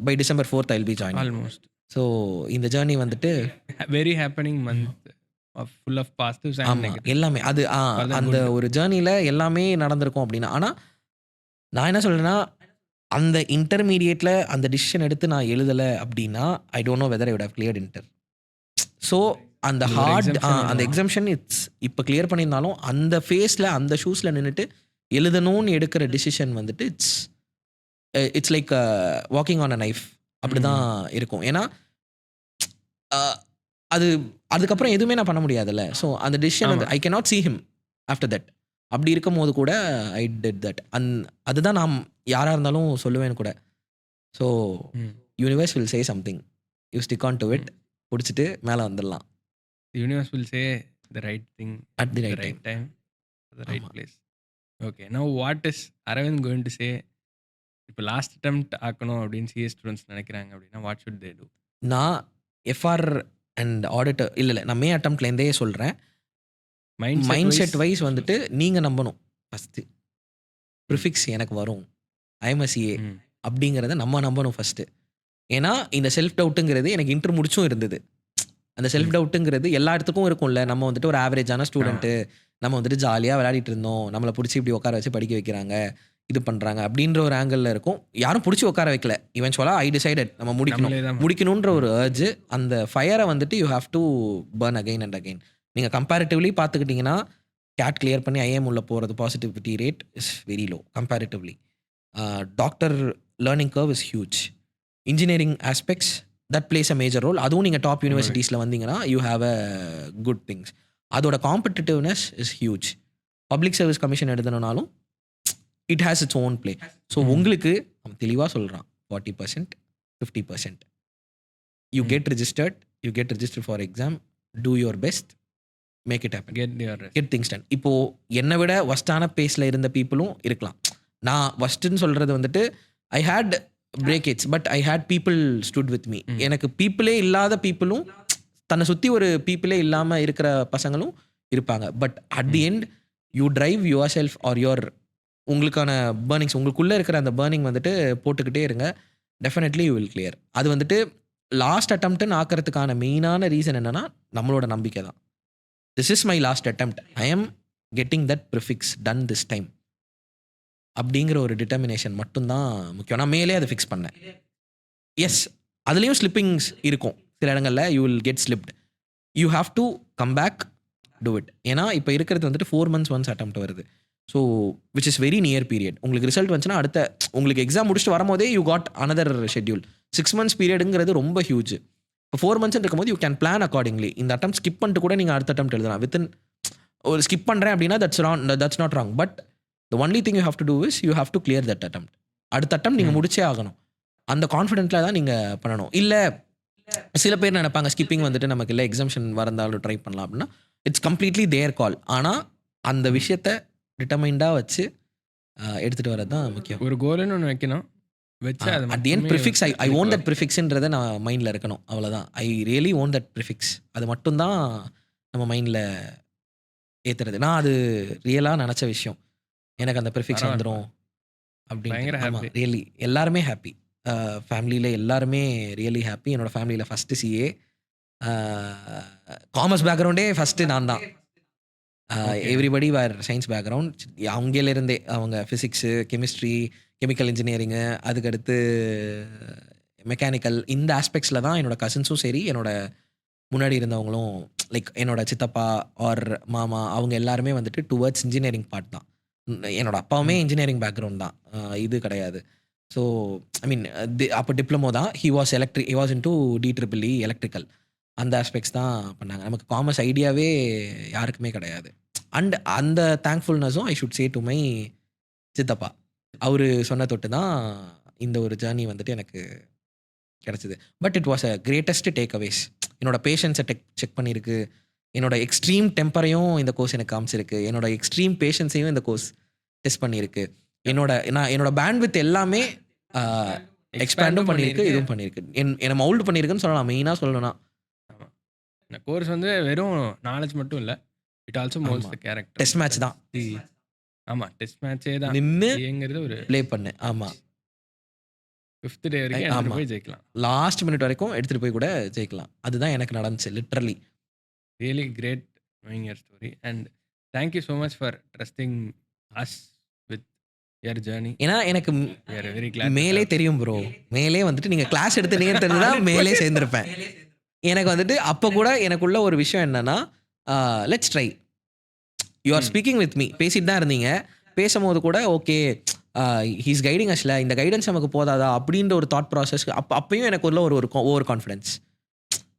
by December 4th I will be joining almost. So இந்த ஜேர்னி வந்துட்டு very happening month of full of positives and negatives. எல்லாமே அது அந்த ஒரு ஜேர்னியில் எல்லாமே நடந்திருக்கும் அப்படின்னா. ஆனால் நான் என்ன சொல்கிறேன்னா, அந்த இன்டர்மீடியேட்டில் அந்த டிசிஷன் எடுத்து நான் எழுதலை அப்படின்னா I don't know whether I would have cleared inter. So அந்த ஹார்ட் அந்த எக்ஸம்ஷன் இப்போ கிளியர் பண்ணியிருந்தாலும் அந்த ஃபேஸில் அந்த ஷூஸில் நின்றுட்டு எழுதணும்னு எடுக்கிற டிசிஷன் வந்துட்டு it's like walking on a knife. அப்படி தான் இருக்கும். ஏன்னா அதுக்கப்புறம் எதுவுமே நான் பண்ண முடியாதுல்ல. ஸோ அந்த decision I cannot see him after that. அப்படி இருக்கும் போது கூட ஐ டிட் தட். அதுதான் நான் யாராக இருந்தாலும் சொல்லுவேன்னு கூட. So universe will say something, you stick on to it. பிடிச்சிட்டு மேலே வந்துடலாம். Universe will say the right thing at the right time, the right place. Okay, now what is Aravind going to say? இப்போ லாஸ்ட் அட்டெம்ப்ட் ஆக்கணும் அப்படின்னு சிஎஸ் ஸ்டூடெண்ட்ஸ் நினைக்கிறாங்க அப்படின்னா வாட் ஷுட் தே டூ? நான் எஃப்ஆர் அண்ட் ஆடிட்டர் இல்லை நான் மே அட்டெம்ப்ட்லேருந்தே சொல்கிறேன். மைண்ட் செட் வைஸ் வந்துட்டு நீங்கள் நம்பணும். ஃபஸ்ட்டு ப்ரிஃபிக்ஸ் எனக்கு வரும், ஐஎம்எஸ்சிஏ அப்படிங்கிறத நம்ம நம்பணும் ஃபஸ்ட்டு. ஏன்னா இந்த செல்ஃப் டவுட்டுங்கிறது எனக்கு இன்டர் முடிச்சும் இருந்தது. அந்த செல்ஃப் டவுட்டுங்கிறது எல்லா இடத்துக்கும் இருக்கும்ல. நம்ம வந்துட்டு ஒரு ஆவரேஜான ஸ்டூடெண்ட்டு, நம்ம வந்துட்டு ஜாலியாக விளையாடிட்டு இருந்தோம், நம்மளை பிடிச்சி இப்படி உட்கார வச்சு படிக்க வைக்கிறாங்க, இது பண்ணுறாங்க அப்படின்ற ஒரு ஆங்கிளில் இருக்கும். யாரும் பிடிச்சி உட்கார வைக்கல. இவென்ச்சுவலாக ஐ டிசைடட் நம்ம முடிக்கணுன்ற ஒரு அர்ஜு, அந்த ஃபயரை வந்துட்டு you have to burn again and again. நீங்கள் கம்பேரிட்டிவ்லி பார்த்துக்கிட்டிங்கன்னா கேட் கிளியர் பண்ணி ஐஎம் உள்ள போகிறது positivity rate is very low comparatively. Doctor learning curve is huge. Engineering aspects that plays a major role. அதுவும் நீங்கள் டாப் யூனிவர்சிட்டிஸில் வந்தீங்கன்னா you have a good things. அதோட competitiveness is huge. Public service commission எழுதணுனாலும் it has it's own play. So உங்களுக்கு அவன் தெளிவாக சொல்கிறான் 40%, 50%. You get registered for exam, do your best, make it happen, get things done. இப்போது என்னை விட ஒஸ்டான பேஸில் இருந்த பீப்புளும் இருக்கலாம். நான் ஒஸ்ட்டுன்னு சொல்கிறது வந்துட்டு I had breakage but I had people stood with me. எனக்கு பீப்புளே இல்லாத பீப்புளும், தன்னை சுற்றி ஒரு பீப்புளே இல்லாமல் இருக்கிற பசங்களும் இருப்பாங்க. But at the end you drive yourself or your உங்களுக்கான பர்னிங்ஸ் உங்களுக்குள்ளே இருக்கிற அந்த பர்னிங் வந்துட்டு போட்டுக்கிட்டே இருங்க. Definitely you will clear. அது வந்துட்டு லாஸ்ட் அட்டம்ப்ட்னு ஆக்கிறதுக்கான மெயினான ரீசன் என்னன்னா நம்மளோட நம்பிக்கை தான். This is my last attempt, I am getting that prefix done this time அப்படிங்கிற ஒரு டிட்டர்மினேஷன் மட்டும்தான் முக்கியம். நான் மேலே அதை ஃபிக்ஸ் பண்ணேன். எஸ், அதுலேயும் ஸ்லிப்பிங்ஸ் இருக்கும் சில இடங்களில். You will get slipped, you have to come back, do it. ஏன்னா இப்போ இருக்கிறது வந்துட்டு 4 months ஒன்ஸ் அட்டெம்ப்ட் வருது. So which is very near period. உங்களுக்கு ரிசல்ட் வந்துச்சுன்னா அடுத்த உங்களுக்கு எக்ஸாம் முடிச்சுட்டு வரும்போதே you got another schedule. 6 months பீரியடுங்கிறது ரொம்ப ஹியூஜ். இப்போ 4 months இருக்கும்போது யூ கேன் பிளான் அக்கார்டிங்லி. இந்த அட்டம் ஸ்கிப் பண்ணிட்டு கூட நீங்கள் அடுத்த அட்டம் எழுதலாம். வித்தின் ஒரு ஸ்கிப் பண்ணுறேன் அப்படின்னா that's not wrong. But the only thing you have to do is you have to clear that attempt. அடுத்த அட்டம் நீங்கள் முடிச்சே ஆகணும். அந்த கான்ஃபிடென்ட்டில் தான் நீங்கள் பண்ணணும். இல்லை சில பேர் நினைப்பாங்க ஸ்கிப்பிங் வந்துட்டு நமக்கு இல்லை எக்ஸாம்ஷன் வரந்தாலும் ட்ரை பண்ணலாம் அப்படின்னா இட்ஸ் கம்ப்ளீட்லி தேர் கால். ஆனால் அந்த விஷயத்தை டிட்டர்மைண்டாக வச்சு எடுத்துகிட்டு வரது தான் முக்கியம். ஒரு கோல்னு ஒன்று வைக்கணும். வச்சு at the end prefix I own that ப்ரிஃபிக்ஸ்ன்றதை நான் மைண்டில் இருக்கணும். அவ்வளோதான். I really own that prefix. அது மட்டும்தான் நம்ம மைண்டில் ஏற்றுறது. நான் அது ரியலாக நினச்ச விஷயம். எனக்கு அந்த ப்ரிஃபிக்ஸ் வந்துடும் அப்படின்னு. ஆமாம், ரியலி எல்லாருமே ஹாப்பி. ஃபேமிலியில் எல்லாருமே ரியலி ஹாப்பி. என்னோடய ஃபேமிலியில் ஃபஸ்ட்டு சிஏ, காமர்ஸ் பேக்ரவுண்டே ஃபஸ்ட்டு நான் தான். Everybody were science background. அவங்கேலேருந்தே அவங்க ஃபிசிக்ஸு, கெமிஸ்ட்ரி, கெமிக்கல் இன்ஜினியரிங்கு, அதுக்கடுத்து மெக்கானிக்கல், இந்த ஆஸ்பெக்ட்ஸில் தான் என்னோடய கசின்ஸும் சரி, என்னோட முன்னாடி இருந்தவங்களும் லைக் என்னோட சித்தப்பா ஆர் மாமா அவங்க எல்லாருமே வந்துட்டு டுவர்ட்ஸ் இன்ஜினியரிங் பார்ட் தான். என்னோட அப்பாவுமே இன்ஜினியரிங் பேக்ரவுண்ட் தான், இது கிடையாது. ஸோ ஐ மீன் அப்போ டிப்ளமோ தான். He was into DEEE electrical. அந்த ஆஸ்பெக்ட்ஸ் தான் பண்ணாங்க. நமக்கு காமர்ஸ் ஐடியாவே யாருக்குமே கிடையாது. அண்ட் அந்த தேங்க்ஃபுல்னஸும் I should say to my chithappa. அவர் சொன்ன தொட்டு தான் இந்த ஒரு ஜேர்னி வந்துட்டு எனக்கு கிடச்சிது. But it was a greatest takeaways. என்னோட பேஷன்ஸை செக் பண்ணியிருக்கு. என்னோட எக்ஸ்ட்ரீம் டெம்பரையும் இந்த கோர்ஸ் எனக்கு காமிச்சிருக்கு. என்னோட எக்ஸ்ட்ரீம் பேஷன்ஸையும் இந்த கோர்ஸ் டெஸ்ட் பண்ணியிருக்கு. என்னோட பேண்ட்வித் எல்லாமே எக்ஸ்பேண்டும் பண்ணியிருக்கு, இதுவும் பண்ணியிருக்கு. என்னை மவுல்டு பண்ணியிருக்குன்னு சொல்லலாம். மெயினாக சொல்லணும்னா இந்த கோர்ஸ் வந்து வெறும் நாலேஜ் மட்டும் இல்லை, it also moulds the character. Test match தான். ஆமாம், டெஸ்ட் மேட்சே தான். நின்று ஒரு ப்ளே பண்ணு. ஆமாம், 5th டே வரைக்கும் போய் ஜெயிக்கலாம். லாஸ்ட் மினிட் வரைக்கும் எடுத்துகிட்டு போய் கூட ஜெயிக்கலாம். அதுதான் எனக்கு நடந்துச்சு literally. Really great knowing your story and thank you so much for trusting us with your journey. ஏன்னா எனக்கு மேலே தெரியும் ப்ரோ. மேலே வந்துட்டு நீங்கள் கிளாஸ் எடுத்து நீங்கள் தெரிஞ்சுதான் மேலே சேர்ந்துருப்பேன். எனக்கு வந்துட்டு அப்போ கூட எனக்குள்ள ஒரு விஷயம் என்னன்னா, let's try. You are speaking with me, பேசிட்டு தான் இருந்தீங்க. பேசும்போது கூட ஓகே ஹீஸ் கைடிங் அஸ்ல, இந்த கைடன்ஸ் நமக்கு போதாதா அப்படின்ற ஒரு தாட் ப்ராசஸ் அப்பயும் எனக்கு உள்ள ஒரு ஓவர் கான்ஃபிடென்ஸ்.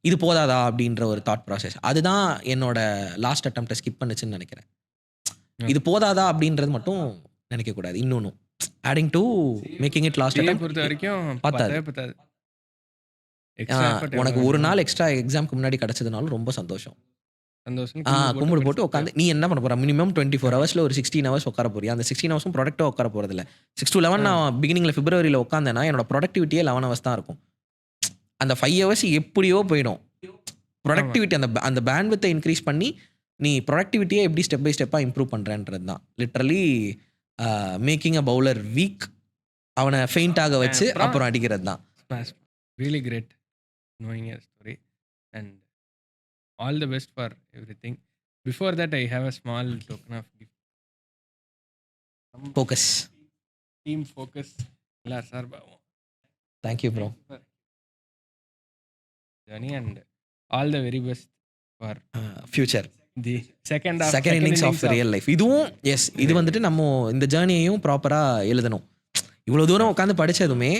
இது போதாதா அப்படின்ற ஒரு தாட் ப்ராசஸ். அதுதான் என்னோட லாஸ்ட் அட்டெம்ப்டை ஸ்கிப் பண்ணுச்சுன்னு நினைக்கிறேன். இது போதாதா அப்படின்றது மட்டும் நினைக்கக்கூடாது. இன்னொன்று adding to making it last attempt பொறுத்த வரைக்கும் பத்தாது. உனக்கு ஒரு நாள் எக்ஸ்ட்ரா எக்ஸாம்க்கு முன்னாடி கிடைச்சதுனாலும் ரொம்ப சந்தோஷம். கும்பிடு போட்டு உட்காந்து நீ என்ன பண்ண போற? மினிமம் 24 ஹவர்ஸ்ல ஒரு 16 ஹவர்ஸ் உட்கார போறியா? அந்த 16 ஹவர்ஸும் ப்ரொடக்டிவாக உட்கார போறது இல்லை. 6 to 11 நான் பிகினிங்ல பிப்ரவரியில் உட்காந்தேன்னா என்னோட ப்ரொடக்டிவிட்டியே 11 ஹவர்ஸ் தான் இருக்கும். அந்த 5 ஹவர்ஸ் எப்படியோ போயிடும். ப்ரொடக்டிவிட்டி அந்த பேண்ட்வித்தை இன்க்ரீஸ் பண்ணி நீ ப்ரொடக்டிவிட்டியை எப்படி ஸ்டெப் பை ஸ்டெப்பாக இம்ப்ரூவ் பண்ணுறன்றது தான். Literally making a bowler weak, அவனை ஃபெயிண்டாக வச்சு அப்புறம் அடிக்கிறது தான். Really great knowing your story and all the best for everything. Before that I have a small token of gift. Focus. Team focus. Illa sir. Thank you bro. Journey and all the very best for future. The second innings of real life. இதுவும் எஸ், இது வந்துட்டு நம்ம இந்த ஜேர்னியையும் ப்ராப்பராக எழுதணும். இவ்வளோ தூரம் உட்காந்து படித்ததுமே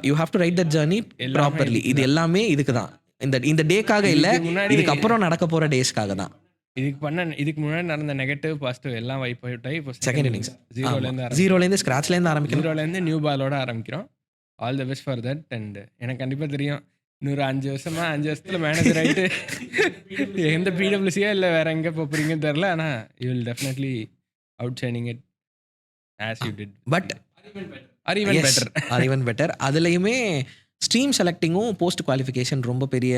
you have to write that journey properly. இது எல்லாமே இதுக்கு தான். இந்த டேக்காக இல்லை, இதுக்கு அப்புறம் நடக்க போகிற டேஸ்க்காக தான். இதுக்கு முன்னாடி நடந்த நெகட்டிவ் பாசிட்டிவ் எல்லாம் வைப் ஆகி இப்போ செகண்ட் இன்னிங்ஸ் ஜீரோலேருந்து ஸ்க்ராட்ச்லேருந்து ஆரம்பிக்கிறோம். ஜீரோலேருந்து நியூ பாலோட ஆரம்பிக்கிறோம். All the best for that. And எனக்கு கண்டிப்பாக தெரியும் இன்னொரு 5 வருஷத்தில் மேனேஜர் ஆகிட்டு எந்த பிடபிள்யூசியா இல்லை வேற எங்கே போகிறீங்கன்னு தெரில. ஆனால் you will definitely out shining it as you did. But R even better. அதுலேயுமே ஸ்ட்ரீம் செலக்டிங்கும் போஸ்ட் குவாலிஃபிகேஷன் ரொம்ப பெரிய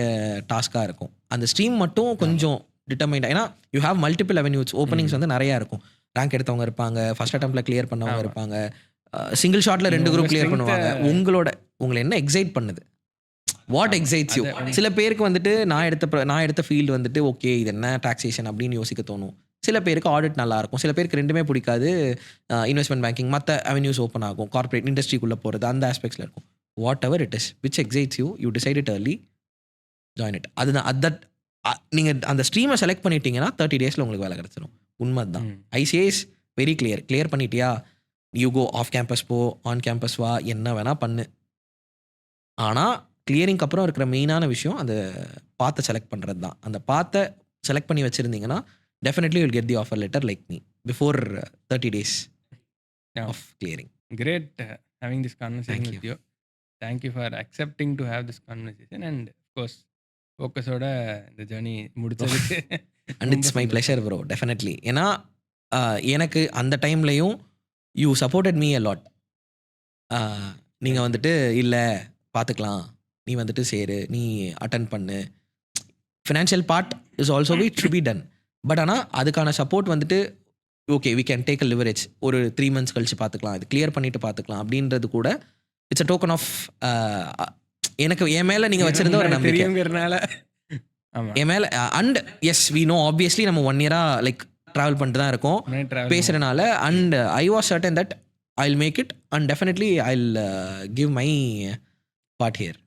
டாஸ்காக இருக்கும். அந்த ஸ்ட்ரீம் மட்டும் கொஞ்சம் டிட்டர்மைண்டா. ஏன்னா you have multiple avenues. Openings வந்து நிறையா இருக்கும். ரேங்க் எடுத்தவங்க இருப்பாங்க, ஃபர்ஸ்ட் அட்டெம்ப்ட்ல கிளியர் பண்ணவங்க இருப்பாங்க, சிங்கிள் ஷாட்ல 2 குரூப் கிளியர் பண்ணுவாங்க. உங்களை என்ன எக்ஸைட் பண்ணுது? What excites you? சில பேருக்கு வந்துட்டு நான் எடுத்த ஃபீல்டு வந்துட்டு ஓகே இது என்ன டாக்ஸேஷன் அப்படின்னு யோசிக்க தோணும். சில பேருக்கு ஆடிட் நல்லா இருக்கும், சில பேருக்கு ரெண்டுமே பிடிக்காது. இன்வெஸ்ட்மெண்ட் பேங்கிங் மற்ற அவென்யூஸ் ஓப்பன் ஆகும், கார்பரேட் இண்டஸ்ட்ரிக்குள்ளே போகிறது அந்த ஆஸ்பெக்ட்ஸில் இருக்கும். What ever it is which excites you decide it early, join it. அதுதான் நீங்கள் அந்த ஸ்ட்ரீமை செலக்ட் பண்ணிட்டீங்கன்னா 30 days உங்களுக்கு வேலை கிடச்சிடும். உண்மை தான். ஐசிஐஸ் வெரி கிளியர் பண்ணிட்டியா, யூ கோ ஆஃப் கேம்பஸ் போ, ஆன் கேம்பஸ் வா, என்ன வேணால் பண்ணு. ஆனால் கிளியரிங்க்கு அப்புறம் இருக்கிற மெயினான விஷயம் அந்த பாத்தை செலக்ட் பண்ணுறது தான். அந்த பாத்தை செலக்ட் பண்ணி வச்சுருந்தீங்கன்னா definitely will get the offer letter like me before 30 days of clearing. Great having this conversation with you. Thank you for accepting to have this conversation and of course ஃபோக்கஸோட இந்த ஜர்னி முடிச்சதுக்கு. And it's my pleasure bro, definitely. ஏன்னா எனக்கு அந்த டைம்லையும் you supported me a lot. நீங்கள் வந்துட்டு இல்லை பார்த்துக்கலாம், நீ வந்துட்டு சேரு, நீ அட்டன் பண்ணு. Financial part is also it should be done. But ஆனால் அதுக்கான சப்போர்ட் வந்துட்டு okay we can take a leverage, ஒரு 3 months கழிச்சு பார்த்துக்கலாம், இது கிளியர் பண்ணிட்டு பார்த்துக்கலாம் அப்படின்றது கூட இட்ஸ் அ டோக்கன் ஆஃப் எனக்கு என் மேலே நீங்கள் வச்சிருந்த ஒரு நம்பிக்கைங்கிறனால என் மேலே. And as we know obviously நம்ம 1 year லைக் ட்ராவல் பண்ணிட்டு தான் இருக்கோம் பேசுகிறனால. And I was certain that I will make it and definitely I will give my part here.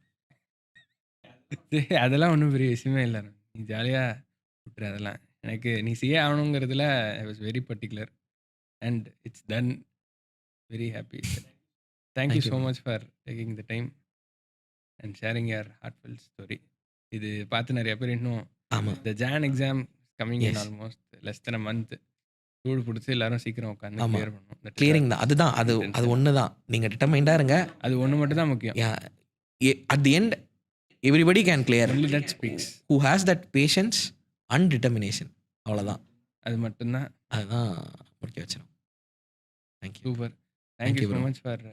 அதெல்லாம் ஒன்றும் பெரிய விஷயமே இல்லை, நீ ஜாலியாக விட்டுரு அதெல்லாம். எனக்கு நீ செய்ய ஆகணுங்கிறதுல I was very particular and it's done. Very happy. Thank you so much for taking the time and sharing your heartful story. இது பார்த்து நிறைய பேர் இன்னும் இந்த Jan exam coming in almost less than a month, சூடு பிடிச்சி எல்லாரும் சீக்கிரம் உட்காந்து கிளியர் பண்ணணும். கிளியரிங் தான் அதுதான், அது ஒன்று தான். நீங்கள் டிட்டர்மைண்டாக இருங்க, அது ஒன்று மட்டும் தான் முக்கியம். At the end everybody can clear, only that speaks, who has that patience and determination. அவ்வளோதான், அது மட்டும்தான். அதுதான் முடிக்க வச்சிடும். Thank you. Super. Thank you so much for